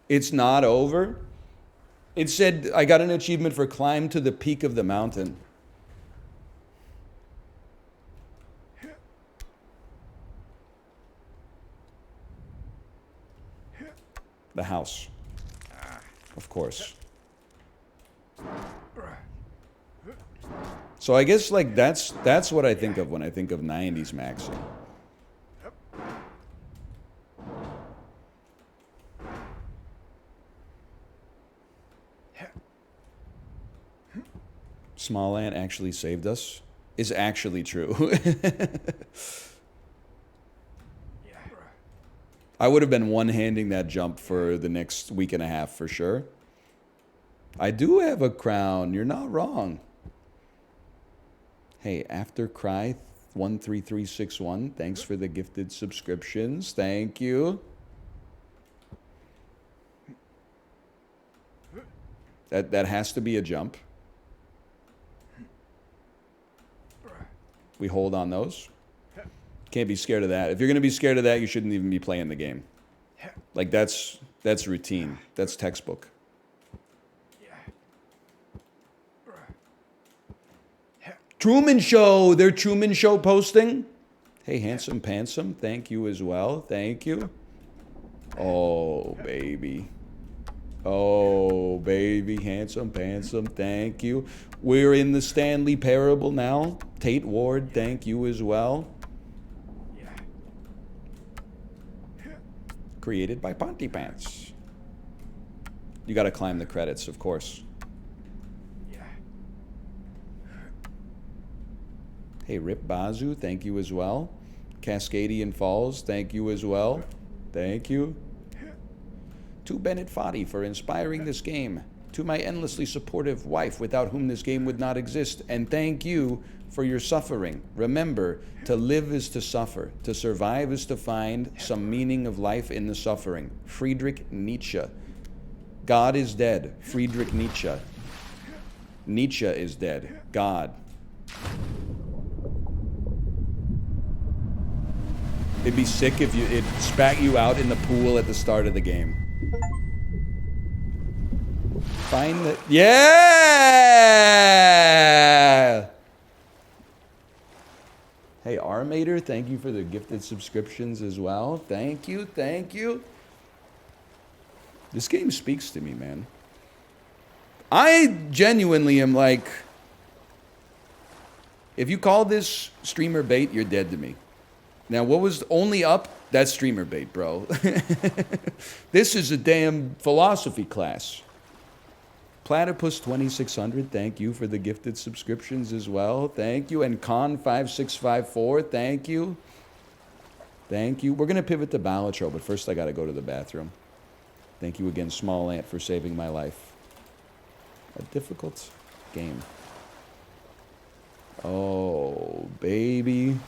It's not over. It said I got an achievement for climb to the peak of the mountain. The house. Of course. So I guess, like, that's what I think of when I think of 90s maxing. Small Ant actually saved us is actually true. I would have been one-handing that jump for the next week and a half for sure. I do have a crown. You're not wrong. Hey, After Cry 13361, thanks for the gifted subscriptions. Thank you. That has to be a jump. We hold on those. Can't be scared of that. If you're going to be scared of that, you shouldn't even be playing the game. Like, that's routine. That's textbook. Truman Show. They're Truman Show posting. Hey, Handsome Pantsome. Thank you as well. Thank you. Oh, baby. Oh, baby, handsome, handsome, thank you. We're in the Stanley Parable now. Tate Ward, thank you as well. Created by Pontypants. You gotta climb the credits, of course. Hey, Rip Bazu, thank you as well. Cascadian Falls, thank you as well. Thank you. To Bennett Foddy for inspiring this game. To my endlessly supportive wife, without whom this game would not exist. And thank you for your suffering. Remember, to live is to suffer. To survive is to find some meaning of life in the suffering. Friedrich Nietzsche. God is dead. Friedrich Nietzsche. Nietzsche is dead. God. It'd be sick if it spat you out in the pool at the start of the game. Find the... Yeah! Hey, Armator, thank you for the gifted subscriptions as well. Thank you, thank you. This game speaks to me, man. I genuinely am like... If you call this streamer bait, you're dead to me. Now, what was only up? That's streamer bait, bro. This is a damn philosophy class. Platypus 2600, thank you for the gifted subscriptions as well. Thank you. And Con5654, thank you. Thank you. We're going to pivot to Balatro, but first I got to go to the bathroom. Thank you again, Small Ant, for saving my life. A difficult game. Oh, baby.